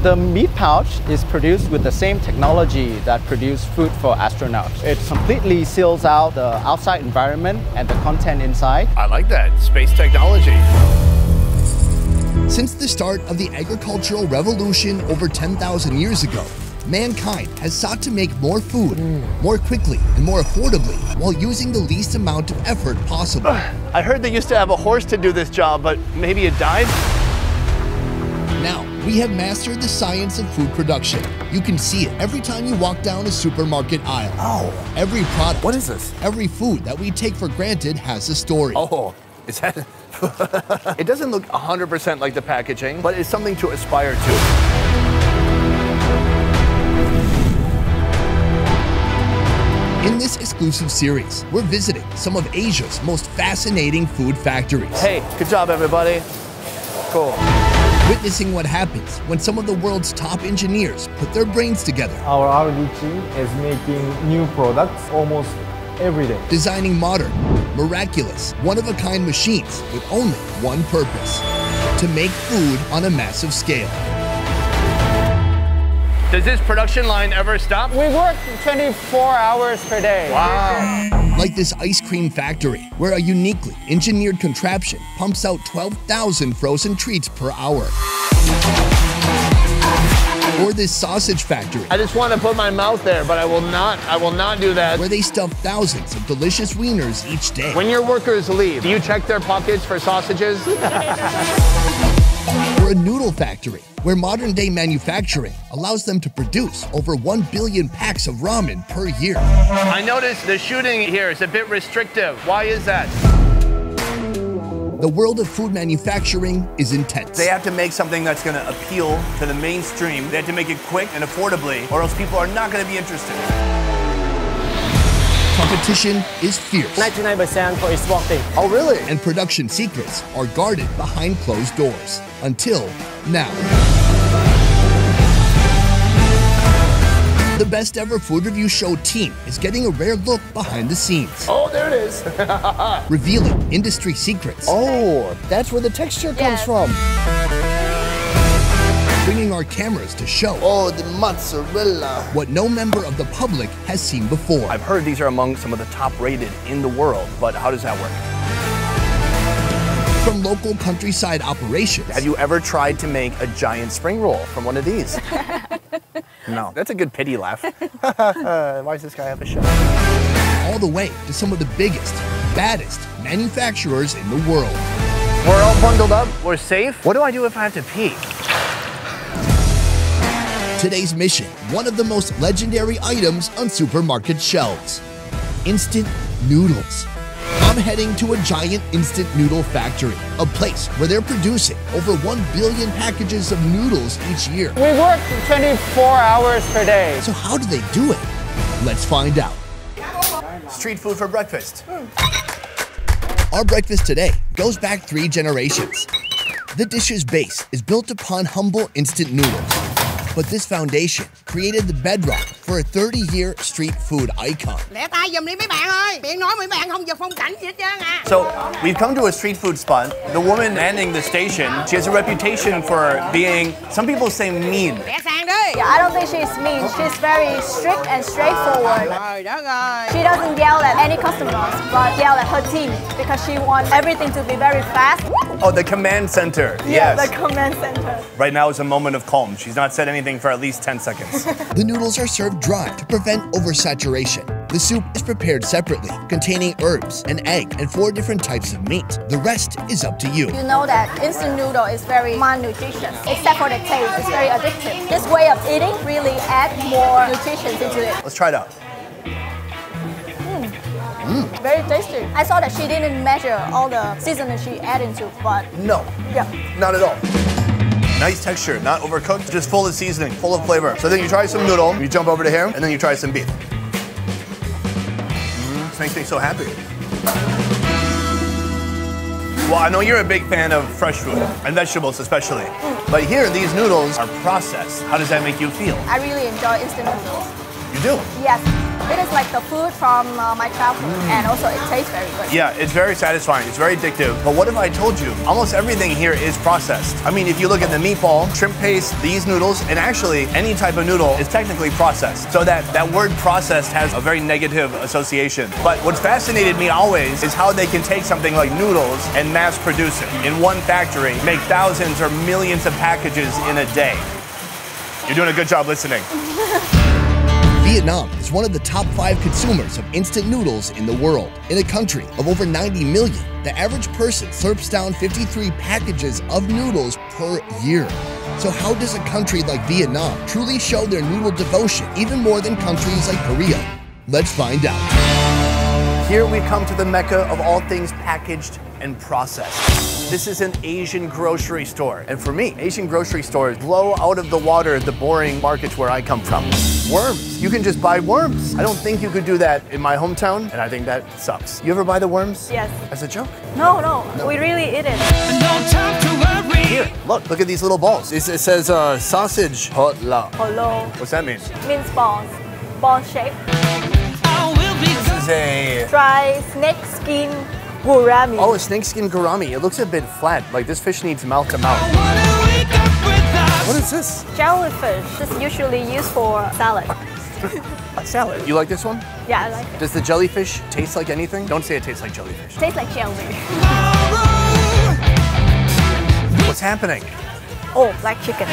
The meat pouch is produced with the same technology that produced food for astronauts. It completely seals out the outside environment and the content inside. I like that, space technology. Since the start of the agricultural revolution over 10,000 years ago, mankind has sought to make more food, more quickly and more affordably, while using the least amount of effort possible. I heard they used to have a horse to do this job, but maybe it died? Now, we have mastered the science of food production. You can see it every time you walk down a supermarket aisle. Oh. Every product. What is this? Every food that we take for granted has a story. Oh, is that? It doesn't look 100% like the packaging, but it's something to aspire to. In this exclusive series, we're visiting some of Asia's most fascinating food factories. Hey, good job, everybody. Cool. Witnessing what happens when some of the world's top engineers put their brains together. Our R&D team is making new products almost every day. Designing modern, miraculous, one-of-a-kind machines with only one purpose: to make food on a massive scale. Does this production line ever stop? We work 24 hours per day. Wow. Like this ice cream factory, where a uniquely engineered contraption pumps out 12,000 frozen treats per hour. Or this sausage factory. I just want to put my mouth there, but I will not do that. Where they stuff thousands of delicious wieners each day. When your workers leave, do you check their pockets for sausages? Or a noodle factory, where modern-day manufacturing allows them to produce over 1 billion packs of ramen per year. I noticed the shooting here is a bit restrictive. Why is that? The world of food manufacturing is intense. They have to make something that's going to appeal to the mainstream. They have to make it quick and affordably, or else people are not going to be interested. Competition is fierce. 99% for exporting. Oh, really? And production secrets are guarded behind closed doors. Until now. The best ever food review show team is getting a rare look behind the scenes. Oh, there it is. Revealing industry secrets. Oh, that's where the texture comes from. Bringing our cameras to show. Oh, the mozzarella. What no member of the public has seen before. I've heard these are among some of the top rated in the world, but how does that work? From local countryside operations. Have you ever tried to make a giant spring roll from one of these? No, that's a good pity laugh. Why does this guy have a show? All the way to some of the biggest, baddest manufacturers in the world. We're all bundled up, we're safe. What do I do if I have to pee? Today's mission, one of the most legendary items on supermarket shelves: instant noodles. I'm heading to a giant instant noodle factory, a place where they're producing over 1 billion packages of noodles each year. We work 24 hours per day. So how do they do it? Let's find out. Street food for breakfast. Our breakfast today goes back 3 generations. The dish's base is built upon humble instant noodles. But this foundation created the bedrock for a 30-year street food icon. So we've come to a street food spot. The woman manning the station, she has a reputation for being, some people say mean. Yeah, I don't think she's mean. She's very strict and straightforward. She doesn't yell at any customers, but yell at her team because she wants everything to be very fast. Oh, the command center. Yeah, Yes. the command center. Right now is a moment of calm. She's not said anything for at least 10 seconds. The noodles are served dry to prevent oversaturation. The soup is prepared separately, containing herbs, an egg, and 4 different types of meat. The rest is up to you. You know that instant noodle is very malnutritious, except for the taste. It's very addictive. This way of eating really adds more nutrition into it. Let's try it out. Very tasty. I saw that she didn't measure all the seasoning she added into, but No, yeah. not at all. Nice texture, not overcooked, just full of seasoning, full of flavor. So then you try some noodle, you jump over to here, and then you try some beef. This makes me so happy. Well, I know you're a big fan of fresh food, and vegetables especially. But here, these noodles are processed. How does that make you feel? I really enjoy instant noodles. You do? Yes. It is like the food from my childhood, and also it tastes very good. Yeah, it's very satisfying. It's very addictive. But what if I told you almost everything here is processed? I mean, if you look at the meatball, shrimp paste, these noodles, and actually any type of noodle is technically processed. So that word processed has a very negative association. But what's fascinated me always is how they can take something like noodles and mass produce it in one factory, make thousands or millions of packages in a day. You're doing a good job listening. Vietnam is one of the top 5 consumers of instant noodles in the world. In a country of over 90 million, the average person slurps down 53 packages of noodles per year. So how does a country like Vietnam truly show their noodle devotion even more than countries like Korea? Let's find out. Here we come to the mecca of all things packaged and processed. This is an Asian grocery store. And for me, Asian grocery stores blow out of the water the boring markets where I come from. Worms. You can just buy worms. I don't think you could do that in my hometown, and I think that sucks. You ever buy the worms? Yes. As a joke? No, we really eat it. No time to worry. Here, look at these little balls. It says sausage hot la. Hello. What's that mean? Means balls. Ball shape. This is a... Dry snake skin gourami. Oh, a snakeskin gourami. It looks a bit flat, like this fish needs mouth to mouth. What is this? Jellyfish. This is usually used for salad. Salad. You like this one? Yeah, I like it. Does the jellyfish taste like anything? Don't say it tastes like jellyfish. Tastes like jelly. What's happening? Oh, black chicken.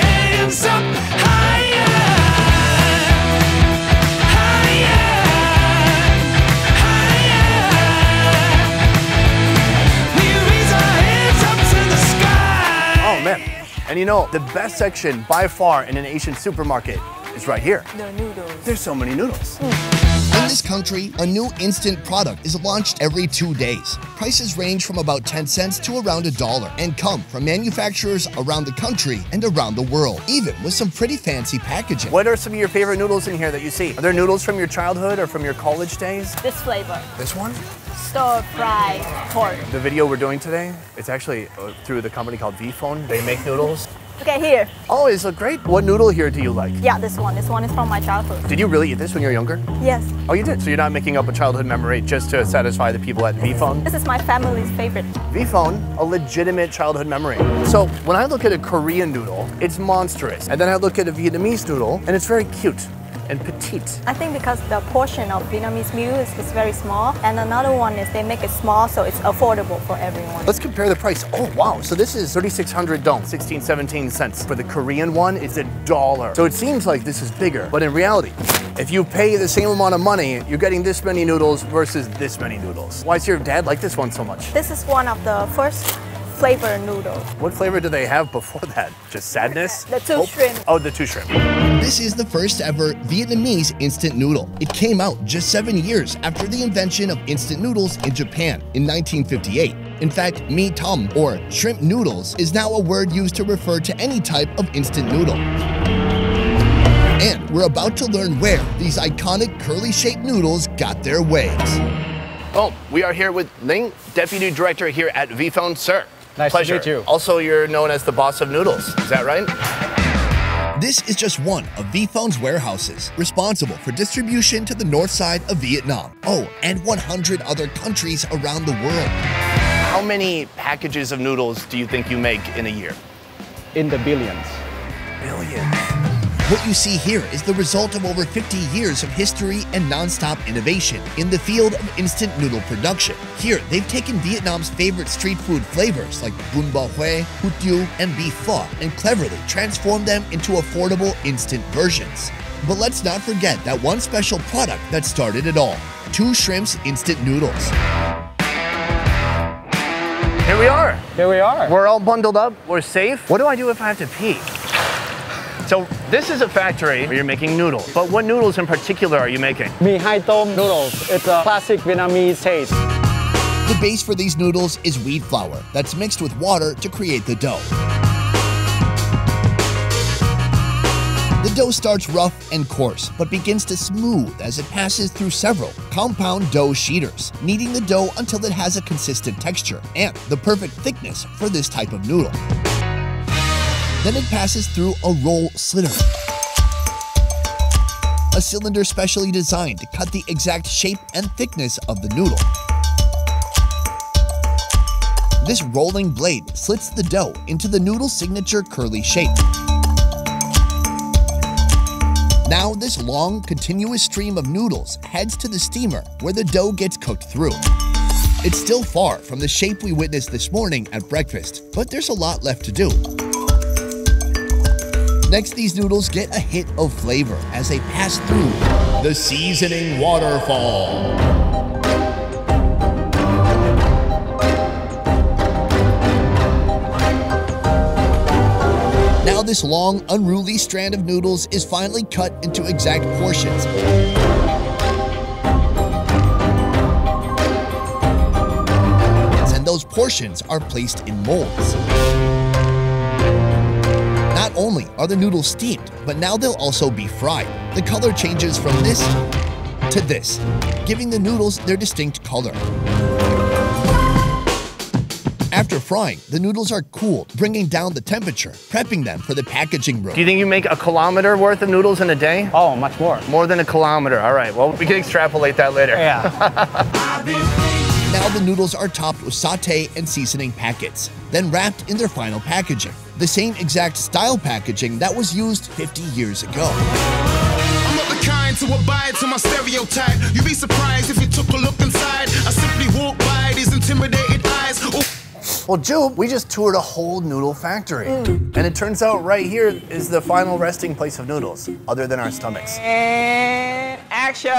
Oh man. And you know, the best section by far in an Asian supermarket is right here. The noodles. There's so many noodles. In this country, a new instant product is launched every 2 days. Prices range from about 10 cents to around $1 and come from manufacturers around the country and around the world, even with some pretty fancy packaging. What are some of your favorite noodles in here that you see? Are there noodles from your childhood or from your college days? This flavor. This one? Stir-fried pork. The video we're doing today, it's actually through the company called V-Phone. They make noodles. Okay, here. Oh, it's great. What noodle here do you like? Yeah, this one. This one is from my childhood. Did you really eat this when you were younger? Yes. Oh, you did? So you're not making up a childhood memory just to satisfy the people at V-Phone? This is my family's favorite. V-Phone, a legitimate childhood memory. So when I look at a Korean noodle, it's monstrous. And then I look at a Vietnamese noodle, and it's very cute and petite. I think because the portion of Vietnamese meal is very small, and another one is they make it small so it's affordable for everyone. Let's compare the price. Oh wow, so this is 3,600 dong, 16, 17 cents. For the Korean one, it's $1. So it seems like this is bigger, but in reality, if you pay the same amount of money, you're getting this many noodles versus this many noodles. Why does your dad like this one so much? This is one of the first flavor noodle. What flavor do they have before that? Just sadness? The two shrimp. Oh, the two shrimp. This is the first ever Vietnamese instant noodle. It came out just 7 years after the invention of instant noodles in Japan in 1958. In fact, mi tom, or shrimp noodles, is now a word used to refer to any type of instant noodle. And we're about to learn where these iconic curly-shaped noodles got their ways. Oh, we are here with Linh, Deputy Director here at V-Phone. Sir, Nice pleasure. to meet you. Also, you're known as the boss of noodles. Is that right? This is just one of V-Phone's warehouses, responsible for distribution to the north side of Vietnam. Oh, and 100 other countries around the world. How many packages of noodles do you think you make in a year? In the billions. Billions. What you see here is the result of over 50 years of history and non-stop innovation in the field of instant noodle production. Here, they've taken Vietnam's favorite street food flavors like bún bò Huế, hủ tiếu, and beef pho and cleverly transformed them into affordable instant versions. But let's not forget that one special product that started it all: Two Shrimps instant noodles. Here we are. Here we are. We're all bundled up. We're safe. What do I do if I have to pee? So this is a factory where you're making noodles. But what noodles in particular are you making? Mi hai tom noodles. It's a classic Vietnamese taste. The base for these noodles is wheat flour that's mixed with water to create the dough. The dough starts rough and coarse, but begins to smooth as it passes through several compound dough sheeters, kneading the dough until it has a consistent texture and the perfect thickness for this type of noodle. Then it passes through a roll slitter. a cylinder specially designed to cut the exact shape and thickness of the noodle. This rolling blade slits the dough into the noodle's signature curly shape. Now this long, continuous stream of noodles heads to the steamer where the dough gets cooked through. It's still far from the shape we witnessed this morning at breakfast, but there's a lot left to do. Next, these noodles get a hit of flavor as they pass through the seasoning waterfall. Now this long, unruly strand of noodles is finally cut into exact portions. And those portions are placed in molds. Not only are the noodles steamed, but now they'll also be fried. The color changes from this to this, giving the noodles their distinct color. After frying, the noodles are cooled, bringing down the temperature, prepping them for the packaging room. Do you think you make a kilometer worth of noodles in a day? Oh, much more. More than a kilometer. All right, well, we can extrapolate that later. Yeah. Now the noodles are topped with sauté and seasoning packets, then wrapped in their final packaging. The same exact style packaging that was used 50 years ago. I'm not the kind to abide to my stereotype. You'd be surprised if you took a look inside. I simply walk by these intimidated eyes. Well, Joe, we just toured a whole noodle factory. And it turns out right here is the final resting place of noodles, other than our stomachs. And action!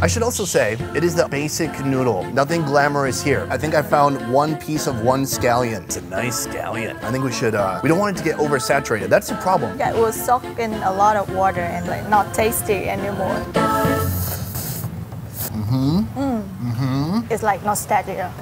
I should also say, it is the basic noodle. Nothing glamorous here. I think I found one piece of one scallion. It's a nice scallion. I think we should, we don't want it to get oversaturated. That's the problem. Yeah, it will soak in a lot of water and like not tasty anymore. It's like nostalgia.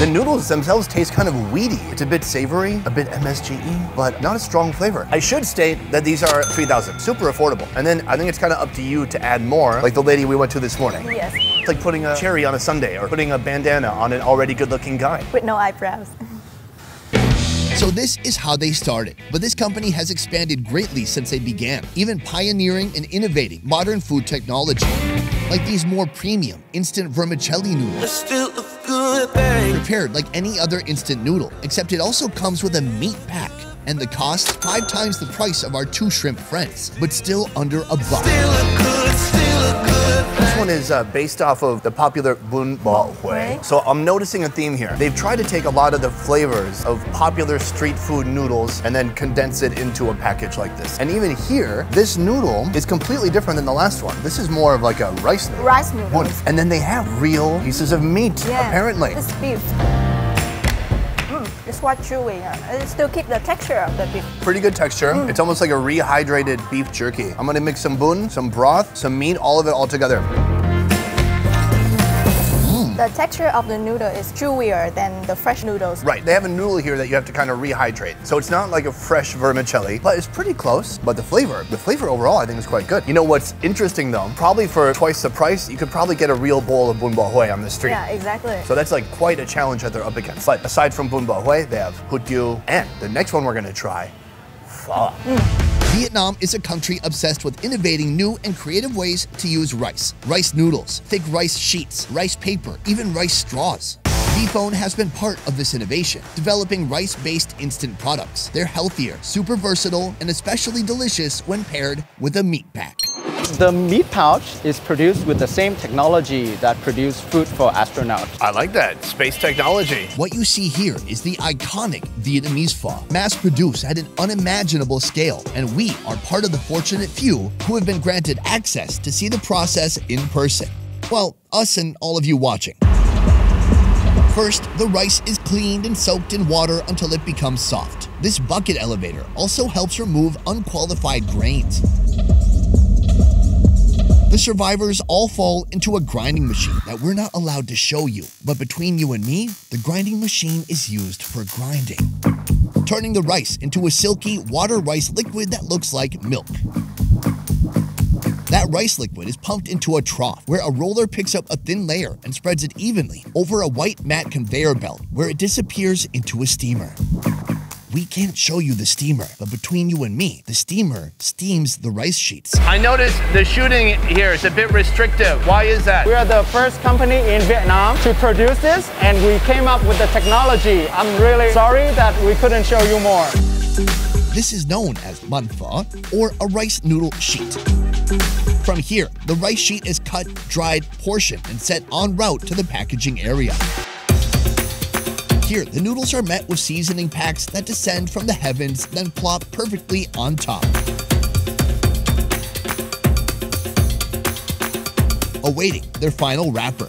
The noodles themselves taste kind of weedy. It's a bit savory, a bit MSG-y, but not a strong flavor. I should state that these are 3,000, super affordable. And then I think it's kind of up to you to add more, like the lady we went to this morning. Yes. It's like putting a cherry on a sundae or putting a bandana on an already good-looking guy. With no eyebrows. So this is how they started, but this company has expanded greatly since they began, even pioneering and innovating modern food technology, like these more premium instant vermicelli noodles. Prepared like any other instant noodle, except it also comes with a meat pack, and the cost 5 times the price of our 2 shrimp friends, but still under a buck. This one is based off of the popular Bun Bo Hui. So I'm noticing a theme here. They've tried to take a lot of the flavors of popular street food noodles and then condense it into a package like this. And even here, this noodle is completely different than the last one. This is more of like a rice noodle. Rice noodles. And then they have real pieces of meat, apparently. It's beef. It's quite chewy. It still keep the texture of the beef. Pretty good texture. It's almost like a rehydrated beef jerky. I'm gonna mix some bun, some broth, some meat, all of it all together. The texture of the noodle is chewier than the fresh noodles. Right, they have a noodle here that you have to kind of rehydrate. So it's not like a fresh vermicelli, but it's pretty close. But the flavor overall I think is quite good. You know what's interesting though? Probably for twice the price, you could probably get a real bowl of Bun Bo Hui on the street. Yeah, exactly. So that's like quite a challenge that they're up against. But aside from Bun Bo Hui, they have Hut Yu, and the next one we're gonna try, Pho. Vietnam is a country obsessed with innovating new and creative ways to use rice. Rice noodles, thick rice sheets, rice paper, even rice straws. Vphone has been part of this innovation, developing rice-based instant products. They're healthier, super versatile, and especially delicious when paired with a meat pack. The meat pouch is produced with the same technology that produced food for astronauts. I like that, space technology. What you see here is the iconic Vietnamese pho, mass-produced at an unimaginable scale, and we are part of the fortunate few who have been granted access to see the process in person. Well, us and all of you watching. First, the rice is cleaned and soaked in water until it becomes soft. This bucket elevator also helps remove unqualified grains. The survivors all fall into a grinding machine that we're not allowed to show you, but between you and me, the grinding machine is used for grinding, turning the rice into a silky water rice liquid that looks like milk. That rice liquid is pumped into a trough where a roller picks up a thin layer and spreads it evenly over a white mat conveyor belt where it disappears into a steamer. We can't show you the steamer, but between you and me, the steamer steams the rice sheets. I noticed the shooting here is a bit restrictive. Why is that? We are the first company in Vietnam to produce this, and we came up with the technology. I'm really sorry that we couldn't show you more. This is known as man pho, or a rice noodle sheet. From here, the rice sheet is cut, dried, portioned, and set en route to the packaging area. Here, the noodles are met with seasoning packs that descend from the heavens, then plop perfectly on top. Awaiting their final wrapper.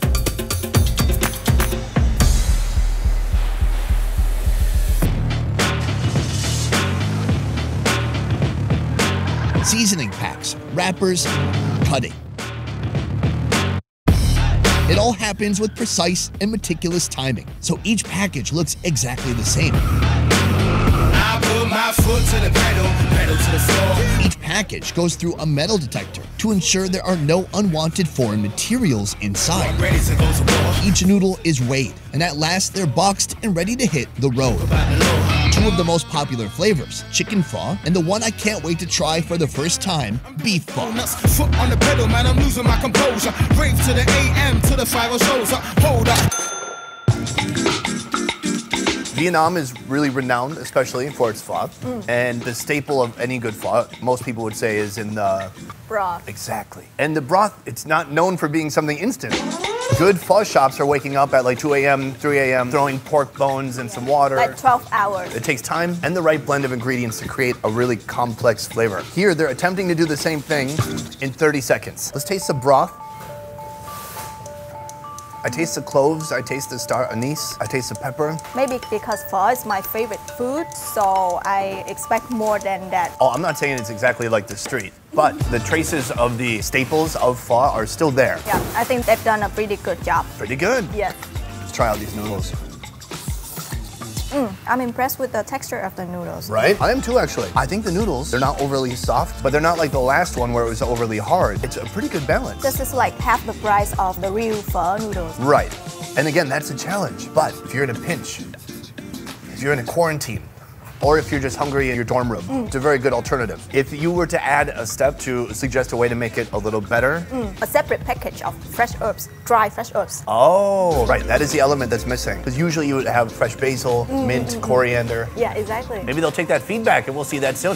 Seasoning packs, wrappers, cutting. It all happens with precise and meticulous timing, so each package looks exactly the same. I put my foot to the pedal, pedal to the floor. Each package goes through a metal detector to ensure there are no unwanted foreign materials inside. I'm ready to go to war. Each noodle is weighed, and at last they're boxed and ready to hit the road. Two of the most popular flavors, chicken pho, and the one I can't wait to try for the first time, beef pho. Foot on the pedal, man, I'm losing my composure. Rave to the AM, to the 5 shows up. Hold up. Vietnam is really renowned, especially for its pho. And the staple of any good pho, most people would say, is in the Broth. Exactly. And the broth, it's not known for being something instant. Good pho shops are waking up at like 2 a.m., 3 a.m., throwing pork bones and some water. Like 12 hours. It takes time and the right blend of ingredients to create a really complex flavor. Here, they're attempting to do the same thing in 30 seconds. Let's taste the broth. I taste the cloves, I taste the star anise, I taste the pepper. Maybe because pho is my favorite food, so I expect more than that. Oh, I'm not saying it's exactly like the street, but the traces of the staples of pho are still there. Yeah, I think they've done a pretty good job. Pretty good. Yes. Let's try out these noodles. I'm impressed with the texture of the noodles. Right? I am too, actually. I think the noodles, they're not overly soft, but they're not like the last one where it was overly hard. It's a pretty good balance. This is like half the price of the real pho noodles. Right. And again, that's a challenge. But if you're in a pinch, if you're in a quarantine, or if you're just hungry in your dorm room, it's a very good alternative. If you were to add a step to suggest a way to make it a little better. A separate package of fresh herbs, dry fresh herbs. Oh, right, that is the element that's missing. Because usually you would have fresh basil, mint, coriander. Yeah, exactly. Maybe they'll take that feedback and we'll see that soon.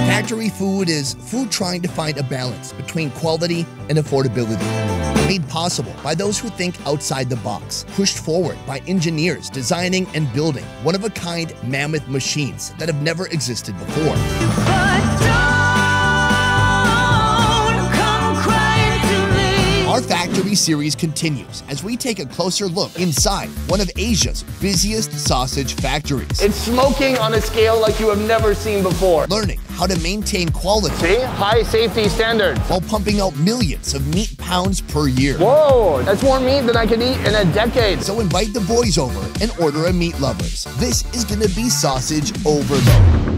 Factory food is food trying to find a balance between quality and affordability. Made possible by those who think outside the box, pushed forward by engineers designing and building one-of-a-kind mammoth machines that have never existed before. Our Factory series continues as we take a closer look inside one of Asia's busiest sausage factories. It's smoking on a scale like you have never seen before. Learning how to maintain quality. See? High safety standards. While pumping out millions of meat pounds per year. Whoa, that's more meat than I could eat in a decade. So invite the boys over and order a Meat Lovers. This is gonna be sausage overload.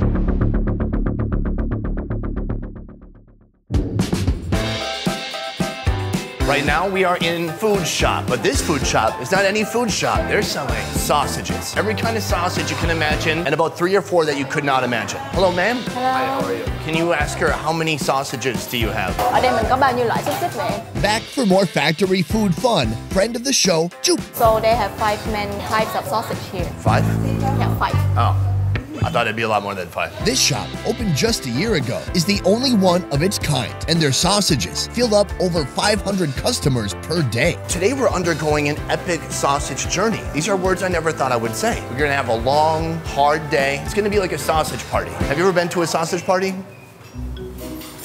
Right now we are in food shop, but this food shop is not any food shop. They're selling sausages. Every kind of sausage you can imagine, and about 3 or 4 that you could not imagine. Hello, ma'am. Hello. Hi, how are you? Can you ask her how many sausages do you have? Ở đây mình có bao nhiêu loại xúc xích vậy em? Back for more factory food fun. Friend of the show, Chung. So they have 5 main types of sausage here. 5? Yeah, 5. Oh. I thought it'd be a lot more than 5. This shop, opened just a year ago, is the only one of its kind, and their sausages fill up over 500 customers per day. Today we're undergoing an epic sausage journey. These are words I never thought I would say. We're gonna have a long, hard day. It's gonna be like a sausage party. Have you ever been to a sausage party?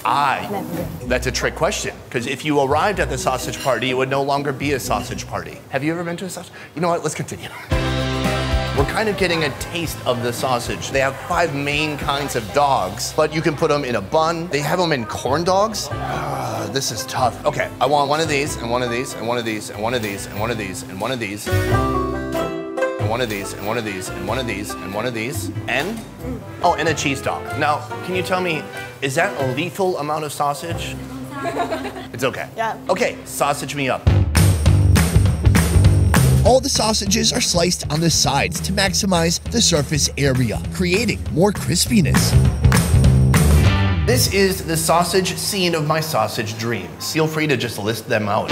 That's a trick question, because if you arrived at the sausage party, it would no longer be a sausage party. Have you ever been to a sausage? You know what, let's continue. We're kind of getting a taste of the sausage. They have 5 main kinds of dogs, but you can put them in a bun. They have them in corn dogs. This is tough. Okay, I want one of these, and one of these, and one of these, and one of these, and one of these, and one of these, and one of these, and one of these, and one of these, and one of these, and Oh, and a cheese dog. Now, can you tell me, is that a lethal amount of sausage? It's okay. Yeah. Okay, sausage me up. All the sausages are sliced on the sides to maximize the surface area, creating more crispiness. This is the sausage scene of my sausage dreams. Feel free to just list them out.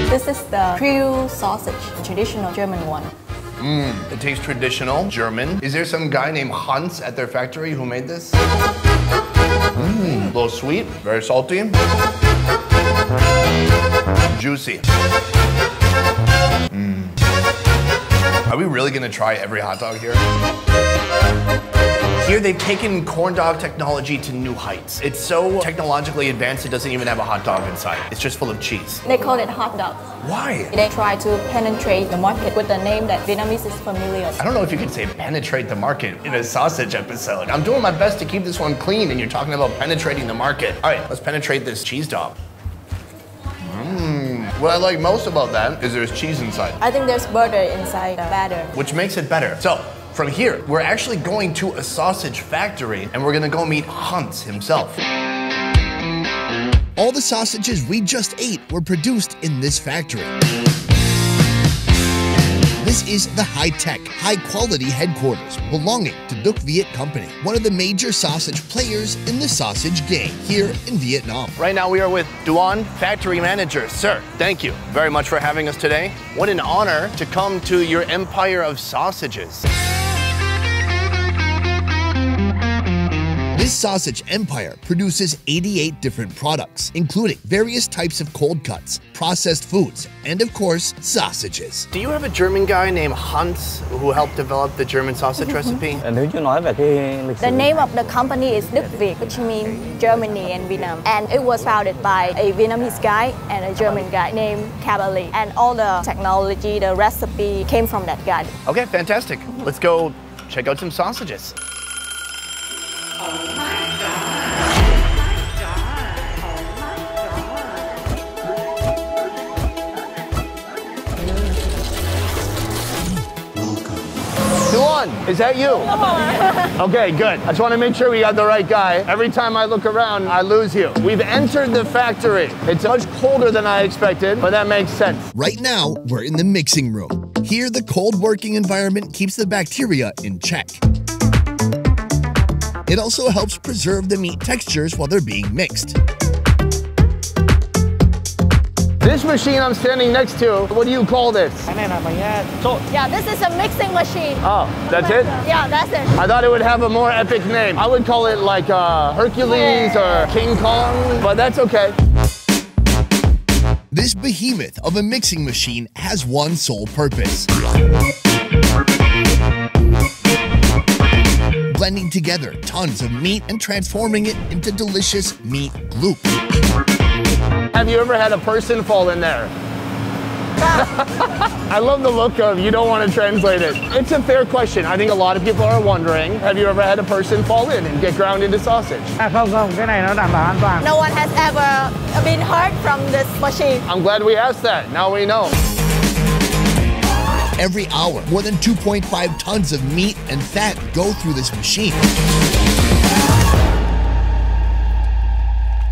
This is the Creole sausage, the traditional German one. It tastes traditional, German. Is there some guy named Hans at their factory who made this? A little sweet, very salty. Juicy. Are we really gonna try every hot dog here? Here they've taken corn dog technology to new heights. It's so technologically advanced it doesn't even have a hot dog inside. It's just full of cheese. They call it hot dog. Why? They try to penetrate the market with the name that Vietnamese is familiar. I don't know if you could say penetrate the market in a sausage episode. I'm doing my best to keep this one clean and you're talking about penetrating the market. All right, let's penetrate this cheese dog. What I like most about that is there's cheese inside. I think there's butter inside the batter. Which makes it better. So, from here, we're actually going to a sausage factory and we're gonna go meet Hans himself. All the sausages we just ate were produced in this factory. This is the high-tech, high-quality headquarters belonging to Duc Viet Company, one of the major sausage players in the sausage game here in Vietnam. Right now we are with Duan, factory manager. Sir, thank you very much for having us today. What an honor to come to your empire of sausages. This sausage empire produces 88 different products, including various types of cold cuts, processed foods, and of course, sausages. Do you have a German guy named Hans who helped develop the German sausage recipe? The name of the company is Duc Viet, which means Germany and Vietnam. And it was founded by a Vietnamese guy and a German guy named Cavalli. And all the technology, the recipe came from that guy. Okay, fantastic. Let's go check out some sausages. Duan, is that you? Okay, good. I just want to make sure we got the right guy. Every time I look around, I lose you. We've entered the factory. It's much colder than I expected, but that makes sense. Right now, we're in the mixing room. Here, the cold working environment keeps the bacteria in check. It also helps preserve the meat textures while they're being mixed. This machine I'm standing next to, what do you call this? Yeah, this is a mixing machine. Oh, that's it? Yeah, that's it. I thought it would have a more epic name. I would call it like Hercules or King Kong, but that's okay. This behemoth of a mixing machine has one sole purpose: blending together tons of meat and transforming it into delicious meat gloop. Have you ever had a person fall in there? I love the look of you don't want to translate it. It's a fair question. I think a lot of people are wondering, have you ever had a person fall in and get ground into sausage? No one has ever been hurt from this machine. I'm glad we asked that. Now we know. Every hour, more than 2.5 tons of meat and fat go through this machine.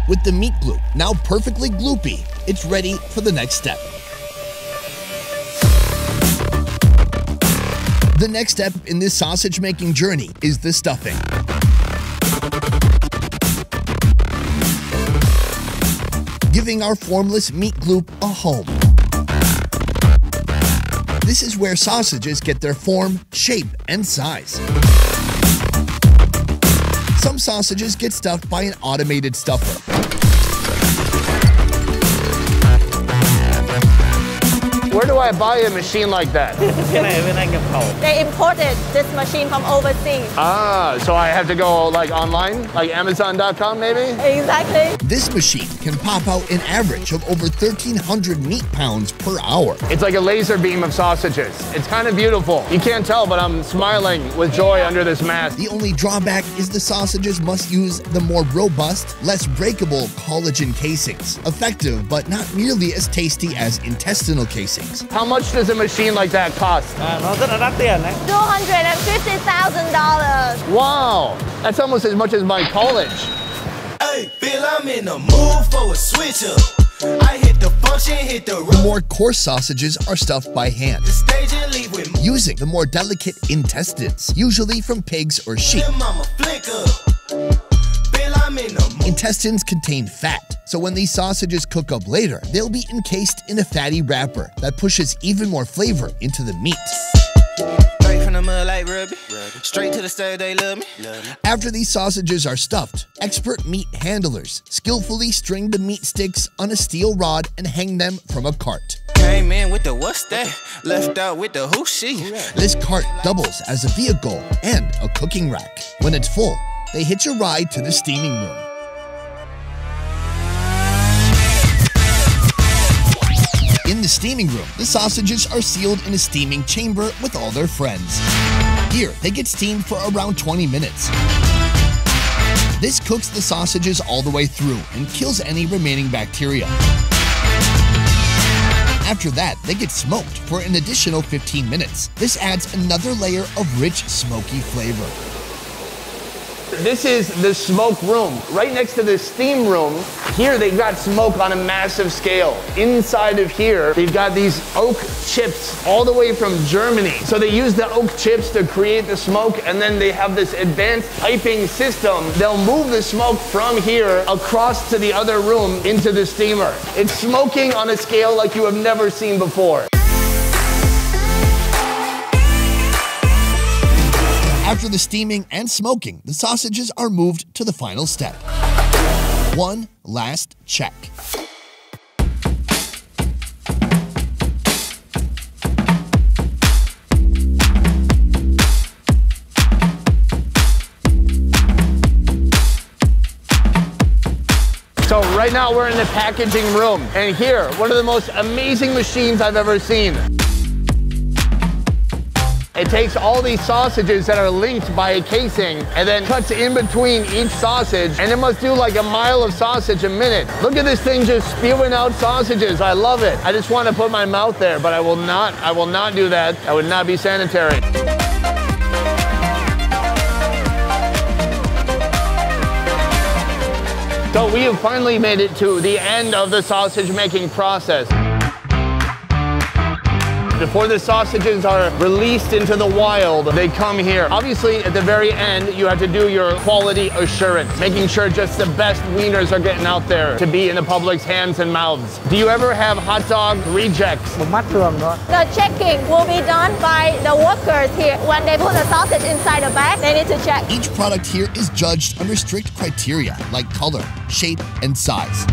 With the meat gloop now perfectly gloopy, it's ready for the next step. The next step in this sausage making journey is the stuffing. Giving our formless meat gloop a home. This is where sausages get their form, shape, and size. Some sausages get stuffed by an automated stuffer. Where do I buy a machine like that? They imported this machine from overseas. Ah, so I have to go like online, like Amazon.com maybe? Exactly. This machine can pop out an average of over 1,300 meat pounds per hour. It's like a laser beam of sausages. It's kind of beautiful. You can't tell, but I'm smiling with joy under this mask. The only drawback is the sausages must use the more robust, less breakable collagen casings. Effective, but not nearly as tasty as intestinal casings. items. How much does a machine like that cost? Nó rất là đắt tiền đấy. $250,000. Wow, that's almost as much as my college. Hey, feel I'm in the mood for a switch up. I hit the function, hit the The more coarse sausages are stuffed by hand, stage and leave with me. using the more delicate intestines, usually from pigs or sheep. Mama flick up. Feel I'm in the mood. Intestines contain fat, so when these sausages cook up later, they'll be encased in a fatty wrapper that pushes even more flavor into the meat. Straight from the mud like Ruby. Straight to the stage, they love me. After these sausages are stuffed, expert meat handlers skillfully string the meat sticks on a steel rod and hang them from a cart. Came in with the what's that? Left out with the who she. This cart doubles as a vehicle and a cooking rack. When it's full, they hitch a ride to the steaming room. In the steaming room, the sausages are sealed in a steaming chamber with all their friends. Here, they get steamed for around 20 minutes. This cooks the sausages all the way through and kills any remaining bacteria. After that, they get smoked for an additional 15 minutes. This adds another layer of rich, smoky flavor. This is the smoke room. Right next to the steam room, here they've got smoke on a massive scale. Inside of here, they've got these oak chips all the way from Germany. So they use the oak chips to create the smoke, and then they have this advanced piping system. They'll move the smoke from here across to the other room into the steamer. It's smoking on a scale like you have never seen before. After the steaming and smoking, the sausages are moved to the final step. One last check. So right now we're in the packaging room, and here, one of the most amazing machines I've ever seen. It takes all these sausages that are linked by a casing and then cuts in between each sausage, and it must do like a mile of sausage a minute. Look at this thing just spewing out sausages. I love it. I just want to put my mouth there, but I will not do that. That would not be sanitary. So we have finally made it to the end of the sausage making process. Before the sausages are released into the wild, they come here. Obviously, at the very end, you have to do your quality assurance, making sure just the best wieners are getting out there to be in the public's hands and mouths. Do you ever have hot dog rejects? The checking will be done by the workers here. When they put the sausage inside the bag, they need to check. Each product here is judged under strict criteria like color, shape, and size.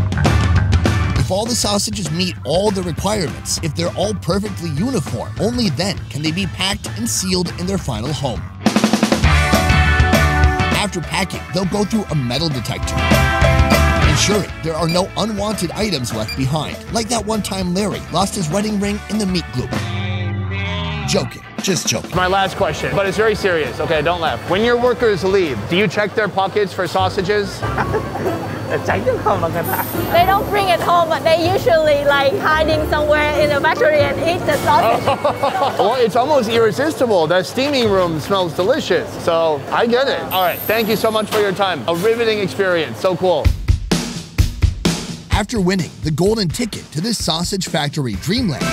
If all the sausages meet all the requirements, if they're all perfectly uniform, only then can they be packed and sealed in their final home. After packing, they'll go through a metal detector, ensuring there are no unwanted items left behind, like that one time Larry lost his wedding ring in the meat gloop. Joking, just joking. My last question, but it's very serious. Okay, don't laugh. When your workers leave, do you check their pockets for sausages? They don't bring it home, but they usually like hiding somewhere in the factory and eat the sausage. Well, it's almost irresistible. That steaming room smells delicious, so I get it. All right, thank you so much for your time. A riveting experience, so cool. After winning the golden ticket to this sausage factory dreamland,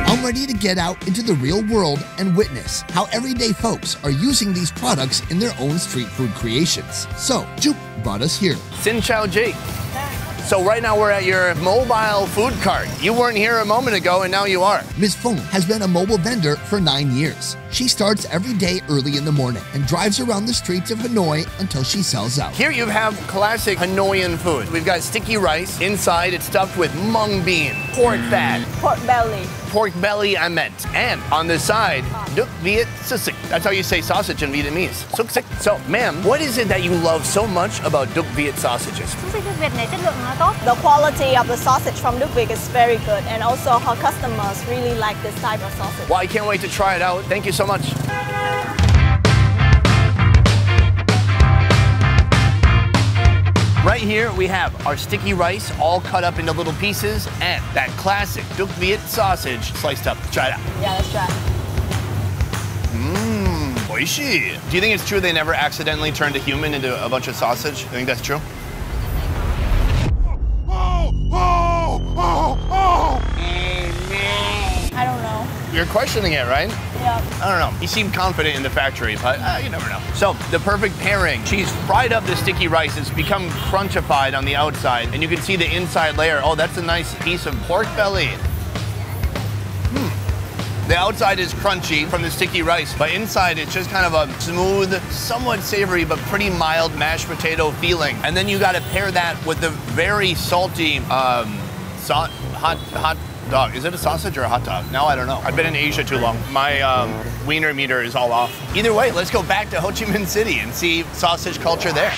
I'm ready to get out into the real world and witness how everyday folks are using these products in their own street food creations. So, Jup brought us here. Xin chào Ji. So right now we're at your mobile food cart. You weren't here a moment ago and now you are. Ms. Feng has been a mobile vendor for 9 years. She starts every day early in the morning and drives around the streets of Hanoi until she sells out. Here you have classic Hanoian food. We've got sticky rice. Inside it's stuffed with mung bean, pork fat. Pork belly. Pork belly, I meant. And on the side, duc viet susik. That's how you say sausage in Vietnamese. Suk sik. So, ma'am, what is it that you love so much about duc viet sausages? The quality of the sausage from Đức Việt is very good, and also our customers really like this type of sausage. Well, I can't wait to try it out. Thank you so much. Right here we have our sticky rice all cut up into little pieces and that classic Duk Viet sausage sliced up. Try it out. Yeah, let's try. Oishi. Do you think it's true they never accidentally turned a human into a bunch of sausage? You think that's true? I don't know. You're questioning it, right? Yeah. I don't know. You seem confident in the factory, but you never know. So, the perfect pairing. She's fried up the sticky rice. It's become crunchified on the outside, and you can see the inside layer. Oh, that's a nice piece of pork belly. The outside is crunchy from the sticky rice, but inside it's just kind of a smooth, somewhat savory, but pretty mild mashed potato feeling. And then you gotta pair that with the very salty, hot dog. Is it a sausage or a hot dog? Now I don't know. I've been in Asia too long. My wiener meter is all off. Either way, let's go back to Ho Chi Minh City and see sausage culture there.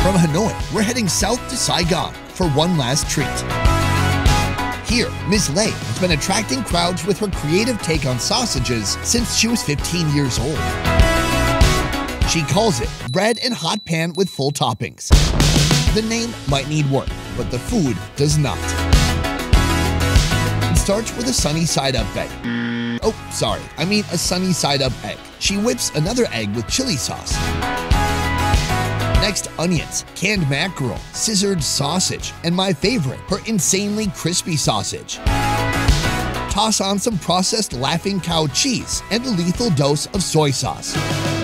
From Hanoi, we're heading south to Saigon for one last treat. Here, Ms. Lei has been attracting crowds with her creative take on sausages since she was 15 years old. She calls it bread and hot pan with full toppings. The name might need work, but the food does not. It starts with a sunny side up egg. Oh, sorry, I mean a sunny side up egg. She whips another egg with chili sauce. Next, onions, canned mackerel, scissored sausage, and my favorite, her insanely crispy sausage. Toss on some processed Laughing Cow cheese and a lethal dose of soy sauce.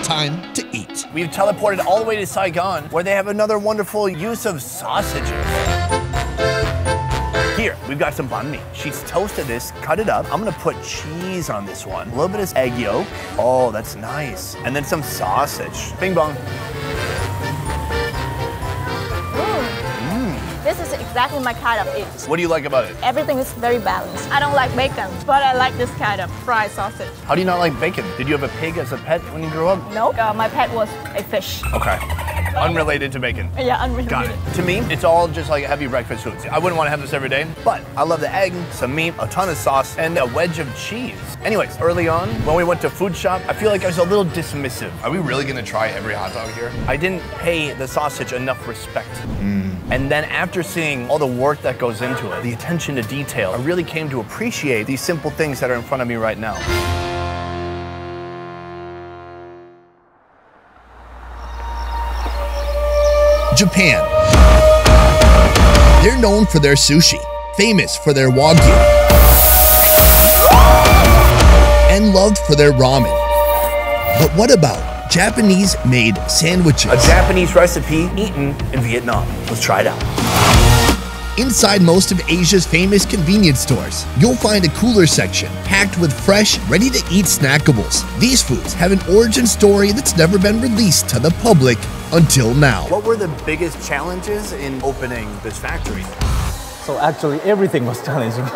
Time to eat. We've teleported all the way to Saigon, where they have another wonderful use of sausages. Here, we've got some banh mi. She's toasted this, cut it up. I'm gonna put cheese on this one. A little bit of egg yolk. Oh, that's nice. And then some sausage. Bing bong. This is exactly my kind of eat. What do you like about it? Everything is very balanced. I don't like bacon, but I like this kind of fried sausage. How do you not like bacon? Did you have a pig as a pet when you grew up? Nope, my pet was a fish. Okay. Unrelated to bacon. Yeah, unrelated. Got it. To me, it's all just like heavy breakfast foods. I wouldn't want to have this every day, but I love the egg, some meat, a ton of sauce, and a wedge of cheese. Anyways, early on, when we went to food shop, I feel like I was a little dismissive. Are we really gonna try every hot dog here? I didn't pay the sausage enough respect. And then after seeing all the work that goes into it, the attention to detail, I really came to appreciate these simple things that are in front of me right now. Japan. They're known for their sushi, famous for their wagyu, and loved for their ramen. But what about Japanese-made sandwiches? A Japanese recipe eaten in Vietnam. Let's try it out. Inside most of Asia's famous convenience stores, you'll find a cooler section packed with fresh, ready-to-eat snackables. These foods have an origin story that's never been released to the public until now. What were the biggest challenges in opening this factory? So actually everything was challenging.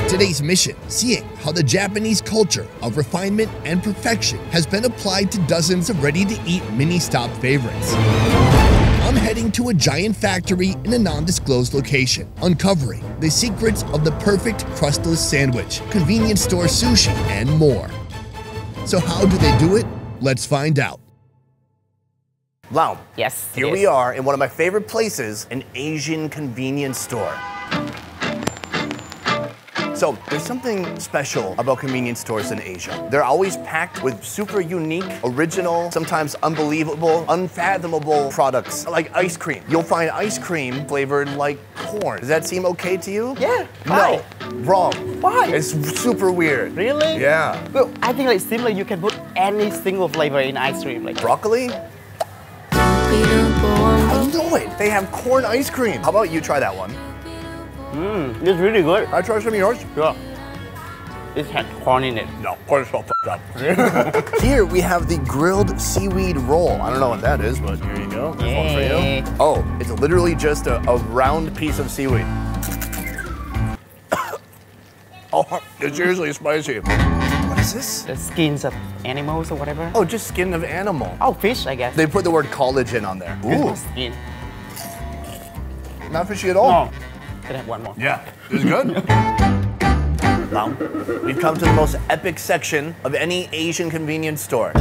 Today's mission, seeing how the Japanese culture of refinement and perfection has been applied to dozens of ready-to-eat mini-stop favorites. I'm heading to a giant factory in a non-disclosed location, uncovering the secrets of the perfect crustless sandwich, convenience store sushi, and more. So how do they do it? Let's find out. Lau. Yes. Here we are in one of my favorite places, an Asian convenience store. So there's something special about convenience stores in Asia. They're always packed with super unique, original, sometimes unbelievable, unfathomable products, like ice cream. You'll find ice cream flavored like corn. Does that seem okay to you? Yeah. No, wrong. Why? It's super weird. Really? Yeah. Well, I think like similar, you can put any single flavor in ice cream. Like Broccoli? I know it. They have corn ice cream. How about you try that one? It's really good. I try some of yours? Yeah. It had corn in it. No, corn's so f***ed up. Here we have the grilled seaweed roll. I don't know what that is, but here you go. There's one for you. Oh, it's literally just a round piece of seaweed. Oh, it's seriously spicy. What is this? The skins of animals or whatever. Oh, just skin of animal. Oh, fish, I guess. They put the word collagen on there. Ooh. Skin. Not fishy at all. No. Can I have one more? Yeah, it's good. Well, we've come to the most epic section of any Asian convenience store.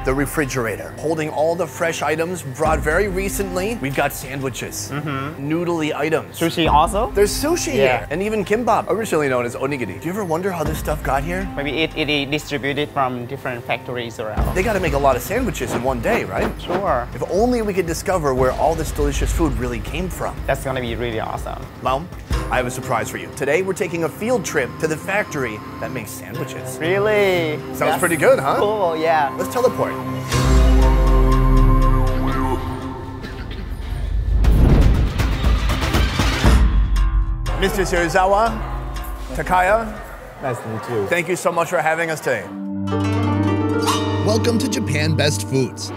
The refrigerator, holding all the fresh items brought very recently. We've got sandwiches, noodly items. Sushi also? There's sushi here, and even kimbap, originally known as onigiri. Do you ever wonder how this stuff got here? Maybe it distributed from different factories around. They gotta make a lot of sandwiches in one day, right? Sure. If only we could discover where all this delicious food really came from. That's gonna be really awesome. Well, I have a surprise for you. Today, we're taking a field trip to the factory that makes sandwiches. Really? Sounds pretty good, huh? Cool, yeah. Let's teleport. Mr. Serizawa, Takaya, Nice to meet you. thank you so much for having us today. Welcome to Japan Best Foods,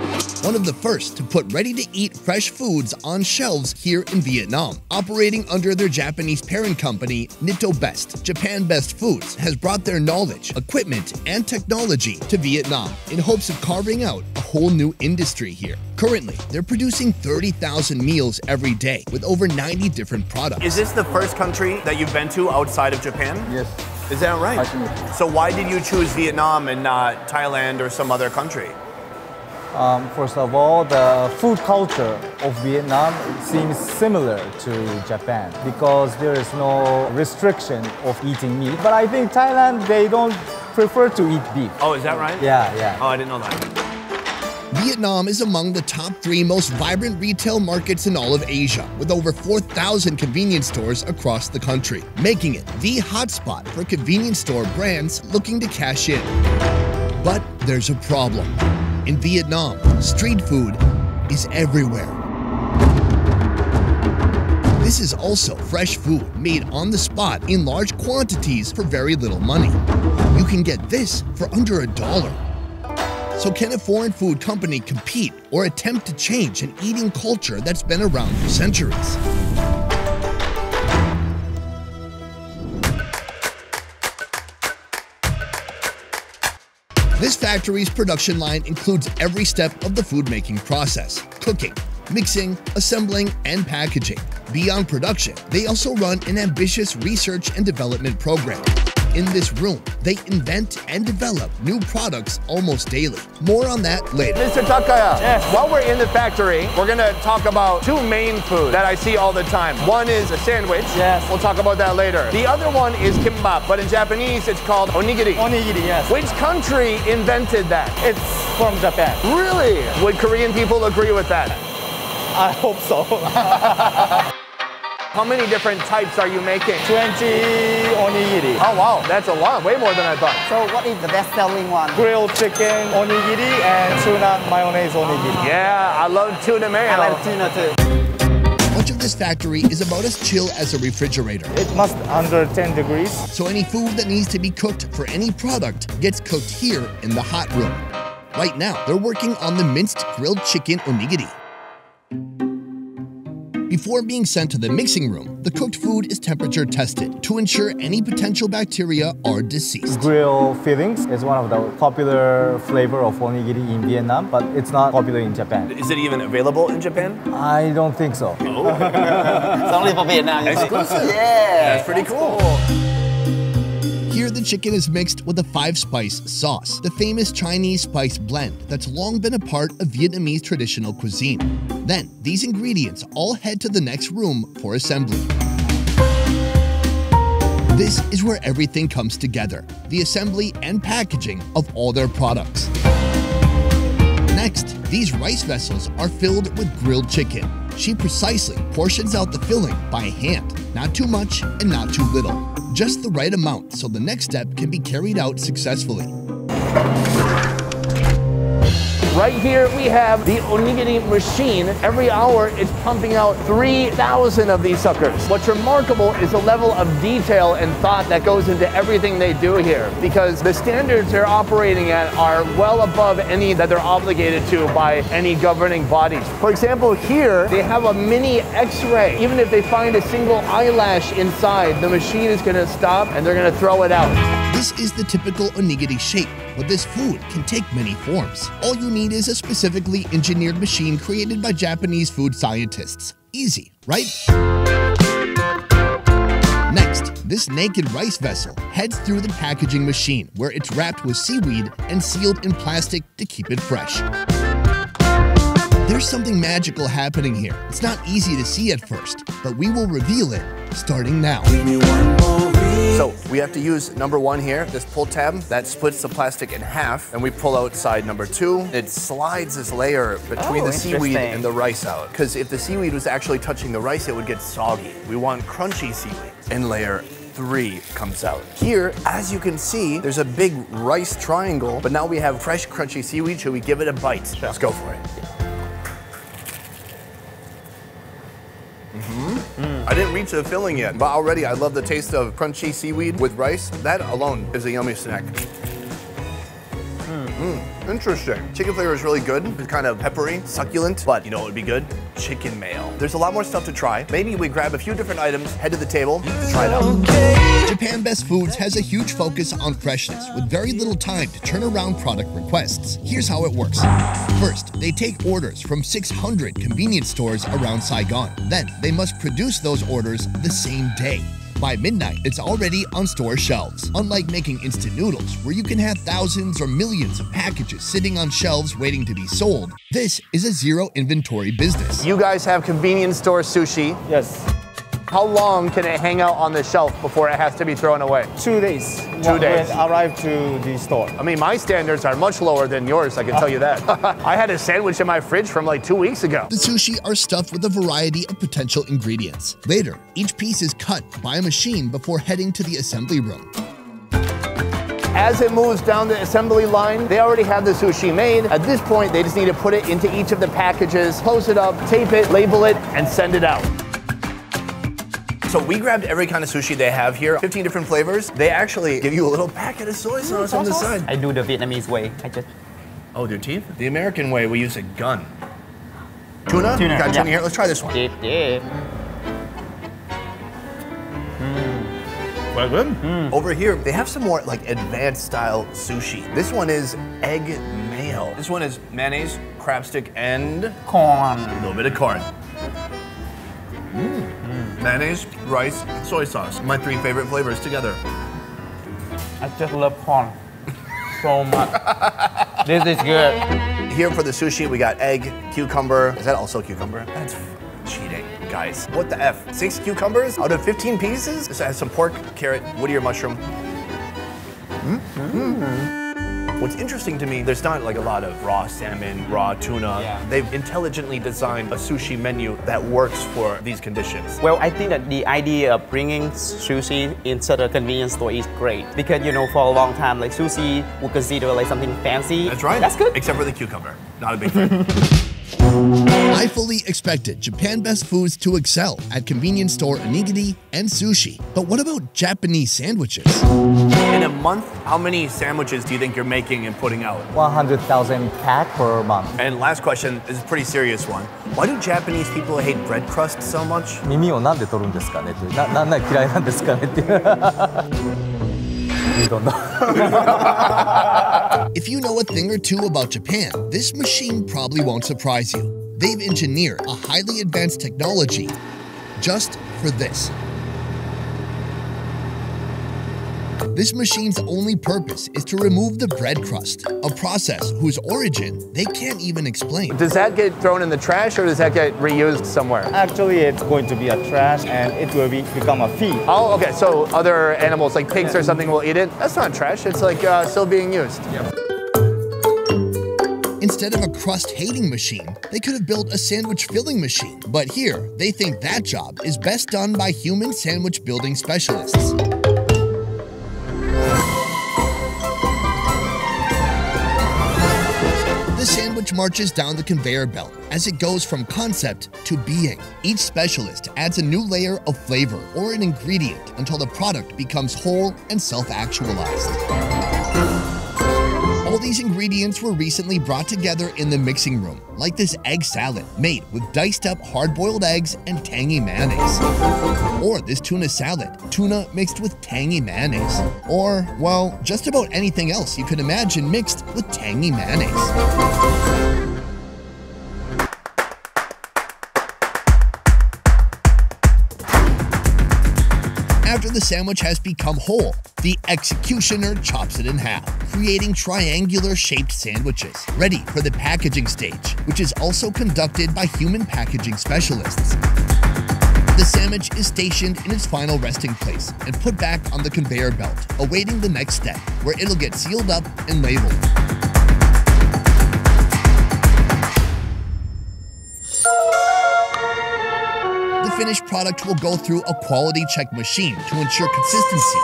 one of the first to put ready-to-eat fresh foods on shelves here in Vietnam. Operating under their Japanese parent company, Nitto Best, Japan Best Foods has brought their knowledge, equipment, and technology to Vietnam in hopes of carving out a whole new industry here. Currently, they're producing 30,000 meals every day with over 90 different products. Is this the first country that you've been to outside of Japan? Yes. Is that right? So why did you choose Vietnam and not Thailand or some other country? First of all, the food culture of Vietnam seems similar to Japan because there is no restriction of eating meat. But I think Thailand, they don't prefer to eat beef. Oh, is that right? Yeah. Oh, I didn't know that. Vietnam is among the top 3 most vibrant retail markets in all of Asia, with over 4,000 convenience stores across the country, making it the hotspot for convenience store brands looking to cash in. But there's a problem. In Vietnam, street food is everywhere. This is also fresh food made on the spot in large quantities for very little money. You can get this for under $1. So can a foreign food company compete or attempt to change an eating culture that's been around for centuries? This factory's production line includes every step of the food-making process: cooking, mixing, assembling, and packaging. Beyond production, they also run an ambitious research and development program. In this room, they invent and develop new products almost daily. More on that later. Mr. Takaya, while we're in the factory, we're gonna talk about 2 main foods that I see all the time. One is a sandwich. Yes. We'll talk about that later. The other one is kimbap, but in Japanese, it's called onigiri. Onigiri, yes. Which country invented that? It's from Japan. Really? Would Korean people agree with that? I hope so. How many different types are you making? 20 onigiri. Oh wow, that's a lot, way more than I thought. So what is the best-selling one? Grilled chicken onigiri and tuna mayonnaise onigiri. Yeah, I love tuna mayo. I like tuna too. Much of this factory is about as chill as a refrigerator. It must under 10 degrees. So any food that needs to be cooked for any product gets cooked here in the hot room. Right now, they're working on the minced grilled chicken onigiri. Before being sent to the mixing room, the cooked food is temperature tested to ensure any potential bacteria are deceased. Grill fillings is one of the popular flavor of onigiri in Vietnam, but it's not popular in Japan. Is it even available in Japan? I don't think so. It's only for Vietnam. Exclusive. Yeah. That's pretty cool. Here, the chicken is mixed with a 5-spice sauce, the famous Chinese spice blend that's long been a part of Vietnamese traditional cuisine. Then, these ingredients all head to the next room for assembly. This is where everything comes together, the assembly and packaging of all their products. Next, these rice vessels are filled with grilled chicken. She precisely portions out the filling by hand, not too much and not too little. Just the right amount so the next step can be carried out successfully. Right here we have the onigiri machine. Every hour it's pumping out 3,000 of these suckers. What's remarkable is the level of detail and thought that goes into everything they do here, because the standards they're operating at are well above any that they're obligated to by any governing bodies. For example, here they have a mini X-ray. Even if they find a single eyelash inside, the machine is gonna stop and they're gonna throw it out. This is the typical onigiri shape, but this food can take many forms. All you need is a specifically engineered machine created by Japanese food scientists. Easy, right? Next, this naked rice vessel heads through the packaging machine where it's wrapped with seaweed and sealed in plastic to keep it fresh. There's something magical happening here. It's not easy to see at first, but we will reveal it starting now. So we have to use number 1 here, this pull tab that splits the plastic in half, and we pull out side number 2. It slides this layer between the seaweed and the rice out. Because if the seaweed was actually touching the rice, it would get soggy. We want crunchy seaweed. And layer 3 comes out. Here, as you can see, there's a big rice triangle, but now we have fresh, crunchy seaweed. Should we give it a bite? Sure. Let's go for it. I didn't reach the filling yet, but already I love the taste of crunchy seaweed with rice. That alone is a yummy snack. Interesting. Chicken flavor is really good. It's kind of peppery, succulent, but you know what would be good? Chicken mayo. There's a lot more stuff to try. Maybe we grab a few different items, head to the table, to try it out. Japan Best Foods has a huge focus on freshness with very little time to turn around product requests. Here's how it works. First, they take orders from 600 convenience stores around Saigon. Then, they must produce those orders the same day. By midnight, it's already on store shelves. Unlike making instant noodles, where you can have thousands or millions of packages sitting on shelves waiting to be sold, this is a zero inventory business. You guys have convenience store sushi. Yes. How long can it hang out on the shelf before it has to be thrown away? 2 days. 2 days. When arrive to the store. I mean, my standards are much lower than yours, I can tell you that. I had a sandwich in my fridge from like 2 weeks ago. The sushi are stuffed with a variety of potential ingredients. Later, each piece is cut by a machine before heading to the assembly room. As it moves down the assembly line, they already have the sushi made. At this point, they just need to put it into each of the packages, close it up, tape it, label it, and send it out. So we grabbed every kind of sushi they have here, 15 different flavors. They actually give you a little packet of soy sauce on the side. I do the Vietnamese way. I just... Oh, your teeth? The American way, we use a gun. Tuna? Tuna, You got tuna yeah. here? Let's try this one. Yeah. Quite good. Over here, they have some more like advanced style sushi. This one is egg mayo. This one is mayonnaise, crab stick, and Corn. a little bit of corn. Mayonnaise, rice, soy sauce. My 3 favorite flavors together. I just love corn so much. This is good. Here for the sushi, we got egg, cucumber. Is that also cucumber? That's cheating, guys. What the F? 6 cucumbers out of 15 pieces? This has some pork, carrot, Whittier mushroom. What's interesting to me, there's not like a lot of raw salmon, raw tuna. Yeah. They've intelligently designed a sushi menu that works for these conditions. Well, I think that the idea of bringing sushi inside a convenience store is great. Because, you know, for a long time, like sushi would consider like something fancy. That's right. That's good. Except for the cucumber. Not a big fan. I fully expected Japan Best Foods to excel at convenience store onigiri and sushi. But what about Japanese sandwiches? In a month, how many sandwiches do you think you're making and putting out? 100,000 pack per month. And last question, this is a pretty serious one. Why do Japanese people hate bread crust so much? 耳をなんで取るんですかねって。なんで嫌いなんですかねっていう。We don't know. If you know a thing or two about Japan, this machine probably won't surprise you. They've engineered a highly advanced technology just for this. This machine's only purpose is to remove the bread crust, a process whose origin they can't even explain. Does that get thrown in the trash or does that get reused somewhere? Actually, it's going to be a trash and it will become a feed. Oh, okay, so other animals like pigs or something will eat it? That's not trash, it's like still being used. Instead of a crust-hating machine, they could have built a sandwich-filling machine. But here, they think that job is best done by human sandwich-building specialists. The sandwich marches down the conveyor belt as it goes from concept to being. Each specialist adds a new layer of flavor or an ingredient until the product becomes whole and self-actualized. All these ingredients were recently brought together in the mixing room, like this egg salad made with diced up hard-boiled eggs and tangy mayonnaise. Or this tuna salad, tuna mixed with tangy mayonnaise. Or, well, just about anything else you could imagine mixed with tangy mayonnaise. After After the sandwich has become whole, the executioner chops it in half, creating triangular-shaped sandwiches, ready for the packaging stage, which is also conducted by human packaging specialists. The sandwich is stationed in its final resting place and put back on the conveyor belt, awaiting the next step, where it'll get sealed up and labeled. The finished product will go through a quality check machine to ensure consistency.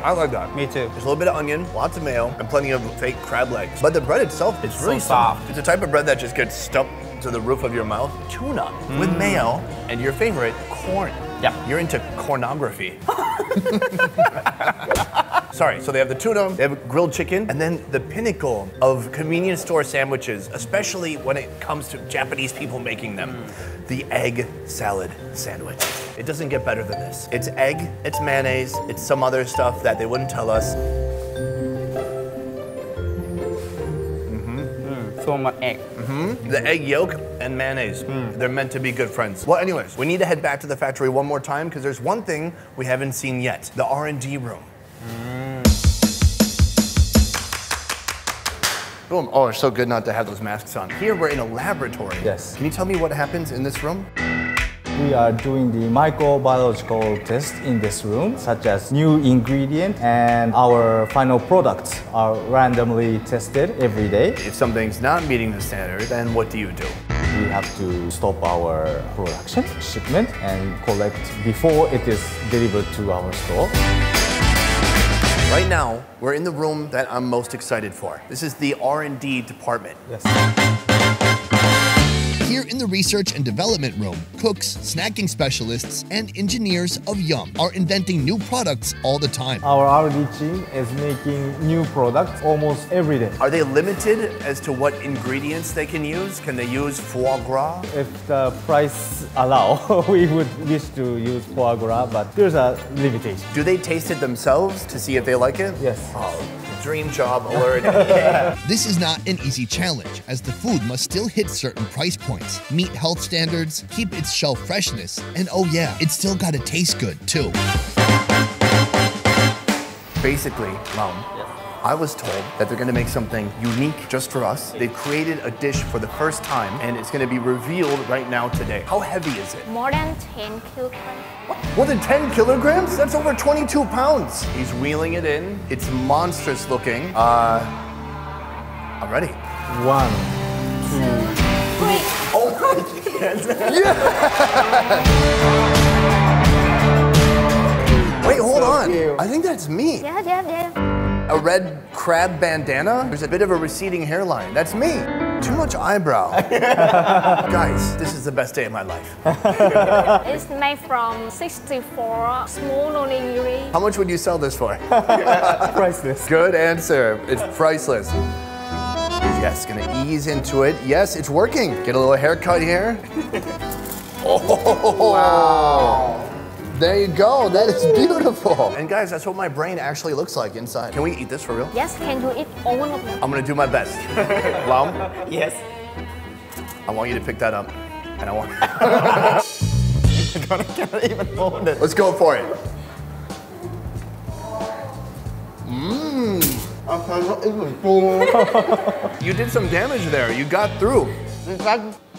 I like that. Me too. There's a little bit of onion, lots of mayo, and plenty of fake crab legs. But the bread itself, it's really so soft. It's the type of bread that just gets stuck to the roof of your mouth. Tuna with mayo, and your favorite, corn. Yeah. You're into cornography. Sorry, so they have the tuna, they have grilled chicken, and then the pinnacle of convenience store sandwiches, especially when it comes to Japanese people making them, the egg salad sandwich. It doesn't get better than this. It's egg, it's mayonnaise, it's some other stuff that they wouldn't tell us. So much egg. The egg yolk and mayonnaise, they're meant to be good friends. Well, anyways, we need to head back to the factory one more time because there's one thing we haven't seen yet, the R&D room. Boom. Oh, it's so good not to have those masks on. Here we're in a laboratory. Yes. Can you tell me what happens in this room? We are doing the microbiological test in this room, such as new ingredient, and our final products are randomly tested every day. If something's not meeting the standard, then what do you do? We have to stop our production, shipment, and collect before it is delivered to our store. Right now, we're in the room that I'm most excited for. This is the R&D department. Yes. Here in the research and development room, cooks, snacking specialists, and engineers of Yum are inventing new products all the time. Our R&D team is making new products almost every day. Are they limited as to what ingredients they can use? Can they use foie gras? If the price allow, we would wish to use foie gras, but there's a limitation. Do they taste it themselves to see if they like it? Yes. Oh, dream job alert. This is not an easy challenge, as the food must still hit certain price points, meet health standards, keep its shelf freshness, and oh yeah, it's still gotta taste good too. Basically, Mom, I was told that they're gonna make something unique just for us. They've created a dish for the first time, and it's gonna be revealed right now today. How heavy is it? More than 10 kilograms. More than 10 kilograms? That's over 22 pounds. He's wheeling it in. It's monstrous looking. I'm ready. 1, 2. Oh my God. Yeah! Wait, hold on. I think that's me. Yeah. A red crab bandana. There's a bit of a receding hairline. That's me. Too much eyebrow. Guys, this is the best day of my life. It's made from 64 small nonigiri. How much would you sell this for? Priceless. Good answer. It's priceless. Yes, gonna ease into it. Yes, it's working. Get a little haircut here. Oh, wow. There you go. That is beautiful. And guys, that's what my brain actually looks like inside. Can we eat this for real? Yes, can you eat all of them? I'm gonna do my best. Lam? Yes. I want you to pick that up. And I want... I can't even hold it. Let's go for it. You did some damage there. You got through.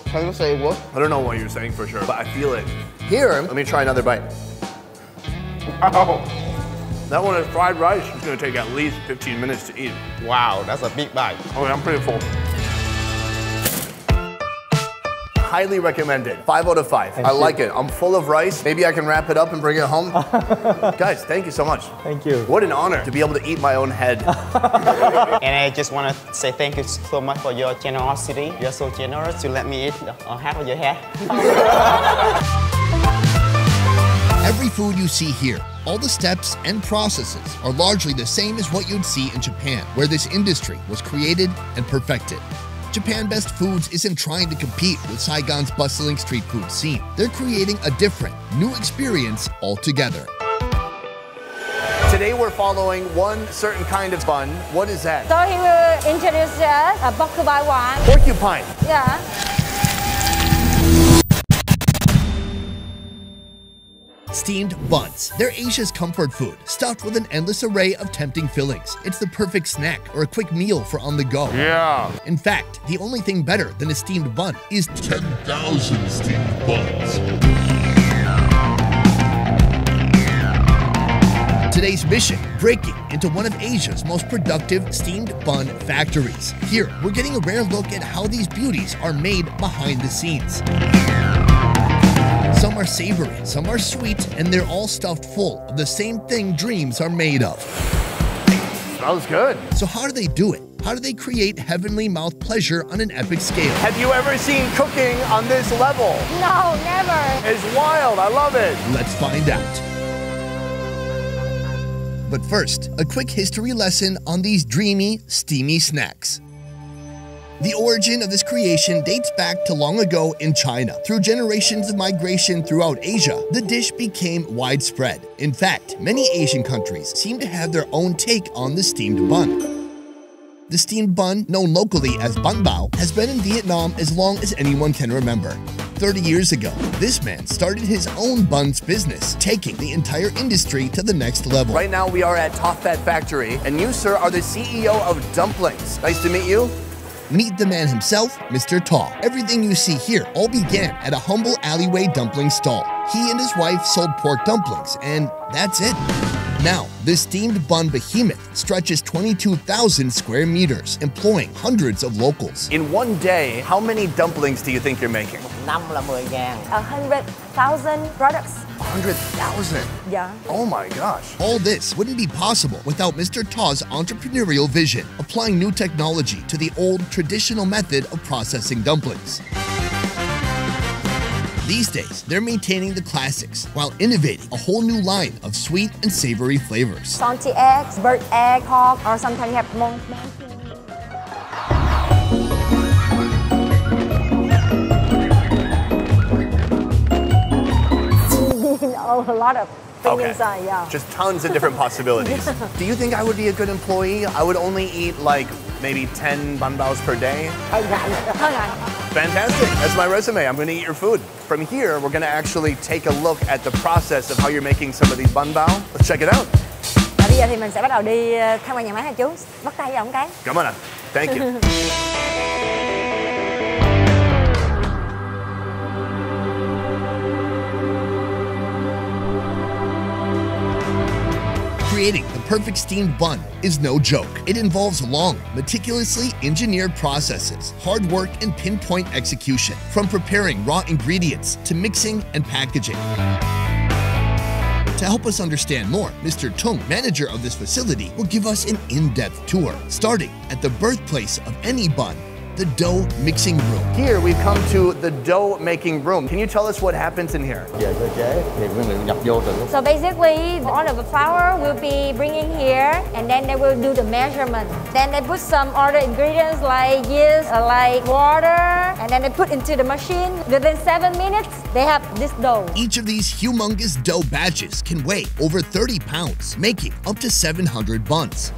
Can you say what? I don't know what you're saying for sure, but I feel it. Here, let me try another bite. Wow. That one is fried rice. It's gonna take at least 15 minutes to eat. Wow, that's a big bite. Okay, I'm pretty full. Highly recommended. 5 out of 5. I like it. I'm full of rice. Maybe I can wrap it up and bring it home. Guys, thank you so much. Thank you. What an honor to be able to eat my own head. And I just want to say thank you so much for your generosity. You're so generous to let me eat half of your hair. Every food you see here, all the steps and processes are largely the same as what you'd see in Japan, where this industry was created and perfected. Japan Best Foods isn't trying to compete with Saigon's bustling street food scene. They're creating a different, new experience altogether. Today we're following one certain kind of bun. What is that? So he will introduce us a porcupine one. Porcupine. Yeah. steamed buns. They're Asia's comfort food, stuffed with an endless array of tempting fillings. It's the perfect snack or a quick meal for on the go. Yeah. In fact, the only thing better than a steamed bun is 10,000 steamed buns. today's mission, breaking into one of Asia's most productive steamed bun factories. Here, we're getting a rare look at how these beauties are made behind the scenes. Some are savory, some are sweet, and they're all stuffed full of the same thing dreams are made of. Smells good. So how do they do it? How do they create heavenly mouth pleasure on an epic scale? Have you ever seen cooking on this level? No, never. It's wild. I love it. Let's find out. But first, a quick history lesson on these dreamy, steamy snacks. The origin of this creation dates back to long ago in China. Through generations of migration throughout Asia, the dish became widespread. In fact, many Asian countries seem to have their own take on the steamed bun. The steamed bun, known locally as bun bao, has been in Vietnam as long as anyone can remember. 30 years ago, this man started his own buns business, taking the entire industry to the next level. Right now we are at Top Fat Factory, and you, sir, are the CEO of Dumplings. Nice to meet you. Meet the man himself, Mr. Tall. Everything you see here all began at a humble alleyway dumpling stall. He and his wife sold pork dumplings, and that's it. Now, this steamed bun behemoth stretches 22,000 square meters, employing hundreds of locals. In one day, how many dumplings do you think you're making? 100,000 products. 100,000? Yeah. Oh my gosh. All this wouldn't be possible without Mr. Taw's entrepreneurial vision, applying new technology to the old traditional method of processing dumplings. These days, they're maintaining the classics while innovating a whole new line of sweet and savory flavors. Salty eggs, bird egg, pork, or sometimes you have monkey. A lot of things inside, yeah. Just tons of different possibilities. Do you think I would be a good employee? I would only eat like maybe 10 bun baos per day. Fantastic. That's my resume. I'm going to eat your food. From here, we're going to actually take a look at the process of how you're making some of these bun bao. Let's check it out. Bây giờ thì mình sẽ bắt đầu đi tham quan nhà máy hả chú? Bắt tay vào một cái. Come on. Thank you. Creating the perfect steamed bun is no joke. It involves long, meticulously engineered processes, hard work, and pinpoint execution, from preparing raw ingredients to mixing and packaging. To help us understand more, Mr. Chung, manager of this facility, will give us an in-depth tour, starting at the birthplace of any bun, the dough mixing room. Here we've come to the dough making room. Can you tell us what happens in here? So basically, all of the flour will be bringing here, and then they will do the measurement. Then they put some other ingredients like yeast, like water, and then they put into the machine. Within 7 minutes, they have this dough. Each of these humongous dough batches can weigh over 30 pounds, making up to 700 buns.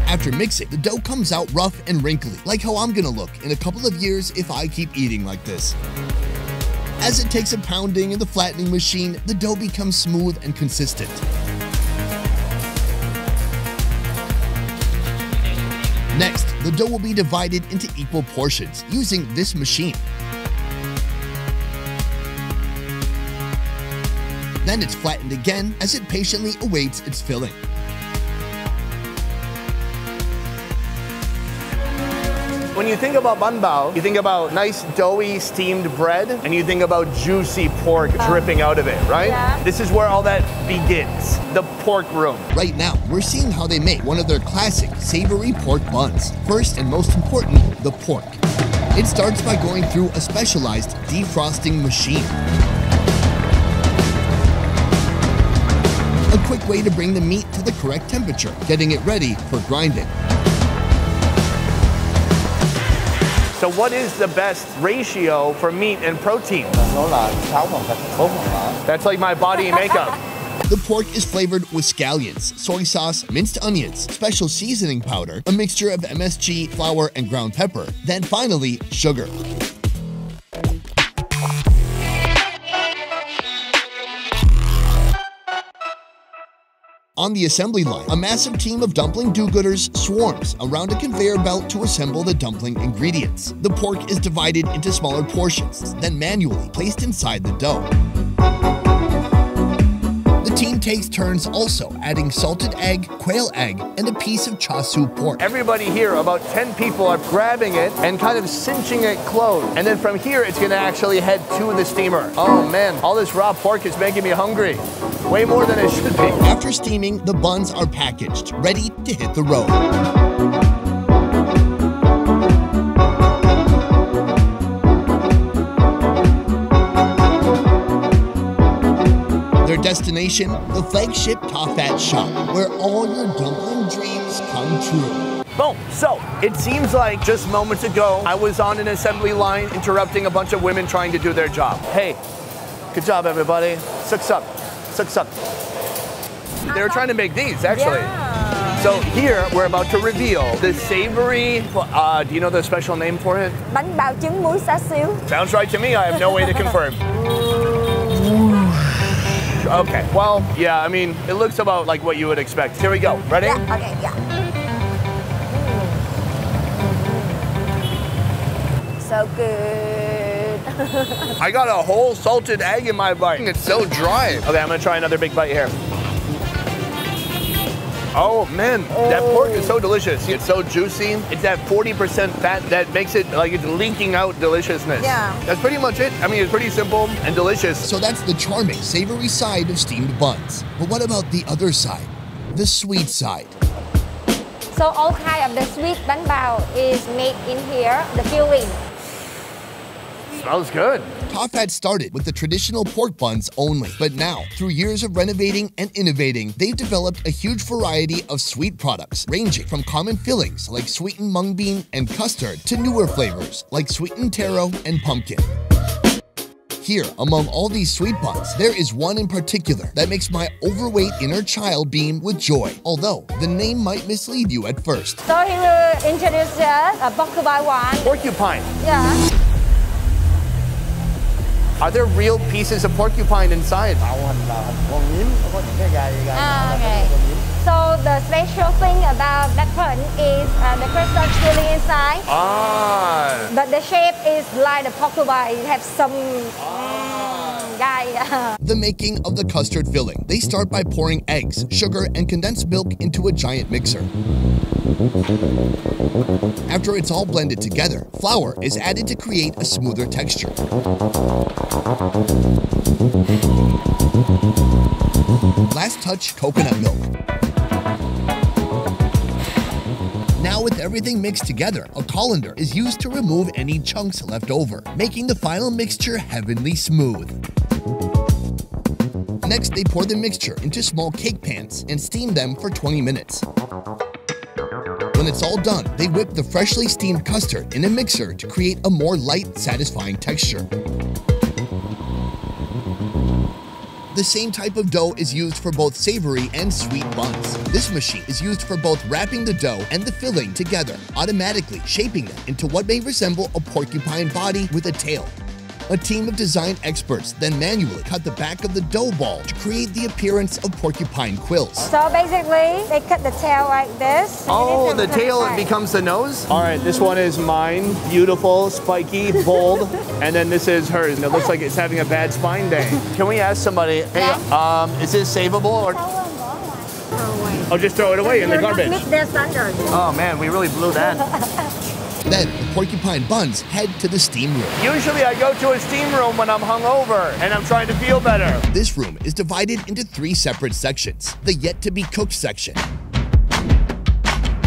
After mixing, the dough comes out rough and wrinkly, like how I'm gonna look in a couple of years if I keep eating like this. As it takes a pounding in the flattening machine, the dough becomes smooth and consistent. Next, the dough will be divided into equal portions using this machine. Then it's flattened again as it patiently awaits its filling. When you think about bun bao, you think about nice doughy steamed bread, and you think about juicy pork dripping out of it, right? Yeah. This is where all that begins, the pork room. Right now, we're seeing how they make one of their classic savory pork buns. First and most important, the pork. It starts by going through a specialized defrosting machine. A quick way to bring the meat to the correct temperature, getting it ready for grinding. So what is the best ratio for meat and protein? That's like my body makeup. The pork is flavored with scallions, soy sauce, minced onions, special seasoning powder, a mixture of MSG, flour, and ground pepper, then finally, sugar. On the assembly line, a massive team of dumpling do-gooders swarms around a conveyor belt to assemble the dumpling ingredients. The pork is divided into smaller portions, then manually placed inside the dough. The team takes turns also adding salted egg, quail egg, and a piece of chashu pork. Everybody here, about 10 people, are grabbing it and kind of cinching it closed. And then from here, it's gonna actually head to the steamer. Oh man, all this raw pork is making me hungry. Way more than it should be. After steaming, the buns are packaged, ready to hit the road. Their destination, the flagship Tofat shop, where all your dumpling dreams come true. Boom. So, it seems like just moments ago, I was on an assembly line interrupting a bunch of women trying to do their job. Hey, good job, everybody. Sucks up. Sucks up. They were trying to make these, actually. Yeah. So here, we're about to reveal the savory, do you know the special name for it? Bánh bao trứng muối xá xíu. Sounds right to me. I have no way to confirm. Okay, well, yeah, I mean, it looks about like what you would expect. Here we go. Ready? Yeah, okay, yeah. So good. I got a whole salted egg in my bite. It's so dry. Okay, I'm gonna try another big bite here. Oh man, that pork is so delicious. It's so juicy. It's that 40% fat that makes it like it's leaking out deliciousness. Yeah. That's pretty much it. I mean, it's pretty simple and delicious. So that's the charming, savory side of steamed buns. But what about the other side? The sweet side. So all kind of the sweet bánh bao is made in here, the filling. Smells good. Tofat started with the traditional pork buns only, but now, through years of renovating and innovating, they've developed a huge variety of sweet products, ranging from common fillings like sweetened mung bean and custard to newer flavors like sweetened taro and pumpkin. Here, among all these sweet buns, there is one in particular that makes my overweight inner child beam with joy, although the name might mislead you at first. So he will introduce us a porcupine one. Porcupine. Yeah. Are there real pieces of porcupine inside? Okay. So the special thing about that one is the crystal filling inside. Ah. But the shape is like the porcupine. It has some guy. The making of the custard filling. They start by pouring eggs, sugar, and condensed milk into a giant mixer. After it's all blended together, flour is added to create a smoother texture. Last touch, coconut milk. Now with everything mixed together, a colander is used to remove any chunks left over, making the final mixture heavenly smooth. Next, they pour the mixture into small cake pans and steam them for 20 minutes. When it's all done, they whip the freshly steamed custard in a mixer to create a more light, satisfying texture. The same type of dough is used for both savory and sweet buns. This machine is used for both wrapping the dough and the filling together, automatically shaping them into what may resemble a porcupine body with a tail. A team of design experts then manually cut the back of the dough ball to create the appearance of porcupine quills. So basically, they cut the tail like this. Oh, the tail becomes the nose? All right, this one is mine. Beautiful, spiky, bold. And then this is hers. And it looks like it's having a bad spine day. Can we ask somebody, hey, is this savable? Or oh, just throw it away in the garbage. Oh man, we really blew that. Then, the porcupine buns head to the steam room. Usually I go to a steam room when I'm hungover and I'm trying to feel better. This room is divided into 3 separate sections. The yet-to-be-cooked section.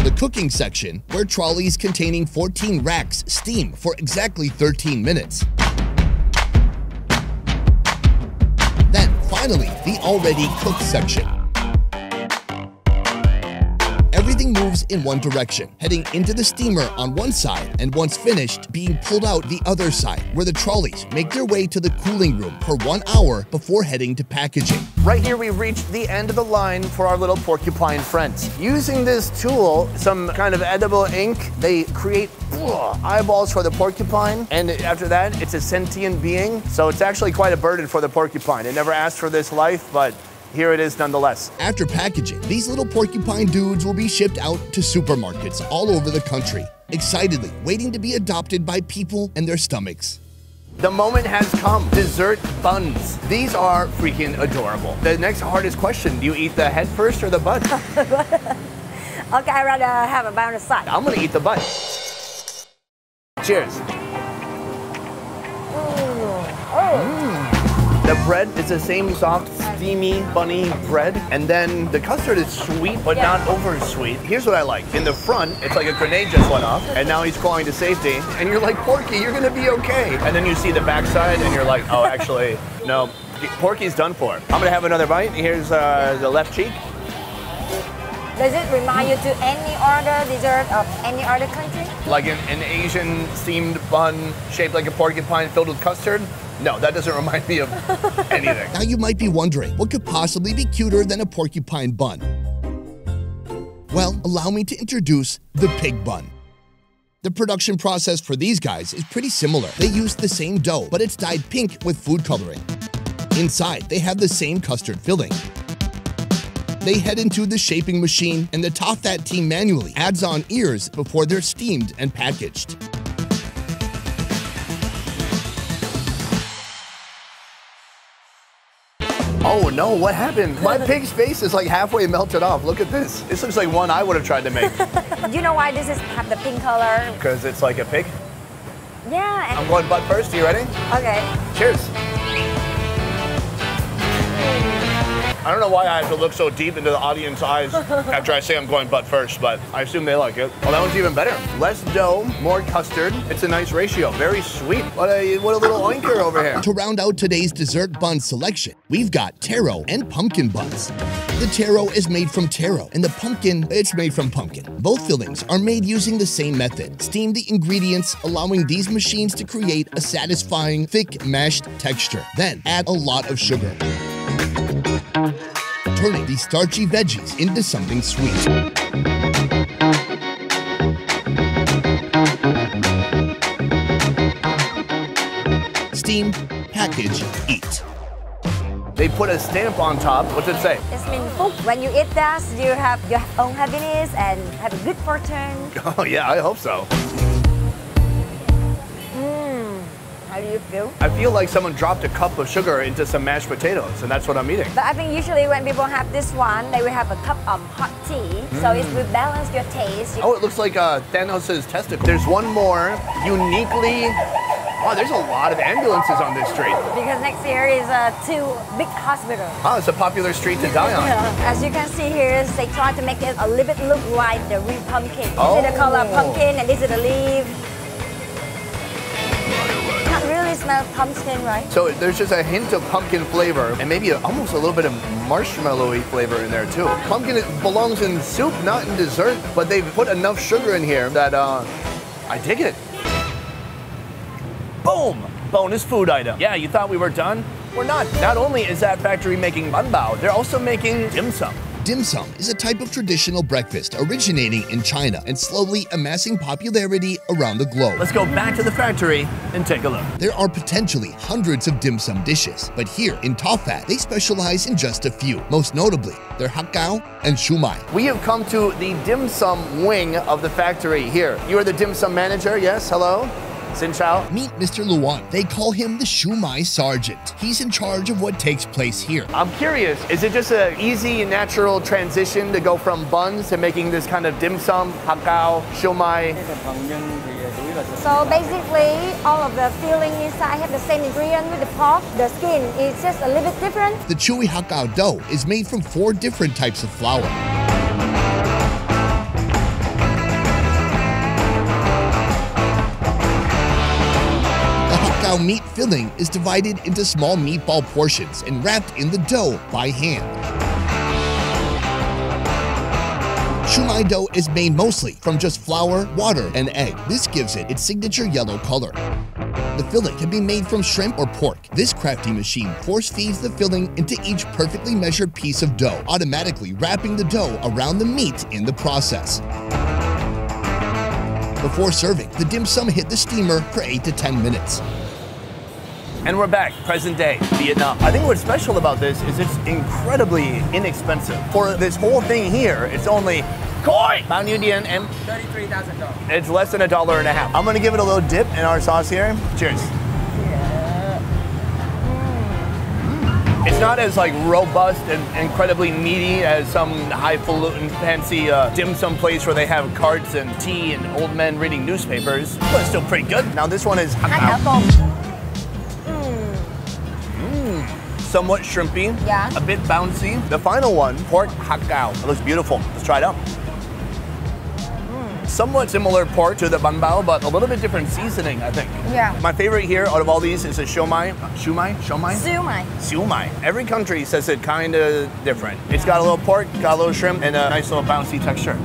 The cooking section, where trolleys containing 14 racks steam for exactly 13 minutes. Then, finally, the already cooked section. Everything moves in one direction, heading into the steamer on one side, and once finished, being pulled out the other side, where the trolleys make their way to the cooling room for 1 hour before heading to packaging. Right here, we've reached the end of the line for our little porcupine friends. Using this tool, some kind of edible ink, they create eyeballs for the porcupine, and after that, it's a sentient being, so it's actually quite a burden for the porcupine. It never asked for this life, but here it is nonetheless. After packaging, these little porcupine dudes will be shipped out to supermarkets all over the country, excitedly waiting to be adopted by people and their stomachs. The moment has come. Dessert buns. These are freaking adorable. The next hardest question, do you eat the head first or the butt? Okay, I'd rather have a bun on the side. I'm gonna eat the butt. Cheers. The bread is the same soft, steamy, bunny bread. And then the custard is sweet, but not over sweet. Here's what I like. In the front, it's like a grenade just went off, and now he's crawling to safety. And you're like, Porky, you're gonna be okay. And then you see the backside, and you're like, oh, actually, no, Porky's done for. I'm gonna have another bite. Here's the left cheek. Does it remind you to any other dessert of any other country? Like an Asian steamed bun shaped like a porcupine filled with custard? No, that doesn't remind me of anything. Now you might be wondering, what could possibly be cuter than a porcupine bun? Well, allow me to introduce the pig bun. The production process for these guys is pretty similar. They use the same dough, but it's dyed pink with food coloring. Inside, they have the same custard filling. They head into the shaping machine, and the top fat team manually adds on ears before they're steamed and packaged. Oh no, what happened? My pig's face is like halfway melted off. Look at this. This looks like one I would have tried to make. Do you know why this is have the pink color? Because it's like a pig? Yeah. I'm going butt first. Are you ready? Okay. Cheers. I don't know why I have to look so deep into the audience's eyes after I say I'm going butt first, but I assume they like it. Well, that one's even better. Less dough, more custard. It's a nice ratio. Very sweet. What a little oinker over here. To round out today's dessert bun selection, we've got taro and pumpkin buns. The taro is made from taro, and the pumpkin, it's made from pumpkin. Both fillings are made using the same method. Steam the ingredients, allowing these machines to create a satisfying, thick, mashed texture. Then add a lot of sugar, turning these starchy veggies into something sweet. Steam, package, eat. They put a stamp on top. What's it say? It's mean food. When you eat that, you have your own happiness and have a good fortune. Oh yeah, I hope so. How do you feel? I feel like someone dropped a cup of sugar into some mashed potatoes, and that's what I'm eating. But I think usually when people have this one, they will have a cup of hot tea, so it will balance your taste. Oh, it looks like Thanos' testicle. There's one more uniquely. Wow, there's a lot of ambulances on this street. Because next year is two big hospitals. Oh, it's a popular street to die on. As you can see here, they try to make it a little bit look like the real pumpkin. Oh. This is the color pumpkin, and this is the leaf. Not really smell pumpkin, right? So there's just a hint of pumpkin flavor, and maybe almost a little bit of marshmallowy flavor in there too. Pumpkin belongs in soup, not in dessert, but they've put enough sugar in here that I dig it. Boom! Bonus food item. Yeah, you thought we were done? We're not. Not only is that factory making banbao, they're also making dim sum. Dim sum is a type of traditional breakfast originating in China and slowly amassing popularity around the globe. Let's go back to the factory and take a look. There are potentially hundreds of dim sum dishes, but here in Tofat, they specialize in just a few. Most notably, their hakao and shumai. We have come to the dim sum wing of the factory here. You are the dim sum manager, yes? Hello? Xin chao. Meet Mr. Luan. They call him the Shumai Sergeant. He's in charge of what takes place here. I'm curious, is it just an easy, natural transition to go from buns to making this kind of dim sum, hakao, shumai? So basically, all of the filling inside have the same ingredient with the pork. The skin is just a little bit different. The chewy hakao dough is made from 4 different types of flour. Meat filling is divided into small meatball portions and wrapped in the dough by hand. Shumai dough is made mostly from just flour, water, and egg. This gives it its signature yellow color. The filling can be made from shrimp or pork. This crafty machine force feeds the filling into each perfectly measured piece of dough, automatically wrapping the dough around the meat in the process. Before serving, the dim sum hit the steamer for 8 to 10 minutes. And we're back, present day, Vietnam. I think what's special about this is it's incredibly inexpensive. For this whole thing here, it's only Khoi! Bao nhiêu tiền em? $33,000. It's less than $1.50. I'm gonna give it a little dip in our sauce here. Cheers. It's not as like robust and incredibly meaty as some highfalutin fancy dim sum place where they have carts and tea and old men reading newspapers, but it's still pretty good. Now this one is somewhat shrimpy, a bit bouncy. The final one, pork hak cao. It looks beautiful. Let's try it out. Somewhat similar pork to the bánh bao, but a little bit different seasoning, I think. Yeah. My favorite here out of all these is the siomai. Siomai? Siomai. Every country says it kind of different. It's got a little pork, got a little shrimp, and a nice little bouncy texture.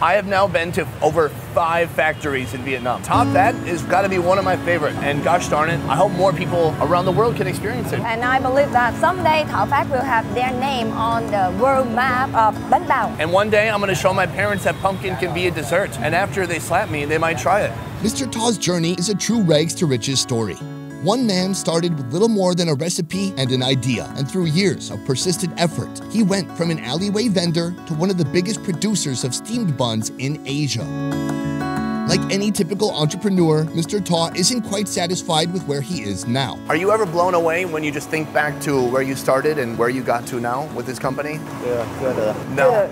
I have now been to over 5 factories in Vietnam. Top that is got to be one of my favorite. And gosh darn it, I hope more people around the world can experience it. And I believe that someday Thảo Phát will have their name on the world map of bánh bao. And one day I'm going to show my parents that pumpkin can be a dessert. And after they slap me, they might try it. Mr. Ta's journey is a true rags to riches story. One man started with little more than a recipe and an idea, and through years of persistent effort, he went from an alleyway vendor to one of the biggest producers of steamed buns in Asia. Like any typical entrepreneur, Mr. Ta isn't quite satisfied with where he is now. Are you ever blown away when you just think back to where you started and where you got to now with this company? No.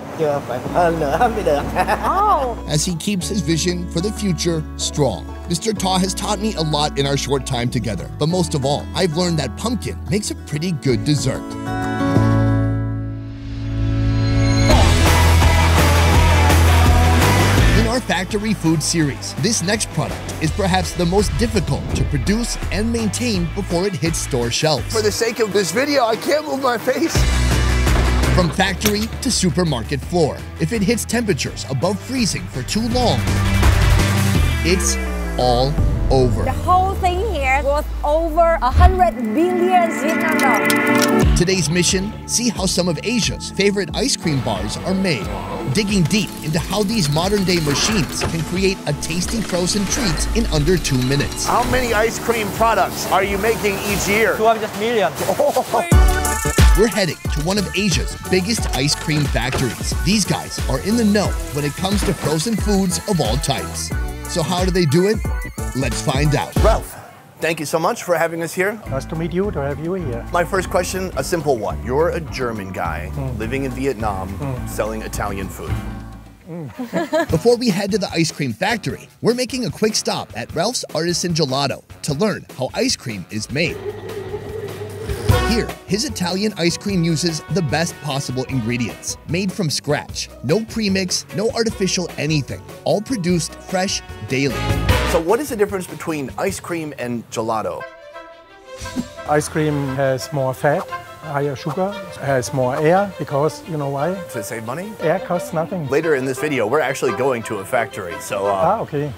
As he keeps his vision for the future strong. Mr. Ta has taught me a lot in our short time together, but most of all, I've learned that pumpkin makes a pretty good dessert. In our factory food series, this next product is perhaps the most difficult to produce and maintain before it hits store shelves. For the sake of this video, I can't move my face. From factory to supermarket floor, if it hits temperatures above freezing for too long, it's all over. The whole thing here was over 100 billion Vietnam dollars. Today's mission, see how some of Asia's favorite ice cream bars are made. Digging deep into how these modern day machines can create a tasty frozen treat in under 2 minutes. How many ice cream products are you making each year? 200 million. We're heading to one of Asia's biggest ice cream factories. These guys are in the know when it comes to frozen foods of all types. So how do they do it? Let's find out. Ralph, thank you so much for having us here. Nice to meet you, to have you here. My first question, a simple one. You're a German guy living in Vietnam, selling Italian food. Before we head to the ice cream factory, we're making a quick stop at Ralph's Artisan Gelato to learn how ice cream is made. Here, his Italian ice cream uses the best possible ingredients, made from scratch. No premix, no artificial anything, all produced fresh daily. So what is the difference between ice cream and gelato? Ice cream has more fat, higher sugar, has more air, because you know why? Does it save money? Air costs nothing. Later in this video, we're actually going to a factory, so... okay.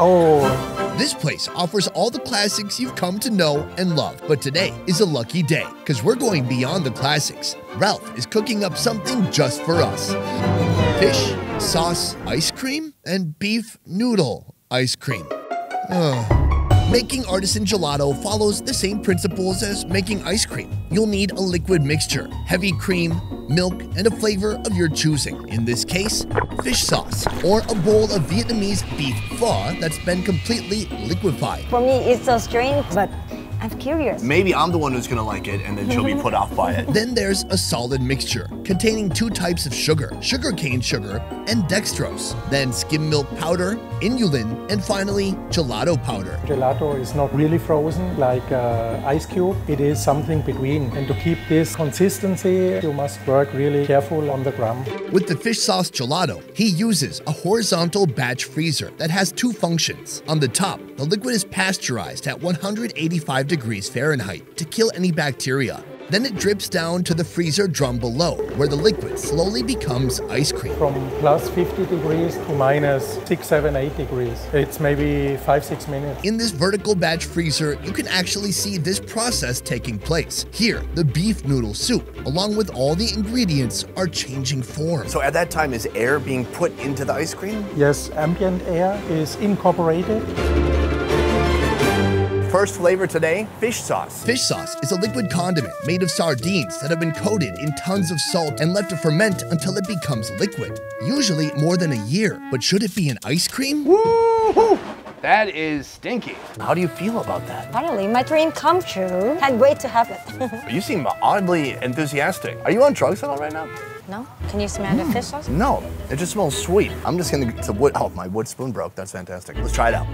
Oh. This place offers all the classics you've come to know and love. But today is a lucky day, because we're going beyond the classics. Ralph is cooking up something just for us. Fish, sauce, ice cream, and beef noodle ice cream. Making artisan gelato follows the same principles as making ice cream. You'll need a liquid mixture, heavy cream, milk, and a flavor of your choosing. In this case, fish sauce, or a bowl of Vietnamese beef pho that's been completely liquefied. For me, it's so strange, but I'm curious. Maybe I'm the one who's gonna like it and then she'll be put off by it. Then there's a solid mixture containing 2 types of sugar, sugarcane sugar and dextrose. Then skim milk powder, inulin, and finally gelato powder. Gelato is not really frozen like ice cube. It is something between. And to keep this consistency, you must work really careful on the gram. With the fish sauce gelato, he uses a horizontal batch freezer that has 2 functions. On the top, the liquid is pasteurized at 185 degrees Fahrenheit to kill any bacteria. Then it drips down to the freezer drum below, where the liquid slowly becomes ice cream. From plus 50 degrees to minus 6, 7, 8 degrees. It's maybe 5-6 minutes. In this vertical batch freezer, you can actually see this process taking place. Here, the beef noodle soup, along with all the ingredients, are changing form. So at that time, is air being put into the ice cream? Yes, ambient air is incorporated. First flavor today, fish sauce. Fish sauce is a liquid condiment made of sardines that have been coated in tons of salt and left to ferment until it becomes liquid, usually more than a year. But should it be in ice cream? Woo-hoo! That is stinky. How do you feel about that? Finally, my dream come true. Can't wait to have it. You seem oddly enthusiastic. Are you on drugs at all right now? No? Can you smell the fish sauce? No, it just smells sweet. I'm just gonna get some wood. Oh, my wood spoon broke. That's fantastic. Let's try it out.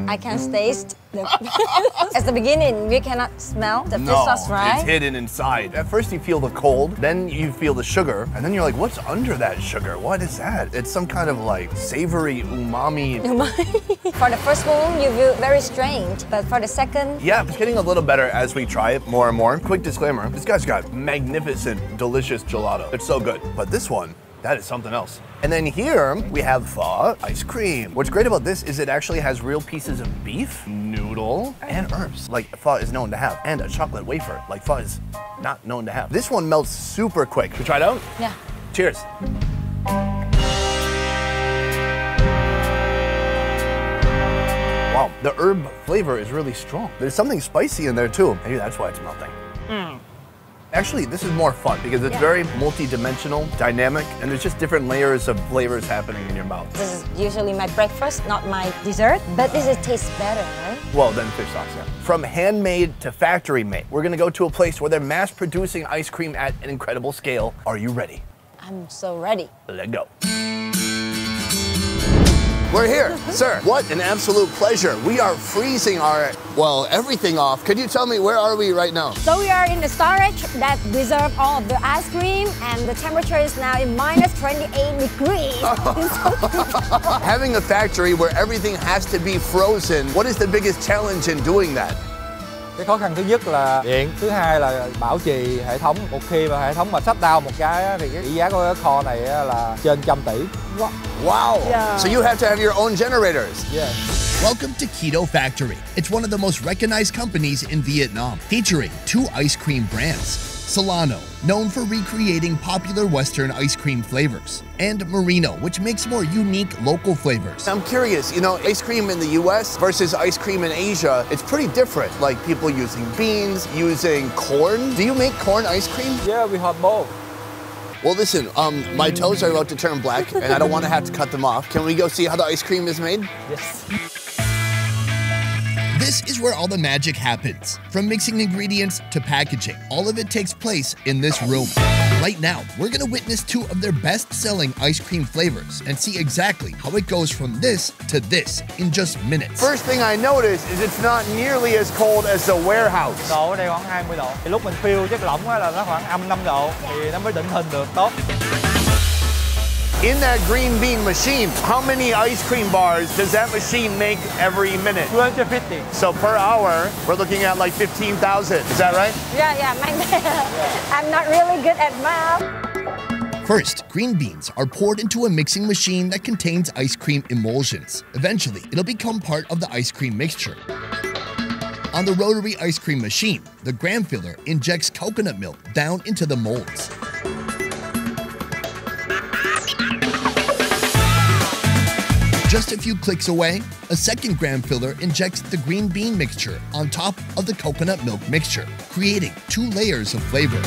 I can taste the at the beginning we cannot smell the fish sauce, right? It's hidden inside. At first you feel the cold, then you feel the sugar, and then you're like, what's under that sugar? What is that? It's some kind of like savory umami. For the first one, you feel very strange, but for the second... Yeah, it's getting a little better as we try it more and more. Quick disclaimer, this guy's got magnificent, delicious gelato. It's so good. But this one, that is something else. And then here we have pho ice cream. What's great about this is it actually has real pieces of beef, noodle, and herbs, like pho is known to have, and a chocolate wafer, like pho is not known to have. This one melts super quick. Should we try it out? Yeah. Cheers. Wow, the herb flavor is really strong. There's something spicy in there too. Maybe that's why it's melting. Actually, this is more fun because it's very multi-dimensional, dynamic, and there's just different layers of flavors happening in your mouth. This is usually my breakfast, not my dessert, but this tastes better, right? Well, then fish sauce, yeah. From handmade to factory made, we're gonna go to a place where they're mass producing ice cream at an incredible scale. Are you ready? I'm so ready. Let's go. We're here, sir. What an absolute pleasure. We are freezing everything off. Could you tell me, where are we right now? So we are in the storage that reserve all of the ice cream, and the temperature is now in minus 28 degrees. Having a factory where everything has to be frozen, what is the biggest challenge in doing that? Cái khó khăn thứ nhất là điện, thứ hai là bảo trì hệ thống. Một khi mà hệ thống mà shut down một cái thì cái tỷ giá của cái kho này là trên 100 tỷ. Wow! Yeah. So you have to have your own generators. Yeah. Welcome to Keto Factory. It's one of the most recognized companies in Vietnam, featuring 2 ice cream brands. Solano, known for recreating popular Western ice cream flavors, and Merino, which makes more unique local flavors. I'm curious, you know, ice cream in the US versus ice cream in Asia, it's pretty different. Like people using beans, using corn. Do you make corn ice cream? Yeah, we have both. Well, listen, my toes are about to turn black, and I don't want to have to cut them off. Can we go see how the ice cream is made? Yes. This is where all the magic happens. From mixing ingredients to packaging, all of it takes place in this room. Right now, we're gonna witness 2 of their best-selling ice cream flavors and see exactly how it goes from this to this in just minutes. First thing I noticed is it's not nearly as cold as the warehouse. Độ ở đây khoảng 20 độ. Thì lúc mình phiêu chất lỏng là nó khoảng âm 5 độ thì nó mới định hình được tốt. In that green bean machine, how many ice cream bars does that machine make every minute? 250. So per hour, we're looking at like 15,000. Is that right? Yeah, I'm not really good at math. First, green beans are poured into a mixing machine that contains ice cream emulsions. Eventually, it'll become part of the ice cream mixture. On the rotary ice cream machine, the gram filler injects coconut milk down into the molds. Just a few clicks away, a second gram filler injects the green bean mixture on top of the coconut milk mixture, creating 2 layers of flavor.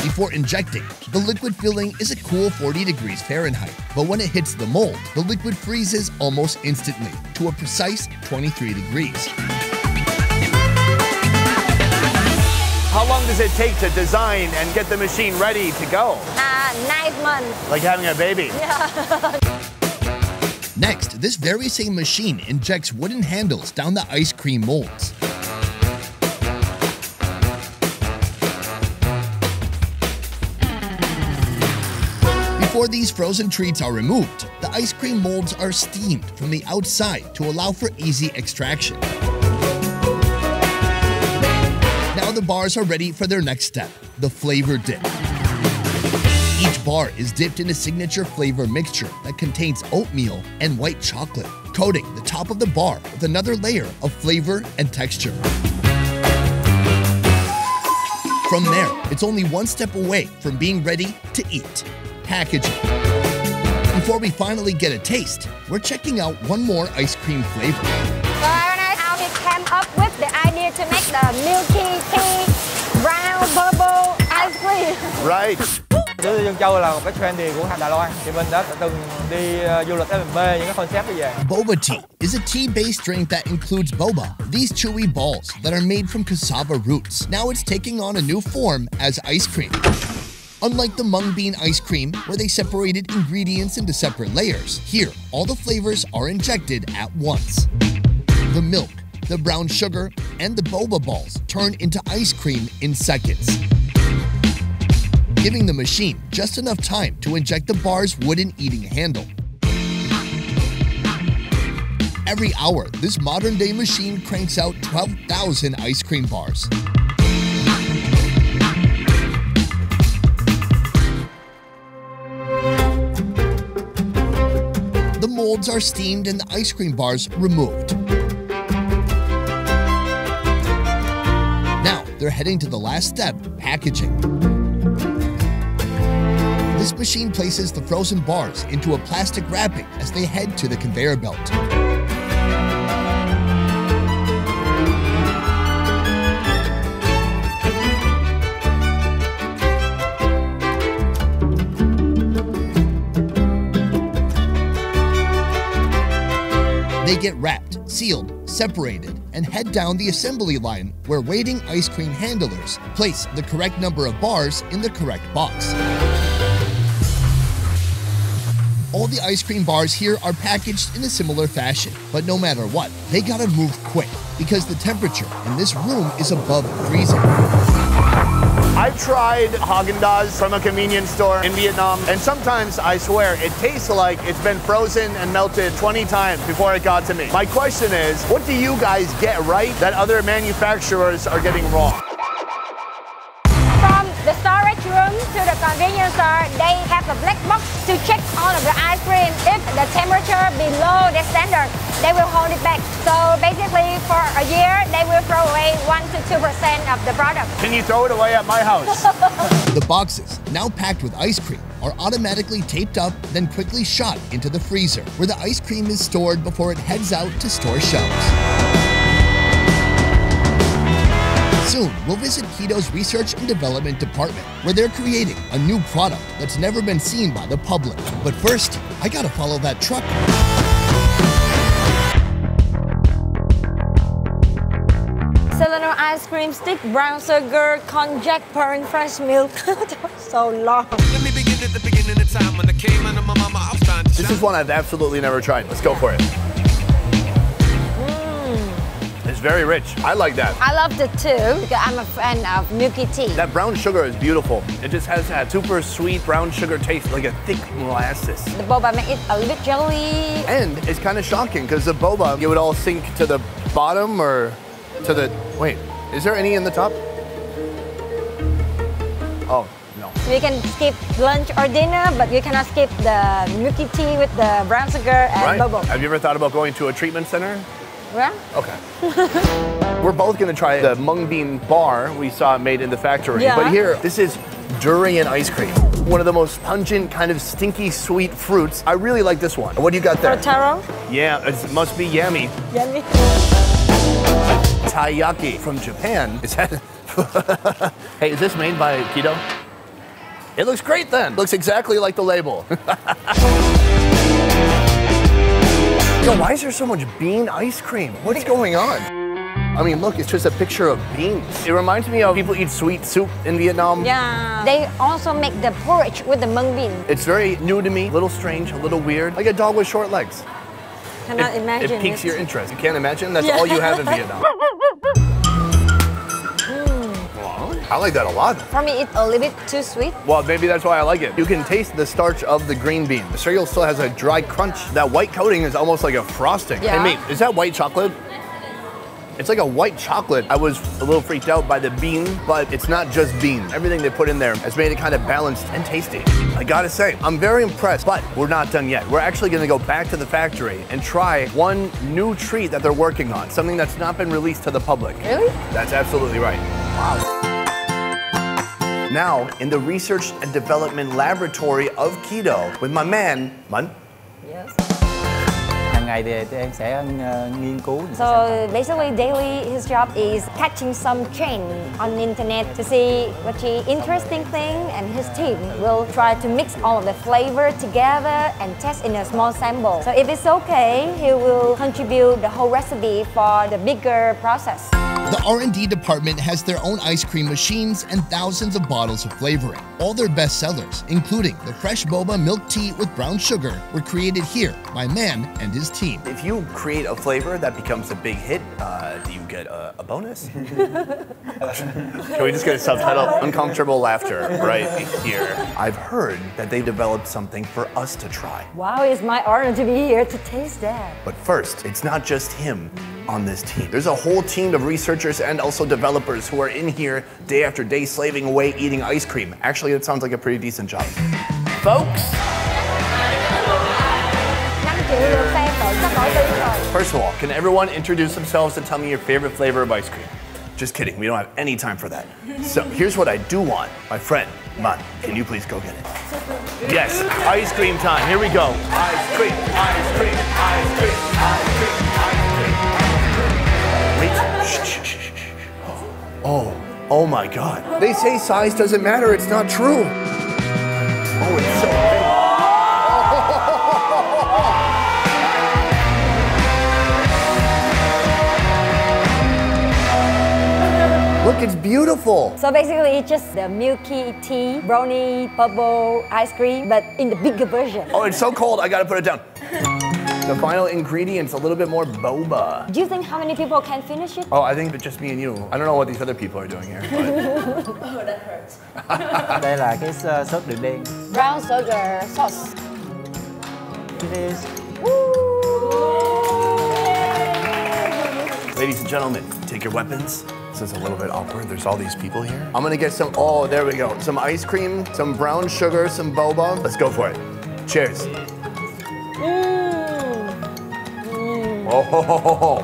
Before injecting, the liquid filling is a cool 40 degrees Fahrenheit, but when it hits the mold, the liquid freezes almost instantly to a precise 23 degrees. How long does it take to design and get the machine ready to go? 9 months. Like having a baby. Yeah. Next, this very same machine injects wooden handles down the ice cream molds. Before these frozen treats are removed, the ice cream molds are steamed from the outside to allow for easy extraction. Now the bars are ready for their next step, the flavor dip. Each bar is dipped in a signature flavor mixture that contains oatmeal and white chocolate, coating the top of the bar with another layer of flavor and texture. From there, it's only one step away from being ready to eat. packaging. Before we finally get a taste, we're checking out one more ice cream flavor. So how we came up with the idea to make the milky tea brown bubble ice cream. Right. Sữa Dương Châu là một cái trendy của Đài Loan. Thì mình đã từng đi du lịch để mình mê những cái concept như vậy. Boba tea is a tea-based drink that includes boba, these chewy balls that are made from cassava roots. Now it's taking on a new form as ice cream. Unlike the mung bean ice cream, where they separated ingredients into separate layers, here, all the flavors are injected at once. The milk, the brown sugar, and the boba balls turn into ice cream in seconds, giving the machine just enough time to inject the bar's wooden eating handle. Every hour, this modern-day machine cranks out 12,000 ice cream bars. The molds are steamed and the ice cream bars removed. Now, they're heading to the last step, packaging. This machine places the frozen bars into a plastic wrapping as they head to the conveyor belt. They get wrapped, sealed, separated, and head down the assembly line where waiting ice cream handlers place the correct number of bars in the correct box. All the ice cream bars here are packaged in a similar fashion, but no matter what, they gotta move quick because the temperature in this room is above freezing. I've tried Haagen-Dazs from a convenience store in Vietnam, and sometimes, I swear, it tastes like it's been frozen and melted 20 times before it got to me. My question is, what do you guys get right that other manufacturers are getting wrong? From the storage room to the convenience store, they have a black box to check all of the ice cream. If the temperature below the standard, they will hold it back. So basically, for a year, they will throw away 1 to 2% of the product. Can you throw it away at my house? The boxes, now packed with ice cream, are automatically taped up, then quickly shot into the freezer, where the ice cream is stored before it heads out to store shelves. Soon, we'll visit Keto's Research and Development Department, where they're creating a new product that's never been seen by the public. But first, I gotta follow that truck. Cylinder ice cream stick, brown sugar, konjac, pearl, fresh milk. So long. Let me begin at the beginning of time when I came under my mama. I was trying to This is one I've absolutely never tried. Let's go for it. It's very rich. I like that. I loved it too because I'm a fan of milky tea. That brown sugar is beautiful. It just has that super sweet brown sugar taste, like a thick molasses. The boba makes it a little bit jelly. And it's kind of shocking because the boba, it would all sink to the bottom or to the, wait, is there any in the top? Oh, no. So you can skip lunch or dinner, but you cannot skip the milky tea with the brown sugar and boba. Have you ever thought about going to a treatment center? Yeah. Okay. We're both gonna try the mung bean bar we saw made in the factory. Yeah. But here, this is durian ice cream. One of the most pungent, kind of stinky sweet fruits. I really like this one. What do you got there? Taro? Yeah, it must be yummy. Yummy. Taiyaki from Japan. Is that? Hey, is this made by Keto? It looks great then. Looks exactly like the label. Yo, why is there so much bean ice cream? What's going on? I mean, look, it's just a picture of beans. It reminds me of people eat sweet soup in Vietnam. Yeah. They also make the porridge with the mung bean. It's very new to me, a little strange, a little weird, like a dog with short legs. Cannot imagine it piques your interest. You can't imagine? That's all you have in Vietnam. I like that a lot. For me, it's a little bit too sweet. Well, maybe that's why I like it. You can taste the starch of the green bean. The cereal still has a dry crunch. That white coating is almost like a frosting. Yeah. Hey, mate, is that white chocolate? It's like a white chocolate. I was a little freaked out by the bean, but it's not just bean. Everything they put in there has made it kind of balanced and tasty. I gotta say, I'm very impressed, but we're not done yet. We're actually gonna go back to the factory and try one new treat that they're working on, something that's not been released to the public. Really? That's absolutely right. Wow. Now in the research and development laboratory of keto with my man, Minh. Yes. Hàng ngày thì em sẽ nghiên cứu. So basically daily his job is catching some trend on the internet to see what the interesting thing, and his team will try to mix all of the flavor together and test in a small sample. So if it's okay, he will contribute the whole recipe for the bigger process. The R&D department has their own ice cream machines and thousands of bottles of flavoring. All their best sellers, including the fresh boba milk tea with brown sugar, were created here by Man and his team. If you create a flavor that becomes a big hit, do you get a bonus? Can we just get a subtitle? Uncomfortable laughter right here. I've heard that they developed something for us to try. Wow, it's my honor to be here to taste that. But first, it's not just him on this team. There's a whole team of researchers and also developers who are in here day after day slaving away eating ice cream. Actually, it sounds like a pretty decent job. Folks, first of all, can everyone introduce themselves and tell me your favorite flavor of ice cream? Just kidding, we don't have any time for that. So here's what I do want. My friend, Minh, can you please go get it? Yes, ice cream time, here we go. Ice cream, ice cream, ice cream, ice cream, ice cream. Wait, shh, shh, shh, shh. Oh my God. They say size doesn't matter, it's not true. Oh, it's so big. Look, it's beautiful. So basically it's just the milky tea, brownie, bubble, ice cream, but in the bigger version. Oh, it's so cold, I gotta put it down. The final ingredient's a little bit more boba. Do you think how many people can finish it? Oh, I think it's just me and you. I don't know what these other people are doing here. But... Oh, that hurts. Đây là cái sốt đường đen. Brown sugar sauce. It is. Ladies and gentlemen, take your weapons. This is a little bit awkward. There's all these people here. I'm gonna get some, oh, there we go. Some ice cream, some brown sugar, some boba. Let's go for it. Cheers. Oh, ho, ho, ho, ho.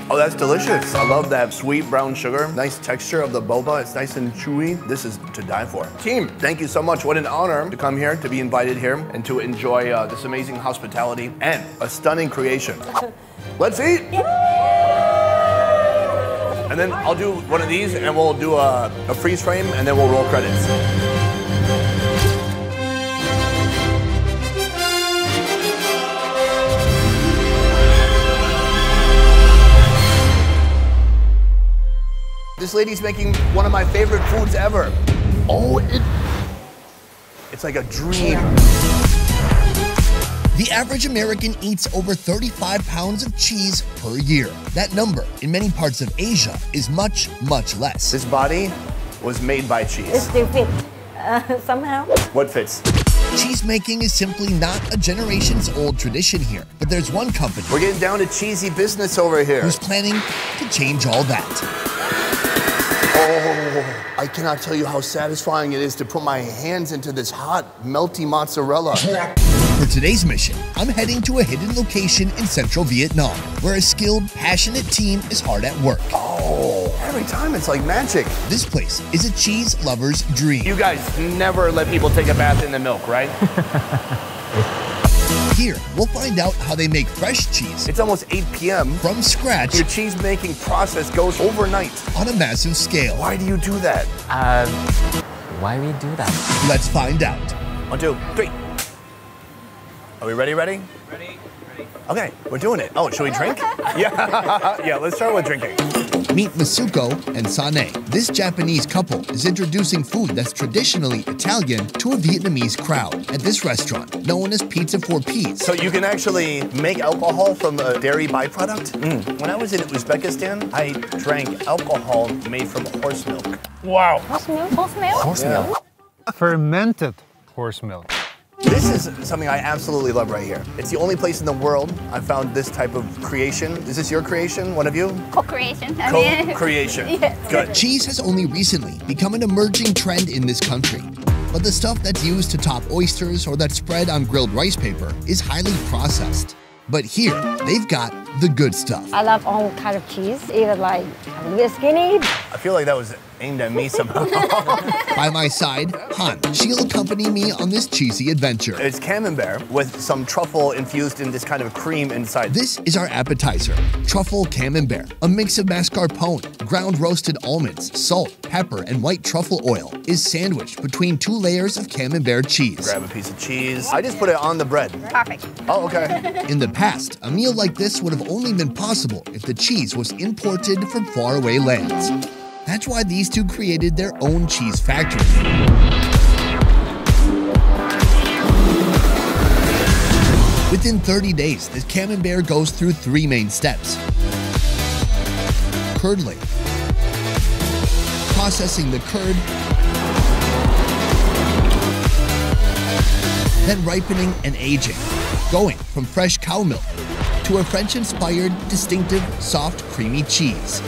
Oh, that's delicious. I love that sweet brown sugar. Nice texture of the boba. It's nice and chewy. This is to die for. Team, thank you so much. What an honor to come here, to be invited here, and to enjoy this amazing hospitality and a stunning creation. Let's eat. And then I'll do one of these, and we'll do a freeze frame, and then we'll roll credits. This lady's making one of my favorite foods ever. Oh, it's like a dream. The average American eats over 35 pounds of cheese per year. That number in many parts of Asia is much, much less. This body was made by cheese. It still fits somehow. What fits? Cheese making is simply not a generations old tradition here, but there's one company. We're getting down to cheesy business over here. Who's planning to change all that. Oh, I cannot tell you how satisfying it is to put my hands into this hot, melty mozzarella. For today's mission, I'm heading to a hidden location in central Vietnam, where a skilled, passionate team is hard at work. Oh, every time it's like magic. This place is a cheese lover's dream. You guys never let people take a bath in the milk, right? Here, we'll find out how they make fresh cheese. It's almost 8 p.m. From scratch. Your cheese making process goes overnight. On a massive scale. Why do you do that? Why we do that? Let's find out. 1, 2, 3. Are we ready? Ready. Okay, we're doing it. Oh, should we drink? Yeah, let's start with drinking. Meet Masuko and Sane. This Japanese couple is introducing food that's traditionally Italian to a Vietnamese crowd at this restaurant, known as Pizza for Peas. So you can actually make alcohol from a dairy byproduct? When I was in Uzbekistan, I drank alcohol made from horse milk. Wow. Horse milk? Horse milk? Horse milk. Fermented horse milk. This is something I absolutely love right here. It's the only place in the world I found this type of creation. Is this your creation, one of you? Co-creation. Co-creation. Yes. Good. Cheese has only recently become an emerging trend in this country. But the stuff that's used to top oysters or that's spread on grilled rice paper is highly processed. But here, they've got the good stuff. I love all kind of cheese, even like a little bit skinny. I feel like that was aimed at me somehow. By my side, Han. She'll accompany me on this cheesy adventure. It's camembert with some truffle infused in this kind of cream inside. This is our appetizer, truffle camembert, a mix of mascarpone, ground roasted almonds, salt, pepper, and white truffle oil is sandwiched between 2 layers of camembert cheese. Grab a piece of cheese. I just put it on the bread. Perfect. Oh, okay. In the past, a meal like this would have only been possible if the cheese was imported from faraway lands. That's why these two created their own cheese factory. Within 30 days, the camembert goes through 3 main steps. Curdling, processing the curd, then ripening and aging, going from fresh cow milk to a French-inspired, distinctive, soft, creamy cheese.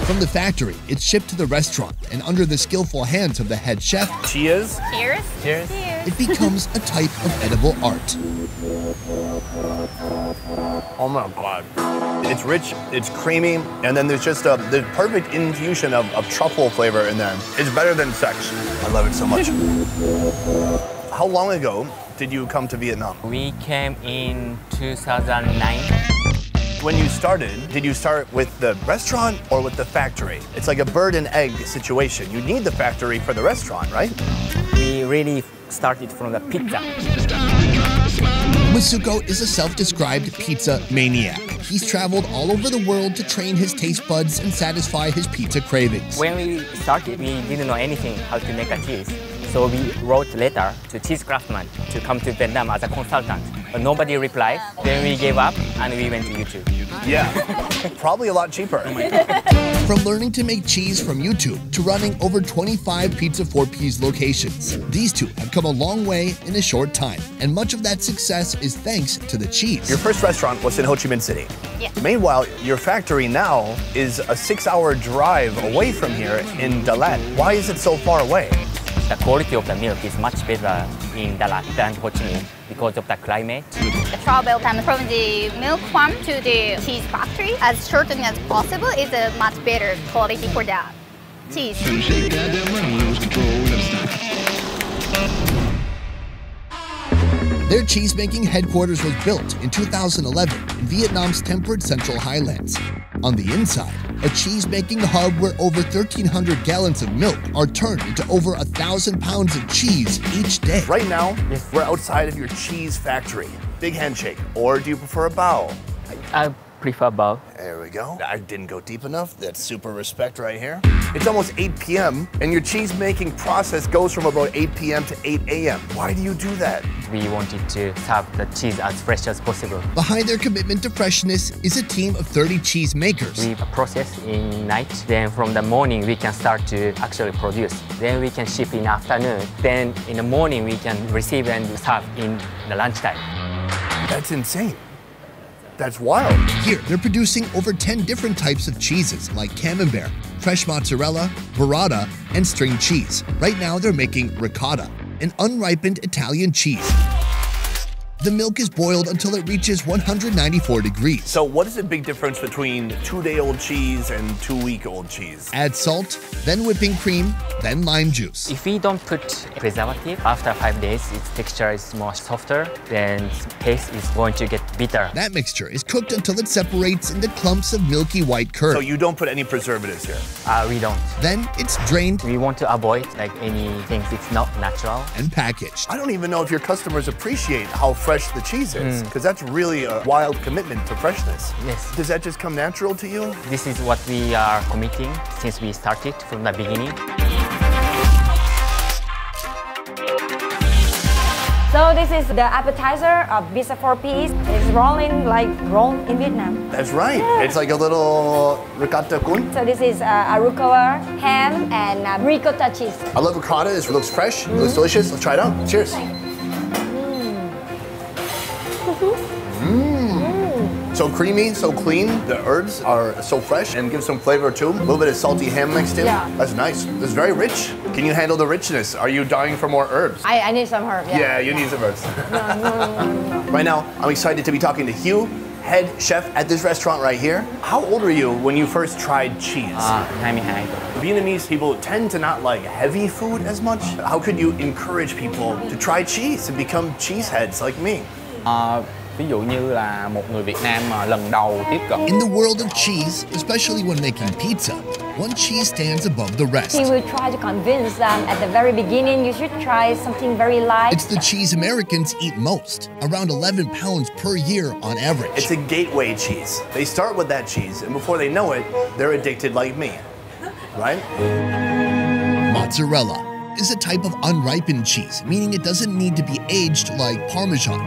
From the factory, it's shipped to the restaurant, and under the skillful hands of the head chef, Cheers. Cheers. Cheers. it becomes a type of edible art. Oh my God. It's rich, it's creamy, and then there's just the perfect infusion of truffle flavor in there. It's better than sex. I love it so much. How long ago did you come to Vietnam? We came in 2009. When you started, did you start with the restaurant or with the factory? It's like a bird and egg situation. You need the factory for the restaurant, right? We really started from the pizza. Masuko is a self-described pizza maniac. He's traveled all over the world to train his taste buds and satisfy his pizza cravings. When we started, we didn't know anything how to make a cheese. So we wrote a letter to cheese craftsman to come to Vietnam as a consultant. But nobody replied. Then we gave up and we went to YouTube. Yeah, probably a lot cheaper. From learning to make cheese from YouTube to running over 25 Pizza 4P's locations, these two have come a long way in a short time. And much of that success is thanks to the cheese. Your first restaurant was in Ho Chi Minh City. Yeah. Meanwhile, your factory now is a 6-hour drive away from here in Dalat. Why is it so far away? The quality of the milk is much better in Dalat than Ho Chi Minh because of the climate. The travel time from the milk farm to the cheese factory as shortened as possible is a much better quality for the cheese. Their cheese-making headquarters was built in 2011 in Vietnam's temperate Central Highlands. On the inside, a cheese-making hub where over 1,300 gallons of milk are turned into over 1,000 pounds of cheese each day. Right now, we're outside of your cheese factory. Big handshake. Or do you prefer a bow? I prefer bow. There we go. I didn't go deep enough. That's super respect right here. It's almost 8 p.m. and your cheese-making process goes from about 8 p.m. to 8 a.m. Why do you do that? We wanted to serve the cheese as fresh as possible. Behind their commitment to freshness is a team of 30 cheese makers. We process in night, then from the morning we can start to actually produce. Then we can ship in afternoon. Then in the morning we can receive and serve in the lunchtime. That's insane. That's wild. Here, they're producing over 10 different types of cheeses like camembert, fresh mozzarella, burrata, and string cheese. Right now, they're making ricotta, an unripened Italian cheese. The milk is boiled until it reaches 194 degrees. So what is the big difference between 2-day-old cheese and 2-week-old cheese? Add salt, then whipping cream, then lime juice. If we don't put preservative, after 5 days, its texture is more softer, then taste is going to get bitter. That mixture is cooked until it separates into clumps of milky white curd. So you don't put any preservatives here? We don't. Then it's drained. We want to avoid like anything that's not natural. And packaged. I don't even know if your customers appreciate how fresh the cheese is, because that's really a wild commitment to freshness. Yes. Does that just come natural to you? This is what we are committing since we started from the beginning. So this is the appetizer of Pizza 4P's. It's rolling like roll in Vietnam. That's right. Yeah. It's like a little ricotta kun. So this is arugula, ham, and ricotta cheese. I love ricotta. This looks fresh. It looks delicious. Let's try it out. Cheers. So creamy, so clean. The herbs are so fresh and give some flavor too. A little bit of salty ham mixed in. Yeah. That's nice. It's very rich. Can you handle the richness? Are you dying for more herbs? I need some herbs. Yeah, you need some herbs. No. Right now, I'm excited to be talking to Hugh, head chef at this restaurant right here. How old were you when you first tried cheese? 22. Vietnamese people tend to not like heavy food as much. How could you encourage people to try cheese and become cheeseheads like me? Ví dụ như là một người Việt Nam mà lần đầu tiếp cận. In the world of cheese, especially when making pizza, one cheese stands above the rest. He will try to convince them at the very beginning, you should try something very light. It's the cheese Americans eat most, around 11 pounds per year on average. It's a gateway cheese. They start with that cheese, and before they know it, they're addicted like me, right? Mozzarella is a type of unripened cheese, meaning it doesn't need to be aged like Parmesan.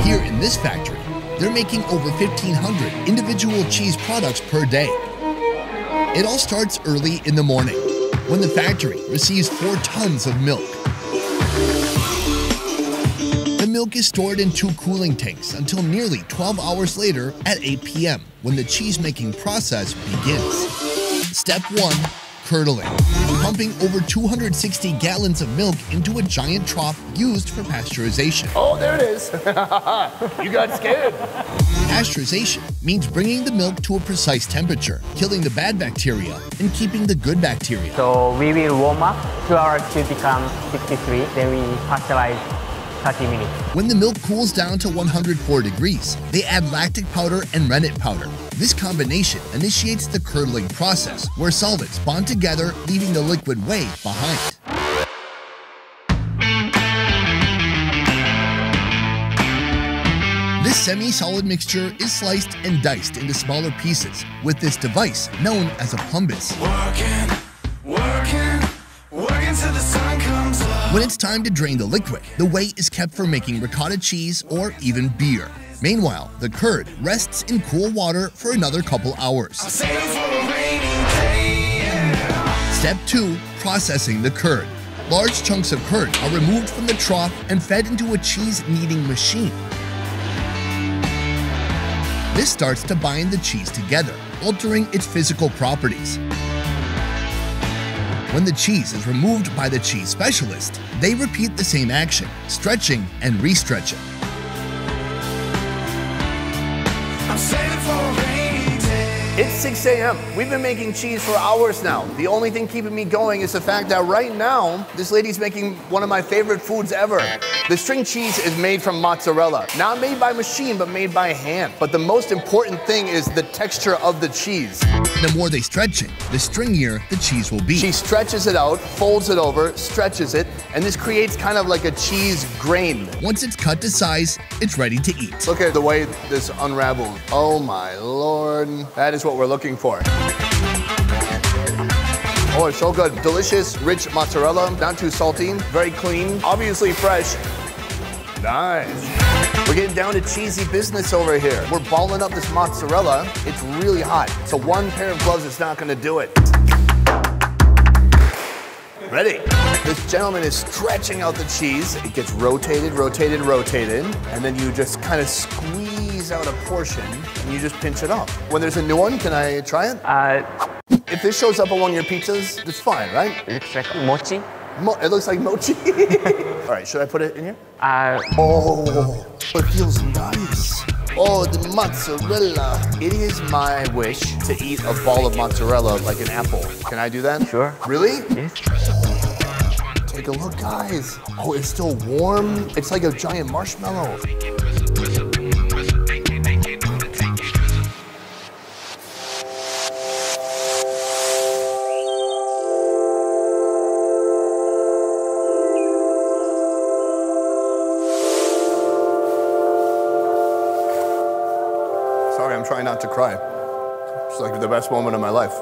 Here in this factory, they're making over 1,500 individual cheese products per day. It all starts early in the morning, when the factory receives 4 tons of milk. The milk is stored in 2 cooling tanks until nearly 12 hours later at 8 p.m. when the cheese-making process begins. Step 1. Curdling. Pumping over 260 gallons of milk into a giant trough used for pasteurization. Oh, there it is. You got scared. Pasteurization means bringing the milk to a precise temperature, killing the bad bacteria and keeping the good bacteria. So we will warm up 2 hours to become 63, then we pasteurize 30 minutes. When the milk cools down to 104 degrees, they add lactic powder and rennet powder. This combination initiates the curdling process, where solids bond together, leaving the liquid whey behind. This semi-solid mixture is sliced and diced into smaller pieces with this device known as a pumbus. Working till the sun comes up. When it's time to drain the liquid, the whey is kept for making ricotta cheese or even beer. Meanwhile, the curd rests in cool water for another couple hours. Step 2. Processing the curd. Large chunks of curd are removed from the trough and fed into a cheese-kneading machine. This starts to bind the cheese together, altering its physical properties. When the cheese is removed by the cheese specialist, they repeat the same action, stretching and re-stretching. It's 6 a.m. We've been making cheese for hours now. The only thing keeping me going is the fact that right now, this lady's making one of my favorite foods ever. The string cheese is made from mozzarella. Not made by machine, but made by hand. But the most important thing is the texture of the cheese. The more they stretch it, the stringier the cheese will be. She stretches it out, folds it over, stretches it, and this creates kind of like a cheese grain. Once it's cut to size, it's ready to eat. Look at the way this unravels. Oh my Lord. That is what we're looking for. Oh, it's so good. Delicious, rich mozzarella, not too salty, very clean, obviously fresh. Nice. We're getting down to cheesy business over here. We're balling up this mozzarella. It's really hot. So one pair of gloves is not gonna do it. Ready? This gentleman is stretching out the cheese. It gets rotated, rotated, rotated, and then you just kind of squeeze out a portion and you just pinch it off. When there's a new one, can I try it? If this shows up on one of your pizzas, it's fine, right? It looks like mochi. It looks like mochi. All right, should I put it in here? Oh, it feels nice. Oh, the mozzarella. It is my wish to eat a ball of mozzarella like an apple. Can I do that? Sure. Really? Yes. Take a look, guys. Oh, it's still warm. It's like a giant marshmallow. I'm trying not to cry. It's like the best moment of my life.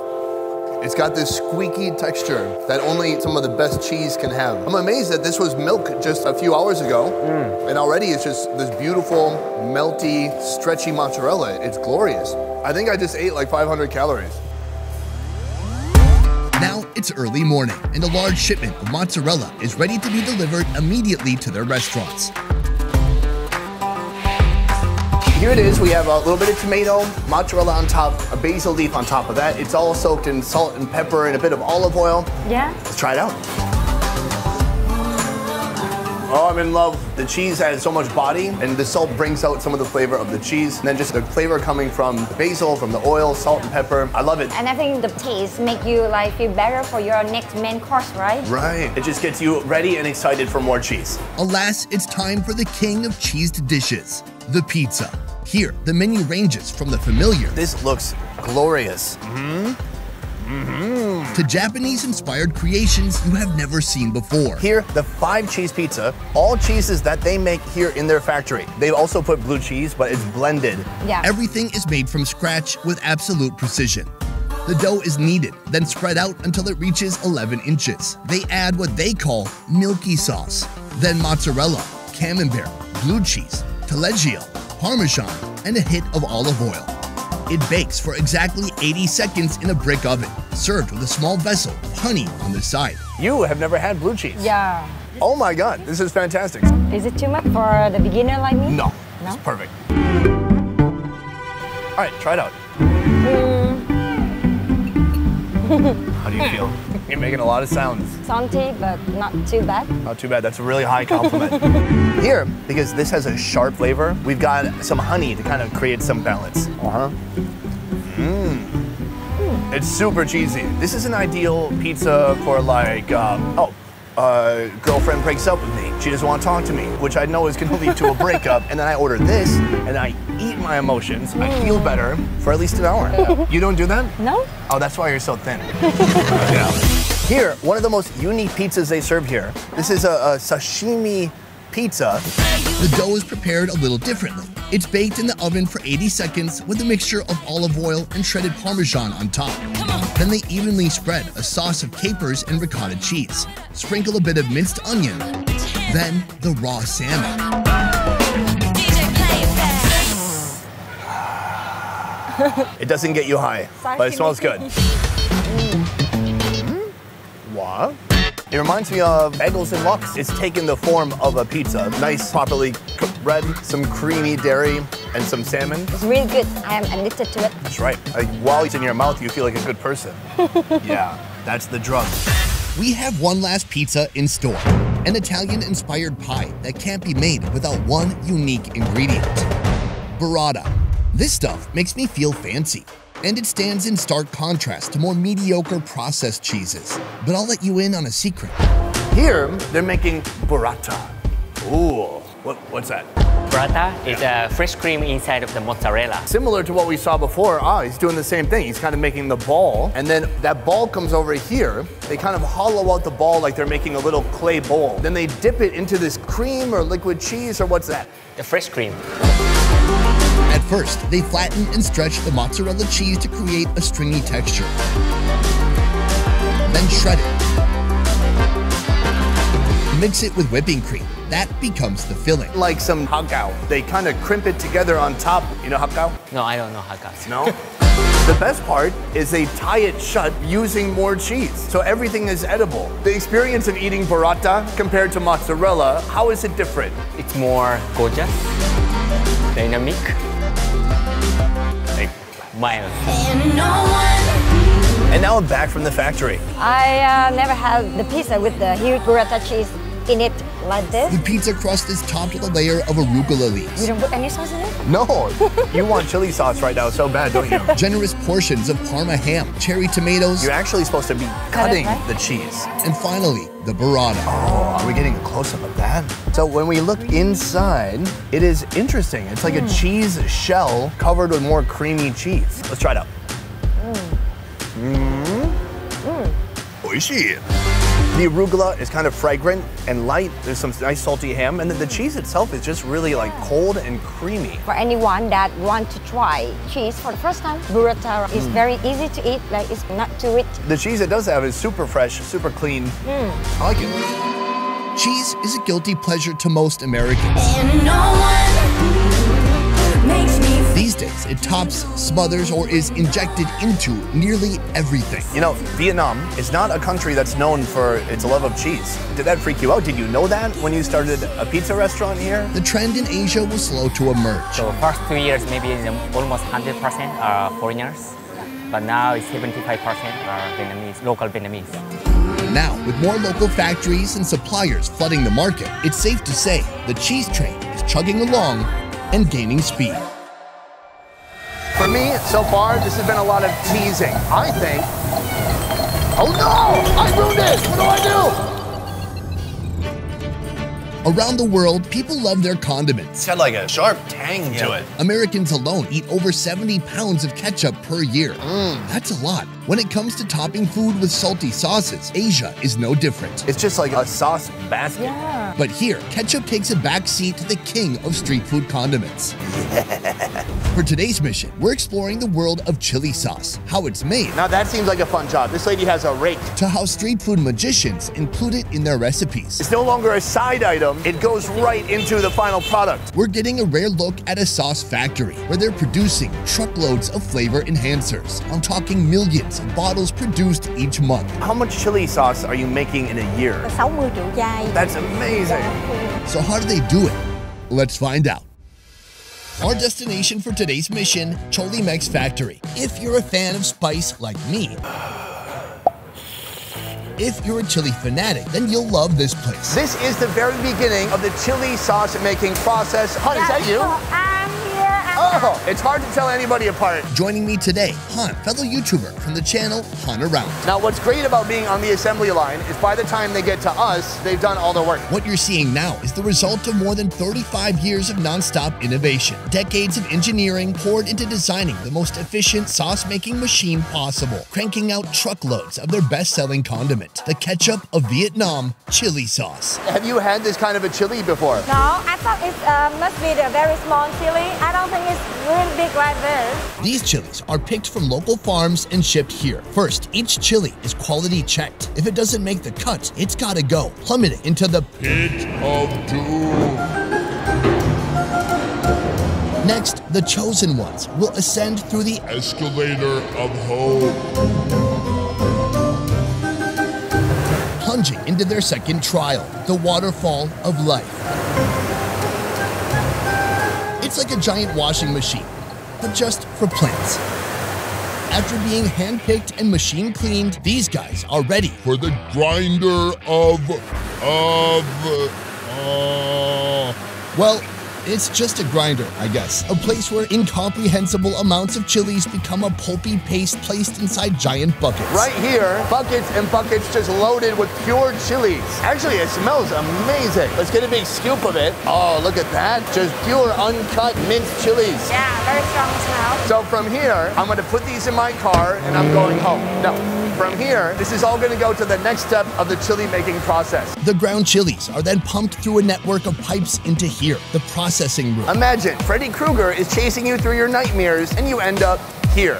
It's got this squeaky texture that only some of the best cheese can have. I'm amazed that this was milk just a few hours ago, and already it's just this beautiful, melty, stretchy mozzarella. It's glorious. I think I just ate like 500 calories. Now it's early morning, and a large shipment of mozzarella is ready to be delivered immediately to their restaurants. Here it is. We have a little bit of tomato, mozzarella on top, a basil leaf on top of that. It's all soaked in salt and pepper and a bit of olive oil. Yeah. Let's try it out. Oh, I'm in love. The cheese has so much body, and the salt brings out some of the flavor of the cheese. And then just the flavor coming from the basil, from the oil, salt and pepper. I love it. And I think the taste make you like feel better for your next main course, right? Right. It just gets you ready and excited for more cheese. Alas, it's time for the king of cheesed dishes, the pizza. Here, the menu ranges from the familiar. This looks glorious. To Japanese-inspired creations you have never seen before. Here, the 5-cheese pizza, all cheeses that they make here in their factory. They also put blue cheese, but it's blended. Yeah. Everything is made from scratch with absolute precision. The dough is kneaded, then spread out until it reaches 11 inches. They add what they call milky sauce, then mozzarella, camembert, blue cheese, taleggio, Parmesan, and a hit of olive oil. It bakes for exactly 80 seconds in a brick oven, served with a small vessel of honey on the side. You have never had blue cheese? Yeah. Oh my God, this is fantastic. Is it too much for the beginner like me? No, it's perfect. All right, try it out. How do you feel? You're making a lot of sounds. Salty, but not too bad. Not too bad, that's a really high compliment. Here, because this has a sharp flavor, we've got some honey to kind of create some balance. It's super cheesy. This is an ideal pizza for like, girlfriend breaks up with me. She doesn't want to talk to me, which I know is going to lead to a breakup. And then I order this, and I eat my emotions. I feel better for at least an hour. You don't do that? No. Oh, that's why you're so thin. Yeah. Here, one of the most unique pizzas they serve here. This is a sashimi pizza. The dough is prepared a little differently. It's baked in the oven for 80 seconds with a mixture of olive oil and shredded Parmesan on top. Then they evenly spread a sauce of capers and ricotta cheese. Sprinkle a bit of minced onion, then the raw salmon. It doesn't get you high, but it smells good. What? It reminds me of Eggles and Lux. It's taken the form of a pizza. Nice, properly cooked bread, some creamy dairy, and some salmon. It's really good. I am addicted to it. That's right. Like, while it's in your mouth, you feel like a good person. Yeah, that's the drug. We have one last pizza in store. An Italian-inspired pie that can't be made without one unique ingredient. Burrata. This stuff makes me feel fancy. And it stands in stark contrast to more mediocre processed cheeses. But I'll let you in on a secret. Here, they're making burrata. Ooh, what's that? Burrata is a fresh cream inside of the mozzarella. Similar to what we saw before, he's doing the same thing. He's kind of making the ball, and then that ball comes over here. They kind of hollow out the ball like they're making a little clay bowl. Then they dip it into this cream or liquid cheese, or what's that? The fresh cream. At first, they flatten and stretch the mozzarella cheese to create a stringy texture. Then shred it. Mix it with whipping cream. That becomes the filling. Like some hakao. They kind of crimp it together on top. You know hakao? No, I don't know hakao. No? The best part is they tie it shut using more cheese. So everything is edible. The experience of eating burrata compared to mozzarella, how is it different? It's more gorgeous, dynamic, like mild. And now I'm back from the factory. I never had the pizza with the huge burrata cheese in it like this. The pizza crust is topped with a layer of arugula leaves. You don't put any sauce in it? No, you want chili sauce right now so bad, don't you? Generous portions of Parma ham, cherry tomatoes. You're actually supposed to be cutting the cheese. And finally, the burrata. Oh, are we getting a close-up of that? So when we look inside, it is interesting. It's like a cheese shell covered with more creamy cheese. Let's try it out. Oishii. The arugula is kind of fragrant and light. There's some nice salty ham, and then the cheese itself is just really like cold and creamy. For anyone that want to try cheese for the first time, burrata is very easy to eat. Like it's not too rich. The cheese it does have is super fresh, super clean. I like it. Cheese is a guilty pleasure to most Americans. These days, it tops, smothers, or is injected into nearly everything. You know, Vietnam is not a country that's known for its love of cheese. Did that freak you out? Did you know that when you started a pizza restaurant here? The trend in Asia was slow to emerge. So first 2 years, maybe almost 100% are foreigners, but now it's 75% are Vietnamese, local Vietnamese. Now, with more local factories and suppliers flooding the market, it's safe to say the cheese train is chugging along and gaining speed. For me, so far, this has been a lot of teasing. I think... Oh no! I ruined it! What do? Around the world, people love their condiments. It's got like a sharp tang to it. Americans alone eat over 70 pounds of ketchup per year. That's a lot. When it comes to topping food with salty sauces, Asia is no different. It's just like a sauce basket. Yeah. But here, ketchup takes a back seat to the king of street food condiments. For today's mission, we're exploring the world of chili sauce, how it's made. Now that seems like a fun job. This lady has a rake. To how street food magicians include it in their recipes. It's no longer a side item. It goes right into the final product. We're getting a rare look at a sauce factory where they're producing truckloads of flavor enhancers. I'm talking millions of bottles produced each month. How much chili sauce are you making in a year? 60 triệu chai. That's amazing. So how do they do it? Let's find out. Our destination for today's mission, Cholimex Factory. If you're a fan of spice like me, if you're a chili fanatic, then you'll love this place. This is the very beginning of the chili sauce making process. Hun, is that you? Oh, it's hard to tell anybody apart. Joining me today, Han, fellow YouTuber from the channel Han Around. Now, what's great about being on the assembly line is by the time they get to us, they've done all the work. What you're seeing now is the result of more than 35 years of non-stop innovation. Decades of engineering poured into designing the most efficient sauce-making machine possible, cranking out truckloads of their best-selling condiment, the ketchup of Vietnam, chili sauce. Have you had this kind of a chili before? No, I thought it must be the very small chili. I don't think it's really big like this. These chilies are picked from local farms and shipped here. First, each chili is quality checked. If it doesn't make the cut, it's gotta go, plummeting into the pit of doom. Next, the chosen ones will ascend through the escalator of hope, plunging into their second trial, the waterfall of life. It's like a giant washing machine, but just for plants. After being hand-picked and machine cleaned, these guys are ready for the grinder well, it's just a grinder, I guess. A place where incomprehensible amounts of chilies become a pulpy paste placed inside giant buckets. Right here, buckets and buckets just loaded with pure chilies. Actually, it smells amazing. Let's get a big scoop of it. Oh, look at that. Just pure, uncut, minced chilies. Yeah, very strong smell. So from here, I'm gonna put these in my car and I'm going home. No. From here, this is all gonna go to the next step of the chili making process. The ground chilies are then pumped through a network of pipes into here, the processing room. Imagine Freddy Krueger is chasing you through your nightmares and you end up here.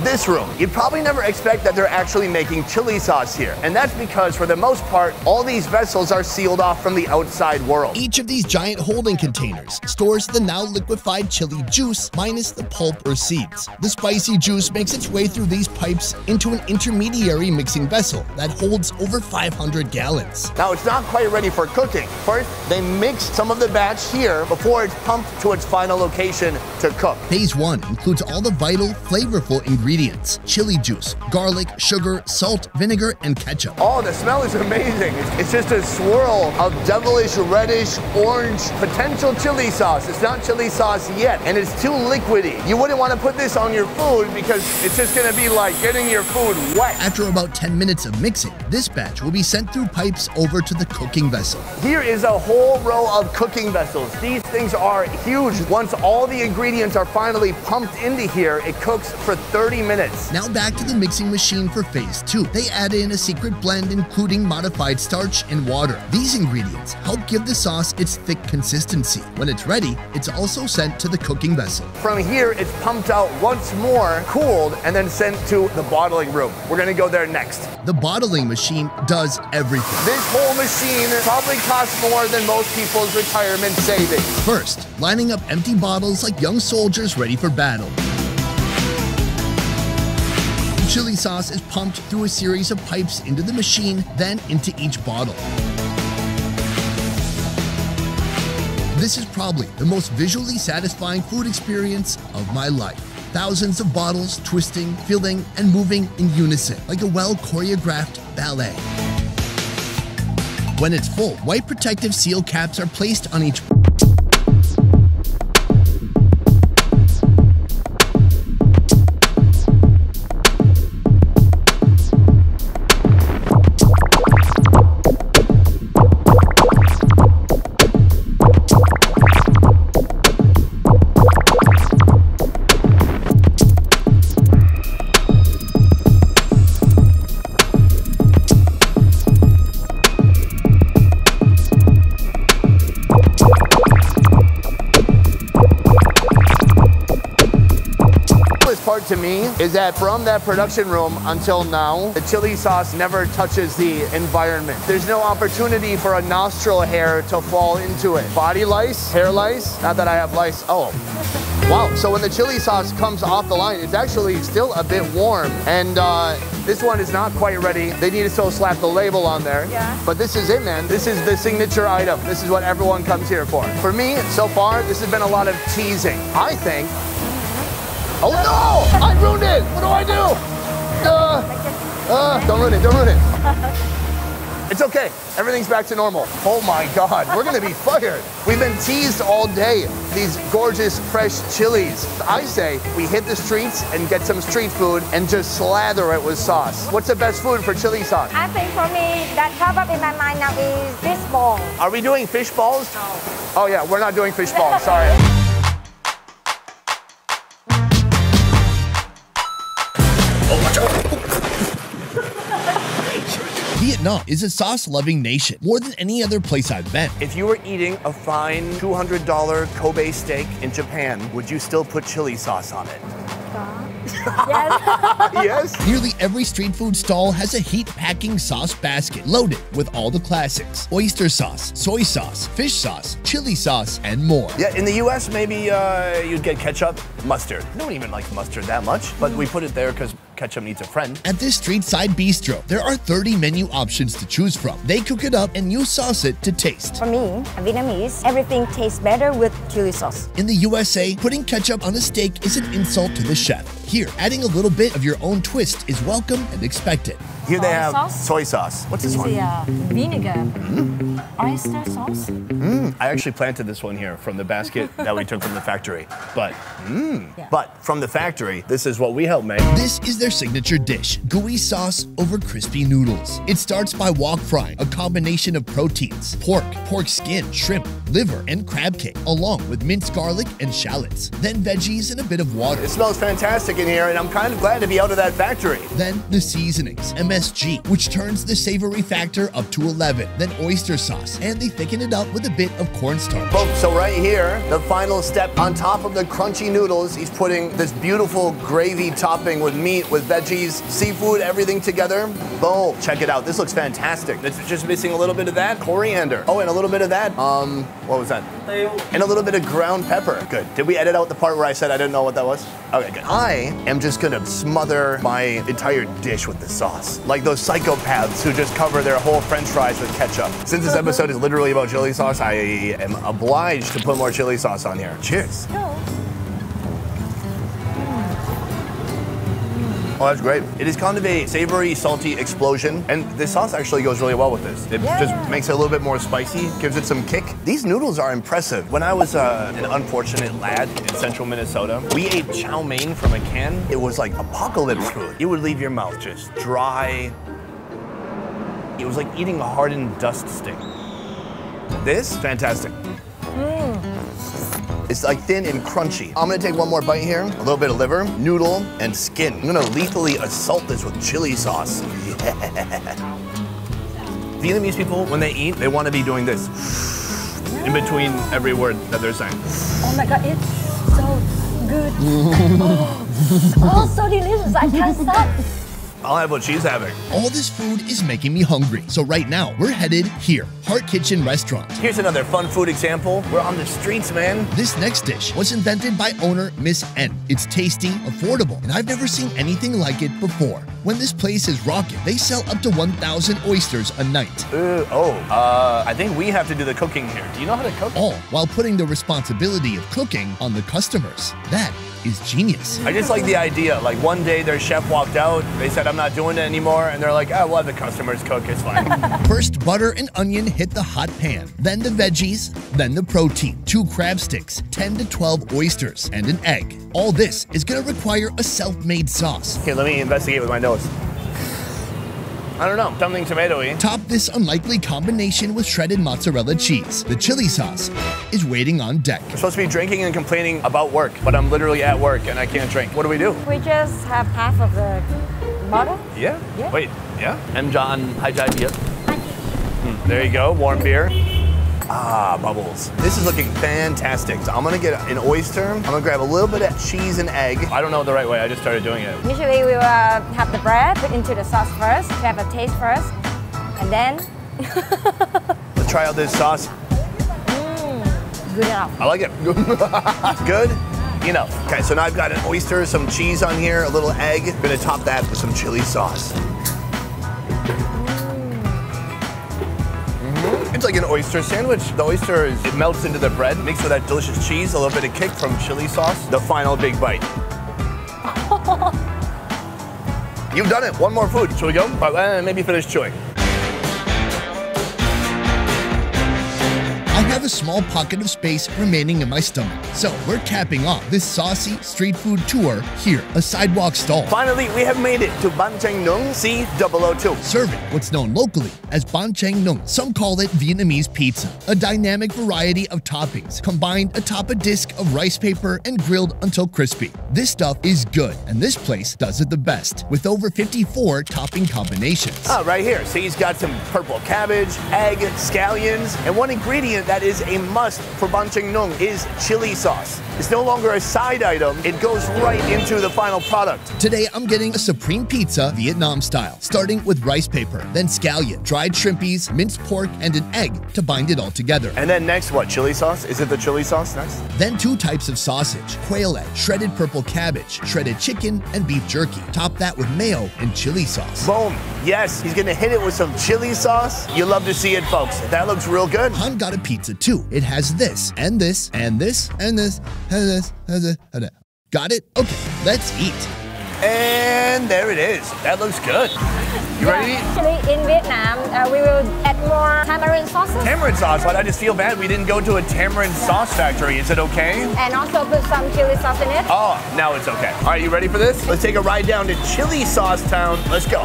This room. You'd probably never expect that they're actually making chili sauce here. And that's because for the most part, all these vessels are sealed off from the outside world. Each of these giant holding containers stores the now liquefied chili juice minus the pulp or seeds. The spicy juice makes its way through these pipes into an intermediary mixing vessel that holds over 500 gallons. Now it's not quite ready for cooking. First, they mix some of the batch here before it's pumped to its final location to cook. Phase 1 includes all the vital, flavorful ingredients: chili juice, garlic, sugar, salt, vinegar, and ketchup. Oh, the smell is amazing. It's just a swirl of devilish, reddish, orange, potential chili sauce. It's not chili sauce yet, and it's too liquidy. You wouldn't want to put this on your food because it's just gonna be like getting your food wet. After about 10 minutes of mixing, this batch will be sent through pipes over to the cooking vessel. Here is a whole row of cooking vessels. These things are huge. Once all the ingredients are finally pumped into here, it cooks for 30 minutes. Now back to the mixing machine for phase 2. They add in a secret blend including modified starch and water. These ingredients help give the sauce its thick consistency. When it's ready, it's also sent to the cooking vessel. From here, it's pumped out once more, cooled, and then sent to the bottling room. We're gonna go there next. The bottling machine does everything. This whole machine probably costs more than most people's retirement savings. First, lining up empty bottles like young soldiers ready for battle. Chili sauce is pumped through a series of pipes into the machine, then into each bottle. This is probably the most visually satisfying food experience of my life. Thousands of bottles twisting, filling, and moving in unison like a well-choreographed ballet. When it's full, white protective seal caps are placed on each. To me is that from that production room until now, the chili sauce never touches the environment. There's no opportunity for a nostril hair to fall into it. Body lice, hair lice, not that I have lice. Oh, wow. So when the chili sauce comes off the line, it's actually still a bit warm. And this one is not quite ready. They need to still slap the label on there. Yeah. But this is it, man. This is the signature item. This is what everyone comes here for. For me, so far, this has been a lot of teasing. I think. Oh no! I ruined it! What do I do? Don't ruin it, don't ruin it. It's okay, everything's back to normal. Oh my God, we're gonna be fired. We've been teased all day, these gorgeous fresh chilies. I say we hit the streets and get some street food and just slather it with sauce. What's the best food for chili sauce? I think for me, that pop up in my mind now is fish ball. Are we doing fish balls? No. Oh yeah, we're not doing fish balls, sorry. Vietnam is a sauce-loving nation, more than any other place I've been. If you were eating a fine $200 Kobe steak in Japan, would you still put chili sauce on it? Yes. Yes? Nearly every street food stall has a heat-packing sauce basket loaded with all the classics. Oyster sauce, soy sauce, fish sauce, chili sauce, and more. Yeah, in the US, maybe you'd get ketchup, mustard. No one even likes mustard that much, but we put it there because ketchup needs a friend. At this street side bistro, there are 30 menu options to choose from. They cook it up and you sauce it to taste. For me, a Vietnamese, everything tastes better with chili sauce. In the USA, putting ketchup on a steak is an insult to the chef. Here, adding a little bit of your own twist is welcome and expected. Here they have soy sauce. What's this one? Vinegar. Oyster sauce. I actually planted this one here from the basket that we took from the factory. But from the factory, this is what we helped make. This is their signature dish, gooey sauce over crispy noodles. It starts by wok frying a combination of proteins, pork skin, shrimp, liver, and crab cake, along with minced garlic and shallots. Then veggies and a bit of water. It smells fantastic in here, and I'm kind of glad to be out of that factory. Then the seasonings, MSG, which turns the savory factor up to 11. Then oyster sauce, and they thicken it up with a bit of cornstarch. Boom, so right here, the final step on top of the crunchy noodles, he's putting this beautiful gravy topping with meat, with veggies, seafood, everything together. Boom, check it out. This looks fantastic. It's just missing a little bit of that coriander. Oh, and a little bit of that, what was that? And a little bit of ground pepper. Good. Did we edit out the part where I said I didn't know what that was? Okay, good. I am just gonna smother my entire dish with the sauce. Like those psychopaths who just cover their whole french fries with ketchup. Since this episode is literally about chili sauce, I am obliged to put more chili sauce on here. Cheers. Oh, that's great. It is kind of a savory, salty explosion, and this sauce actually goes really well with this. It just makes it a little bit more spicy, gives it some kick. These noodles are impressive. When I was an unfortunate lad in central Minnesota, we ate chow mein from a can. It was like apocalypse food. It would leave your mouth just dry. It was like eating a hardened dust stick. This, fantastic. It's like thin and crunchy. I'm gonna take one more bite here. A little bit of liver, noodle, and skin. I'm gonna lethally assault this with chili sauce. Yeah. Vietnamese people, when they eat, they wanna be doing this in between every word that they're saying. Oh my God, it's so good. Oh, so delicious, I can't stop. I'll have what she's having. All this food is making me hungry. So right now, we're headed here, Heart Kitchen Restaurant. Here's another fun food example. We're on the streets, man. This next dish was invented by owner Miss N. It's tasty, affordable, and I've never seen anything like it before. When this place is rocking, they sell up to 1,000 oysters a night. I think we have to do the cooking here. Do you know how to cook? All while putting the responsibility of cooking on the customers. That is genius. I just like the idea. Like one day their chef walked out, they said, I'm not doing it anymore. And they're like, oh, we'll have the customers cook, it's fine. First, butter and onion hit the hot pan, then the veggies, then the protein, 2 crab sticks, 10 to 12 oysters, and an egg. All this is gonna require a self-made sauce. Here, let me investigate with my nose. I don't know, something tomatoey. Top this unlikely combination with shredded mozzarella cheese. The chili sauce is waiting on deck. I'm supposed to be drinking and complaining about work, but I'm literally at work and I can't drink. What do we do? We just have half of the bottle. Yeah? Wait, yeah? I'm John. Hi, Tiệp. There you go, warm beer. Ah, bubbles. This is looking fantastic. So I'm gonna get an oyster. I'm gonna grab a little bit of cheese and egg. I don't know the right way, I just started doing it. Usually we will have the bread, put into the sauce first, to have a taste first, and then... Let's try out this sauce. Good enough. I like it. Good enough. Okay, so now I've got an oyster, some cheese on here, a little egg. I'm gonna top that with some chili sauce. It's like an oyster sandwich. The oyster, it melts into the bread, mixed with that delicious cheese, a little bit of kick from chili sauce. The final big bite. You've done it. One more food. Shall we go? Maybe finish chewing. I have a small pocket of space remaining in my stomach, so we're capping off this saucy street food tour here, a sidewalk stall. Finally, we have made it to Bánh Tráng Nướng C002. Serving what's known locally as Bánh Tráng Nướng. Some call it Vietnamese pizza, a dynamic variety of toppings combined atop a disc of rice paper and grilled until crispy. This stuff is good, and this place does it the best, with over 54 topping combinations. Oh, right here. See, he's got some purple cabbage, egg, scallions, and one ingredient that is a must for Bánh Tráng Nướng is chili sauce. It's no longer a side item, it goes right into the final product. Today, I'm getting a supreme pizza Vietnam style, starting with rice paper, then scallion, dried shrimpies, minced pork, and an egg to bind it all together. And then next, what, chili sauce? Is it the chili sauce next? Then 2 types of sausage, quail egg, shredded purple cabbage, shredded chicken, and beef jerky. Top that with mayo and chili sauce. Boom. Yes, he's gonna hit it with some chili sauce. You love to see it, folks. That looks real good. Han got a pizza too. It has this, and this, and this, and this, and this, and this, and this. Got it? Okay, let's eat. And there it is. That looks good. You ready to eat? Actually, in Vietnam, we will add more tamarind sauces. Tamarind sauce? But I just feel bad we didn't go to a tamarind sauce factory. Is it okay? And also put some chili sauce in it. Oh, now it's okay. All right, you ready for this? Let's take a ride down to Chili Sauce Town. Let's go.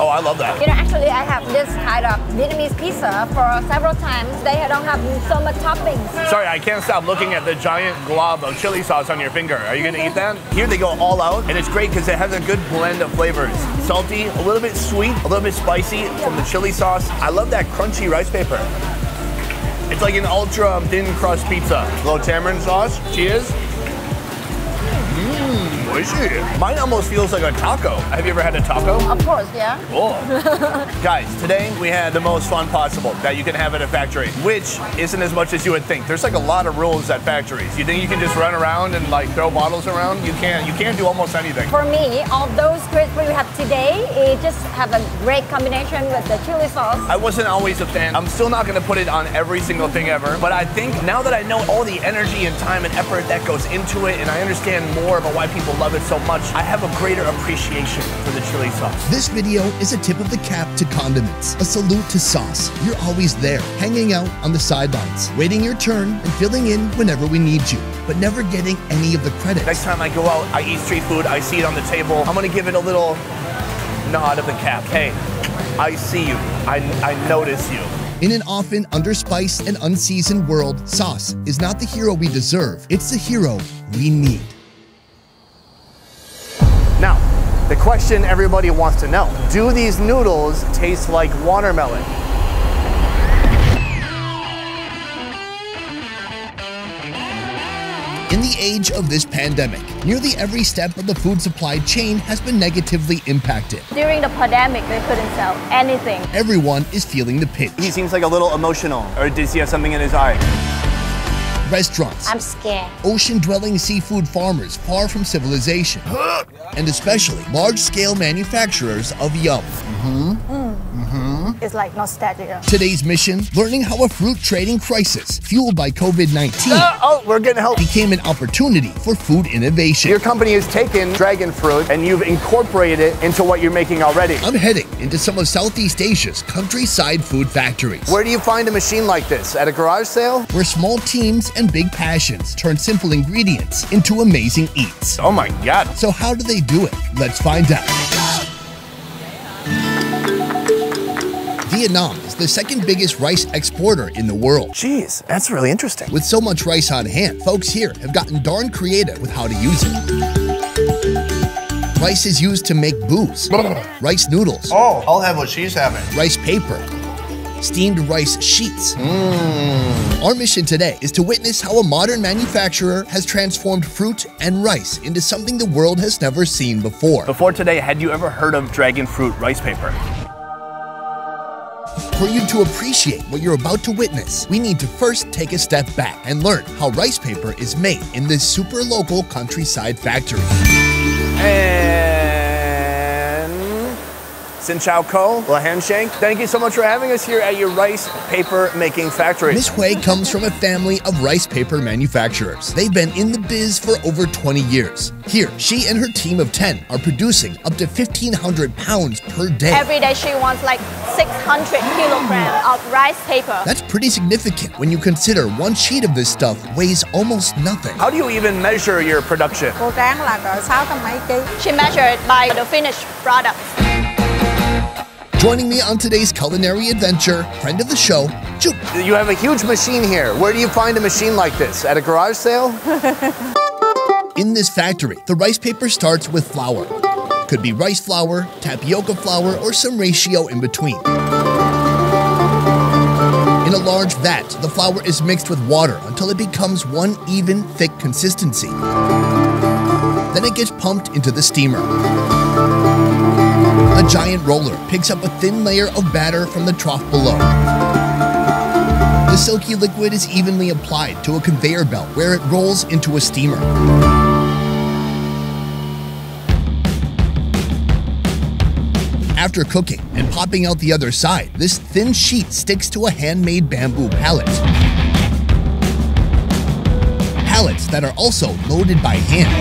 Oh, I love that. You know, actually, I have this kind of Vietnamese pizza for several times. They don't have so much toppings. Sorry, I can't stop looking at the giant glob of chili sauce on your finger. Are you gonna eat that? Here they go all out, and it's great because it has a good blend of flavors. Salty, a little bit sweet, a little bit spicy from the chili sauce. I love that crunchy rice paper. It's like an ultra thin crust pizza. A little tamarind sauce. Cheers. Mine almost feels like a taco. Have you ever had a taco? Of course, yeah. Oh. Guys, today we had the most fun possible that you can have at a factory, which isn't as much as you would think. There's like a lot of rules at factories. You think you can just run around and like throw bottles around? You can't do almost anything. For me, all those crisps we have today, it just have a great combination with the chili sauce. I wasn't always a fan. I'm still not gonna put it on every single thing ever, but I think now that I know all the energy and time and effort that goes into it, and I understand more about why people love it so much, I have a greater appreciation for the chili sauce. This video is a tip of the cap to condiments, a salute to sauce. You're always there, hanging out on the sidelines, waiting your turn and filling in whenever we need you, but never getting any of the credit. Next time I go out, I eat street food, I see it on the table, I'm gonna give it a little nod of the cap. Hey, I see you, I notice you. In an often underspiced and unseasoned world, sauce is not the hero we deserve, it's the hero we need. Now, the question everybody wants to know, do these noodles taste like watermelon? In the age of this pandemic, nearly every step of the food supply chain has been negatively impacted. During the pandemic, they couldn't sell anything. Everyone is feeling the pinch. He seems like a little emotional, or does he have something in his eye? Restaurants. I'm scared. Ocean-dwelling seafood farmers far from civilization. And especially large-scale manufacturers of yum. It's like nostalgia. Today's mission, learning how a fruit trading crisis, fueled by COVID-19, we're getting help. became an opportunity for food innovation. Your company has taken dragon fruit and you've incorporated it into what you're making already. I'm heading into some of Southeast Asia's countryside food factories. Where do you find a machine like this? At a garage sale? Where small teams and big passions turn simple ingredients into amazing eats. Oh my God. So how do they do it? Let's find out. Vietnam is the second biggest rice exporter in the world. Jeez, that's really interesting. With so much rice on hand, folks here have gotten darn creative with how to use it. Rice is used to make booze, rice noodles. Oh, I'll have what she's having. Rice paper, steamed rice sheets. Our mission today is to witness how a modern manufacturer has transformed fruit and rice into something the world has never seen before. Before today, had you ever heard of dragon fruit rice paper? For you to appreciate what you're about to witness, we need to first take a step back and learn how rice paper is made in this super local countryside factory. And Xin Chao Ko, little handshake. Thank you so much for having us here at your rice paper making factory. Miss Hui comes from a family of rice paper manufacturers. They've been in the biz for over 20 years. Here, she and her team of 10 are producing up to 1,500 pounds per day. Every day she wants like 600 kilograms of rice paper. That's pretty significant when you consider one sheet of this stuff weighs almost nothing. How do you even measure your production? Cô tráng là cỡ 600 mấy ký. She measured by the finished product. Joining me on today's culinary adventure, friend of the show, Chung. You have a huge machine here. Where do you find a machine like this? At a garage sale? In this factory, the rice paper starts with flour. Could be rice flour, tapioca flour, or some ratio in between. In a large vat, the flour is mixed with water until it becomes one even, thick consistency. Then it gets pumped into the steamer. A giant roller picks up a thin layer of batter from the trough below. The silky liquid is evenly applied to a conveyor belt where it rolls into a steamer. After cooking and popping out the other side, this thin sheet sticks to a handmade bamboo pallet. Pallets that are also loaded by hand.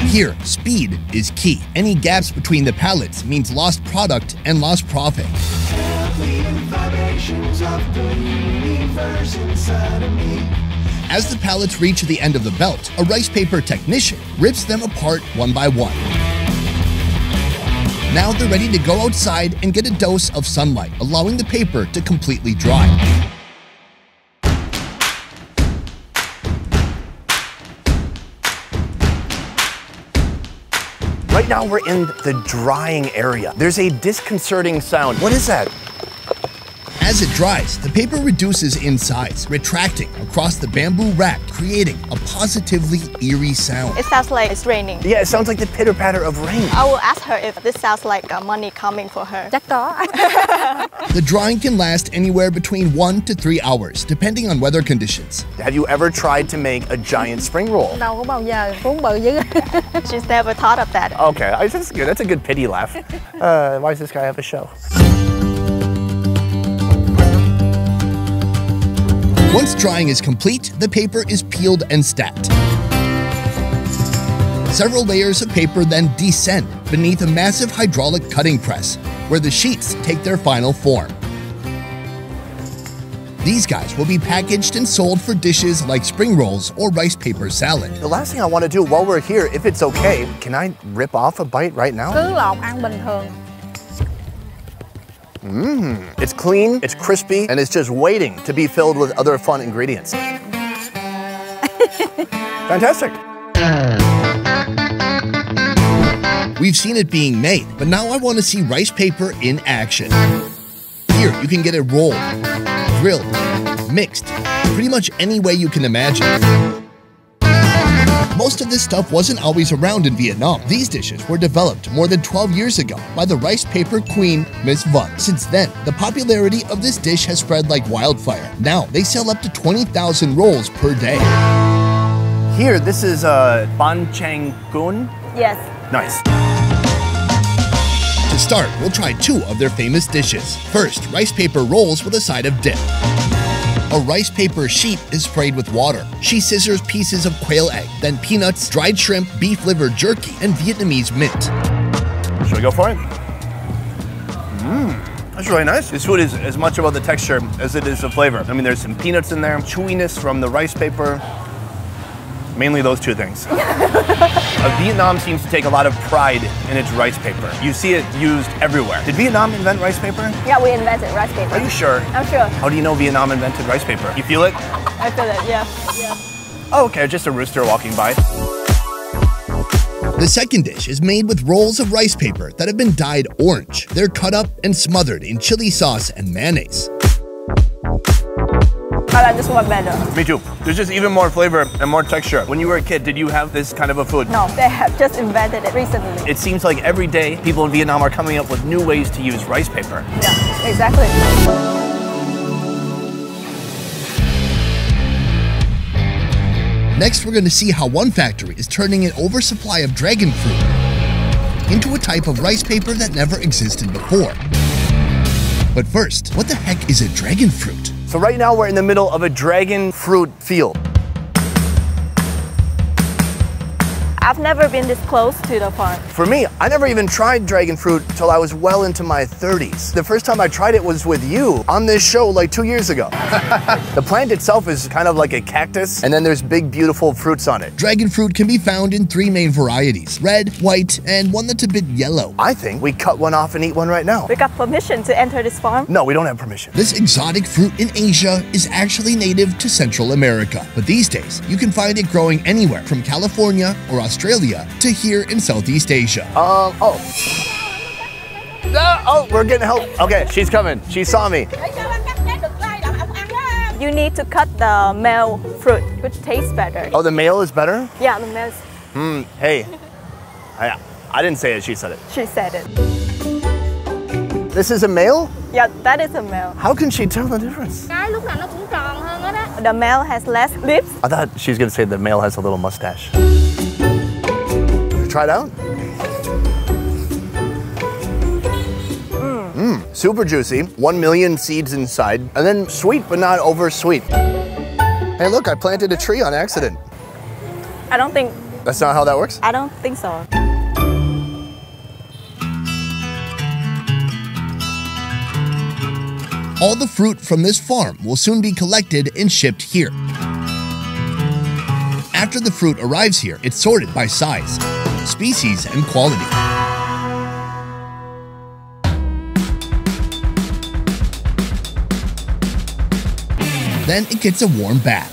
Here, speed is key. Any gaps between the pallets means lost product and lost profit. As the pallets reach the end of the belt, a rice paper technician rips them apart one by one. Now they're ready to go outside and get a dose of sunlight, allowing the paper to completely dry. Right now we're in the drying area. There's a disconcerting sound. What is that? As it dries, the paper reduces in size, retracting across the bamboo rack, creating a positively eerie sound. It sounds like it's raining. Yeah, it sounds like the pitter-patter of rain. I will ask her if this sounds like money coming for her. Chắc có. The drying can last anywhere between 1 to 3 hours, depending on weather conditions. Have you ever tried to make a giant spring roll? Đâu có bao giờ, cuốn bự dữ. She's never thought of that. Okay, that's good. That's a good pity laugh. Why does this guy have a show? Once drying is complete, the paper is peeled and stacked. Several layers of paper then descend beneath a massive hydraulic cutting press, where the sheets take their final form. These guys will be packaged and sold for dishes like spring rolls or rice paper salad. The last thing I want to do while we're here, if it's okay, can I rip off a bite right now? Cứ lột ăn bình thường. It's clean, it's crispy, and it's just waiting to be filled with other fun ingredients. Fantastic. We've seen it being made, but now I want to see rice paper in action. Here, you can get it rolled, grilled, mixed, pretty much any way you can imagine. Most of this stuff wasn't always around in Vietnam. These dishes were developed more than 12 years ago by the rice paper queen, Miss Vân. Since then, the popularity of this dish has spread like wildfire. Now, they sell up to 20,000 rolls per day. Here, this is Ban Chang Gun. Yes. Nice. To start, we'll try 2 of their famous dishes. First, rice paper rolls with a side of dip. A rice paper sheet is sprayed with water. She scissors pieces of quail egg, then peanuts, dried shrimp, beef liver jerky, and Vietnamese mint. Should we go for it? That's really nice. This food is as much about the texture as it is the flavor. I mean, there's some peanuts in there, chewiness from the rice paper. Mainly those 2 things. Vietnam seems to take a lot of pride in its rice paper. You see it used everywhere. Did Vietnam invent rice paper? Yeah, we invented rice paper. Are you sure? I'm sure. How do you know Vietnam invented rice paper? You feel it? I feel it, yeah. Oh, okay, just a rooster walking by. The second dish is made with rolls of rice paper that have been dyed orange. They're cut up and smothered in chili sauce and mayonnaise. I like this one better. Me too. There's just even more flavor and more texture. When you were a kid, did you have this kind of a food? No, they have just invented it recently. It seems like every day people in Vietnam are coming up with new ways to use rice paper. Yeah, exactly. Next, we're going to see how one factory is turning an oversupply of dragon fruit into a type of rice paper that never existed before. But first, what the heck is a dragon fruit? So right now we're in the middle of a dragon fruit field. I've never been this close to the farm. For me, I never even tried dragon fruit till I was well into my 30s. The first time I tried it was with you on this show like 2 years ago. The plant itself is kind of like a cactus, and then there's big, beautiful fruits on it. Dragon fruit can be found in 3 main varieties: red, white, and one that's a bit yellow. I think we cut one off and eat one right now. We got permission to enter this farm? No, we don't have permission. This exotic fruit in Asia is actually native to Central America, but these days you can find it growing anywhere from California or Australia to here in Southeast Asia. Oh, we're getting help. Okay, she's coming. She saw me. You need to cut the male fruit, which tastes better. Oh, the male is better? Yeah, the male is... Hey, I didn't say it, she said it. She said it. This is a male? Yeah, that is a male. How can she tell the difference? The male has less lips. I thought she was gonna say the male has a little mustache. Try it out. Super juicy, 1 million seeds inside, and then sweet but not over sweet. Hey look, I planted a tree on accident. I don't think... That's not how that works? I don't think so. All the fruit from this farm will soon be collected and shipped here. After the fruit arrives here, it's sorted by size, species, and quality. Then it gets a warm bath.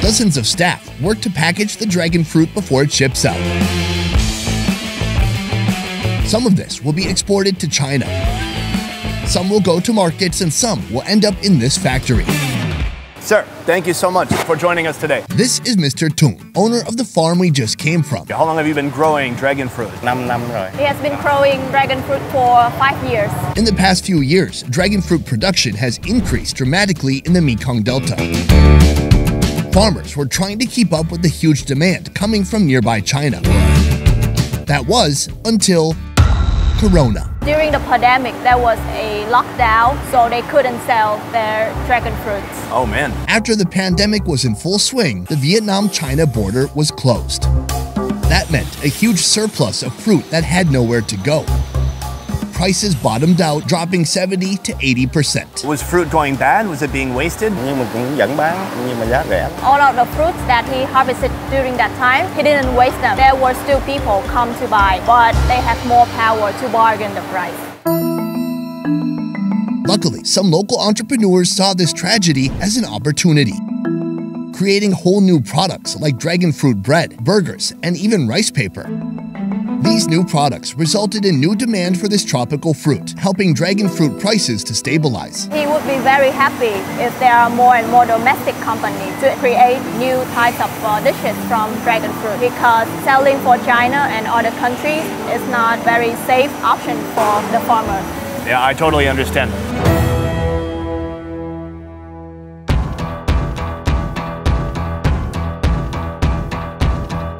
Dozens of staff work to package the dragon fruit before it ships out. Some of this will be exported to China. Some will go to markets and some will end up in this factory. Sir, thank you so much for joining us today. This is Mr. Chung, owner of the farm we just came from. How long have you been growing dragon fruit? 5 năm rồi. He has been growing dragon fruit for 5 years. In the past few years, dragon fruit production has increased dramatically in the Mekong Delta. Farmers were trying to keep up with the huge demand coming from nearby China. That was until Corona. During the pandemic, there was a lockdown, so they couldn't sell their dragon fruits. Oh man. After the pandemic was in full swing, the Vietnam-China border was closed. That meant a huge surplus of fruit that had nowhere to go. Prices bottomed out, dropping 70 to 80%. Was fruit going bad? Was it being wasted? Nhưng mà cũng vẫn bán, nhưng mà giá rẻ. All of the fruits that he harvested during that time, he didn't waste them. There were still people come to buy, but they had more power to bargain the price. Luckily, some local entrepreneurs saw this tragedy as an opportunity, creating whole new products like dragon fruit bread, burgers, and even rice paper. These new products resulted in new demand for this tropical fruit, helping dragon fruit prices to stabilize. He would be very happy if there are more and more domestic companies to create new types of dishes from dragon fruit, because selling for China and other countries is not a very safe option for the farmer. Yeah, I totally understand.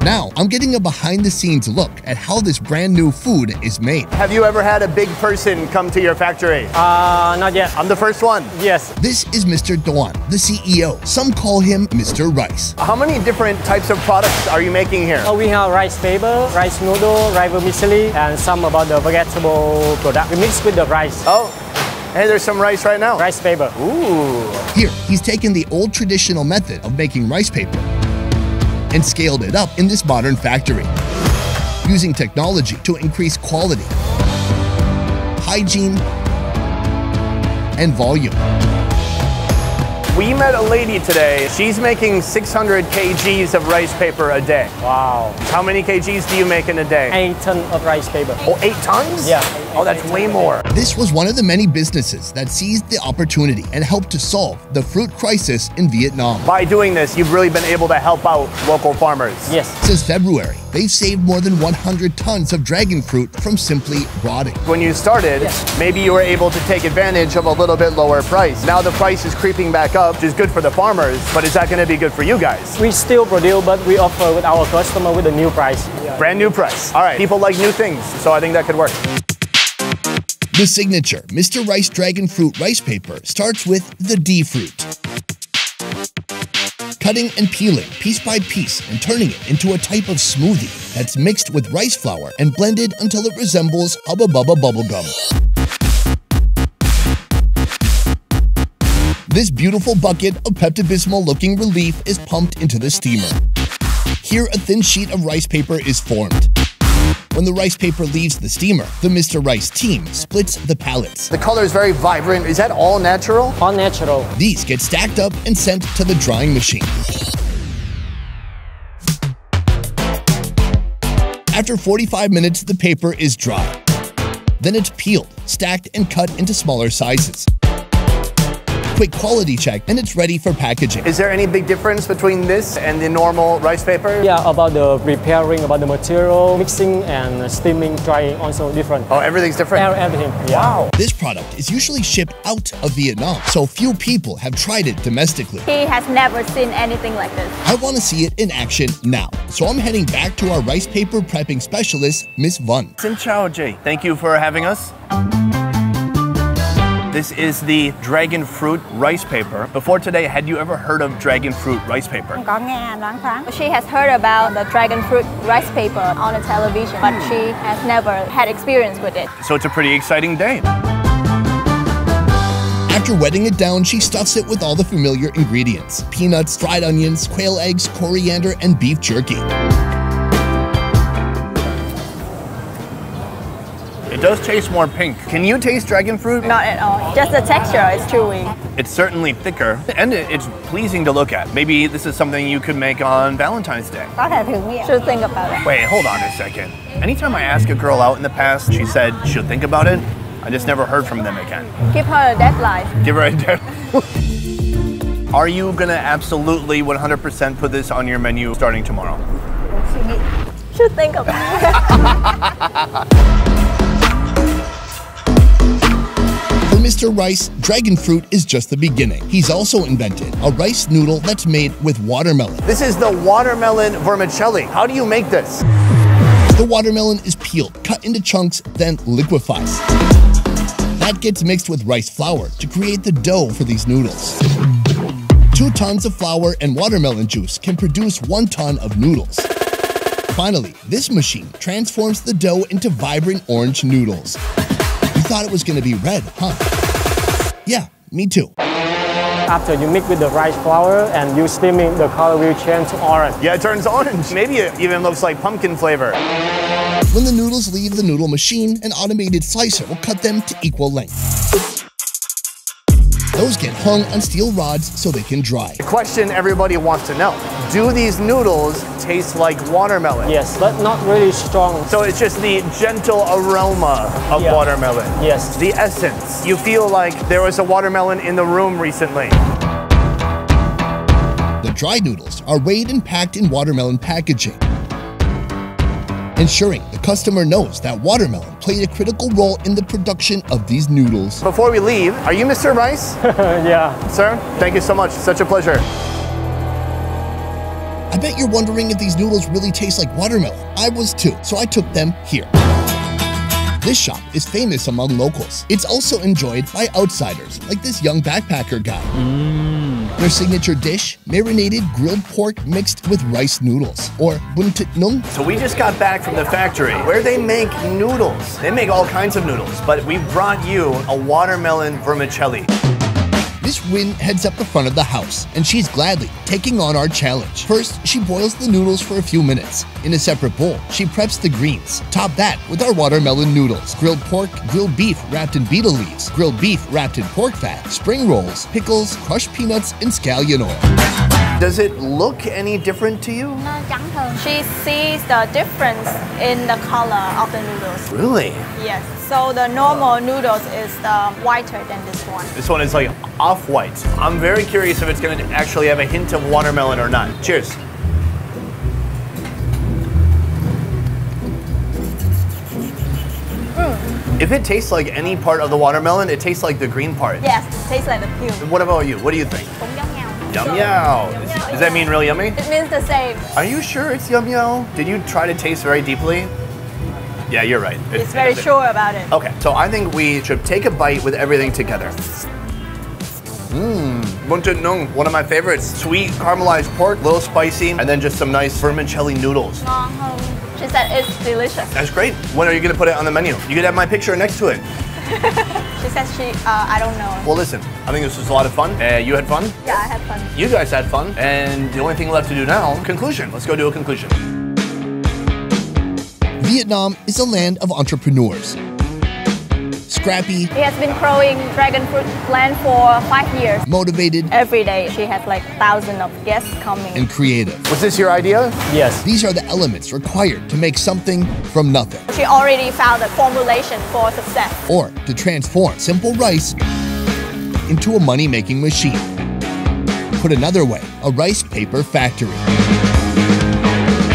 Now, I'm getting a behind-the-scenes look at how this brand new food is made. Have you ever had a big person come to your factory? Not yet. I'm the first one. Yes. This is Mr. Doan, the CEO. Some call him Mr. Rice. How many different types of products are you making here? We have rice paper, rice noodle, rice vermicelli, and some about the vegetable product. We mix with the rice. Oh, hey, there's some rice right now. Rice paper. Ooh. Here, he's taken the old traditional method of making rice paper and scaled it up in this modern factory, using technology to increase quality, hygiene, and volume. We met a lady today. She's making 600 kgs of rice paper a day. Wow. How many kgs do you make in a day? 8 tons of rice paper. Oh, 8 tons? Yeah. Oh, that's way more. This was one of the many businesses that seized the opportunity and helped to solve the fruit crisis in Vietnam. By doing this, you've really been able to help out local farmers. Yes. Since February, they've saved more than 100 tons of dragon fruit from simply rotting. When you started, maybe you were able to take advantage of a little bit lower price. Now the price is creeping back up, which is good for the farmers, but is that going to be good for you guys? We still produce, but we offer with our customer with a new price. Brand new price. All right, people like new things, so I think that could work. The signature Mr. Rice Dragon Fruit rice paper starts with the D fruit. Cutting and peeling piece by piece and turning it into a type of smoothie that's mixed with rice flour and blended until it resembles Hubba Bubba bubblegum. This beautiful bucket of Pepto-Bismol looking relief is pumped into the steamer. Here a thin sheet of rice paper is formed. When the rice paper leaves the steamer, the Mr. Rice team splits the pallets. The color is very vibrant. Is that all natural? All natural. These get stacked up and sent to the drying machine. After 45 minutes, the paper is dry. Then it's peeled, stacked, and cut into smaller sizes. Quick quality check, and it's ready for packaging. Is there any big difference between this and the normal rice paper? Yeah, about the preparing, about the material, mixing and steaming, drying, also different. Oh, everything's different? Everything, yeah. Wow. This product is usually shipped out of Vietnam, so few people have tried it domestically. He has never seen anything like this. I want to see it in action now, so I'm heading back to our rice paper prepping specialist, Miss Vun. Xin chào Jay. Thank you for having us. This is the dragon fruit rice paper. Before today, had you ever heard of dragon fruit rice paper? Có nghe loáng thoáng. She has heard about the dragon fruit rice paper on the television, but she has never had experience with it. So it's a pretty exciting day. After wetting it down, she stuffs it with all the familiar ingredients: peanuts, fried onions, quail eggs, coriander, and beef jerky. It does taste more pink. Can you taste dragon fruit? Not at all. Just the texture is chewy. It's certainly thicker, and it's pleasing to look at. Maybe this is something you could make on Valentine's Day. Có thể thử nghiệm. Should think about it. Wait, hold on a second. Anytime I ask a girl out in the past, she said she'll think about it. I just never heard from them again. Give her a deadline. Give her a deadline. Are you gonna absolutely 100% put this on your menu starting tomorrow? Should think about it. For Mr. Rice, dragon fruit is just the beginning. He's also invented a rice noodle that's made with watermelon. This is the watermelon vermicelli. How do you make this? The watermelon is peeled, cut into chunks, then liquefies. That gets mixed with rice flour to create the dough for these noodles. 2 tons of flour and watermelon juice can produce 1 ton of noodles. Finally, this machine transforms the dough into vibrant orange noodles. You thought it was going to be red, huh? Yeah, me too. After you mix with the rice flour and you steaming, the color will change to orange. Yeah, it turns orange. Maybe it even looks like pumpkin flavor. When the noodles leave the noodle machine, an automated slicer will cut them to equal length. Those get hung on steel rods so they can dry. The question everybody wants to know, do these noodles taste like watermelon? Yes, but not really strong. So it's just the gentle aroma of watermelon. Yes. The essence. You feel like there was a watermelon in the room recently. The dry noodles are weighed and packed in watermelon packaging, ensuring the customer knows that watermelon played a critical role in the production of these noodles. Before we leave, are you Mr. Rice? Yeah. Sir, thank you so much. Such a pleasure. I've bet you're wondering if these noodles really taste like watermelon. I was too, so I took them here. This shop is famous among locals. It's also enjoyed by outsiders, like this young backpacker guy. Their signature dish, marinated grilled pork mixed with rice noodles, or buntit-nung. So we just got back from the factory where they make noodles. They make all kinds of noodles, but we brought you a watermelon vermicelli. Miss Huỳnh heads up the front of the house, and she's gladly taking on our challenge. First, she boils the noodles for a few minutes. In a separate bowl, she preps the greens. Top that with our watermelon noodles, grilled pork, grilled beef wrapped in betel leaves, grilled beef wrapped in pork fat, spring rolls, pickles, crushed peanuts, and scallion oil. Does it look any different to you? She sees the difference in the color of the noodles. Really? Yes. So the normal noodles is whiter than this one. This one is like off-white. I'm very curious if it's going to actually have a hint of watermelon or not. Cheers. If it tastes like any part of the watermelon, it tastes like the green part. Yes, it tastes like the peel. What about you? What do you think? Yum yao. Does that mean really yummy? It means the same. Are you sure it's yum yao? Did you try to taste very deeply? Yeah, you're right. It's very sure about it. Okay, so I think we should take a bite with everything together. Buntit-nung, one of my favorites. Sweet caramelized pork, a little spicy, and then just some nice vermicelli noodles. She said it's delicious. That's great. When are you gonna put it on the menu? You could have my picture next to it. She says I don't know. Well, listen, I think this was a lot of fun. You had fun? Yeah, I had fun. You guys had fun. And the only thing left to do now, conclusion. Let's go do a conclusion. Vietnam is a land of entrepreneurs. Scrappy. He has been growing dragon fruit plant for 5 years. Motivated. Every day she has like thousands of guests coming. And creative. Was this your idea? Yes. These are the elements required to make something from nothing. She already found a formulation for success. Or to transform simple rice into a money-making machine. Put another way, a rice paper factory.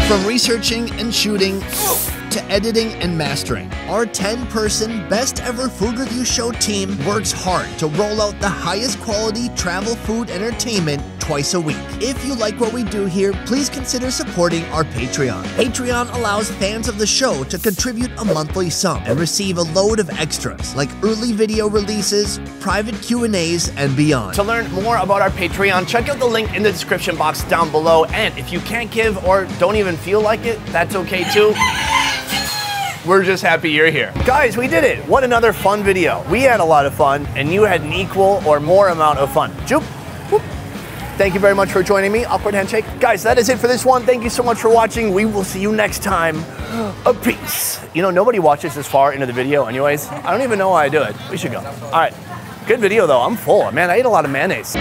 From researching and shooting to editing and mastering, our 10-person Best Ever Food Review Show team works hard to roll out the highest quality travel food entertainment twice a week. If you like what we do here, please consider supporting our Patreon. Patreon allows fans of the show to contribute a monthly sum and receive a load of extras like early video releases, private Q&As, and beyond. To learn more about our Patreon, check out the link in the description box down below. And if you can't give or don't even feel like it, that's okay too. We're just happy you're here. Guys, we did it. What another fun video. We had a lot of fun, and you had an equal or more amount of fun. Joop. Whoop. Thank you very much for joining me. Awkward handshake. Guys, that is it for this one. Thank you so much for watching. We will see you next time. A peace. You know, nobody watches this far into the video anyways. I don't even know why I do it. We should go. All right. Good video, though. I'm full. Man, I ate a lot of mayonnaise.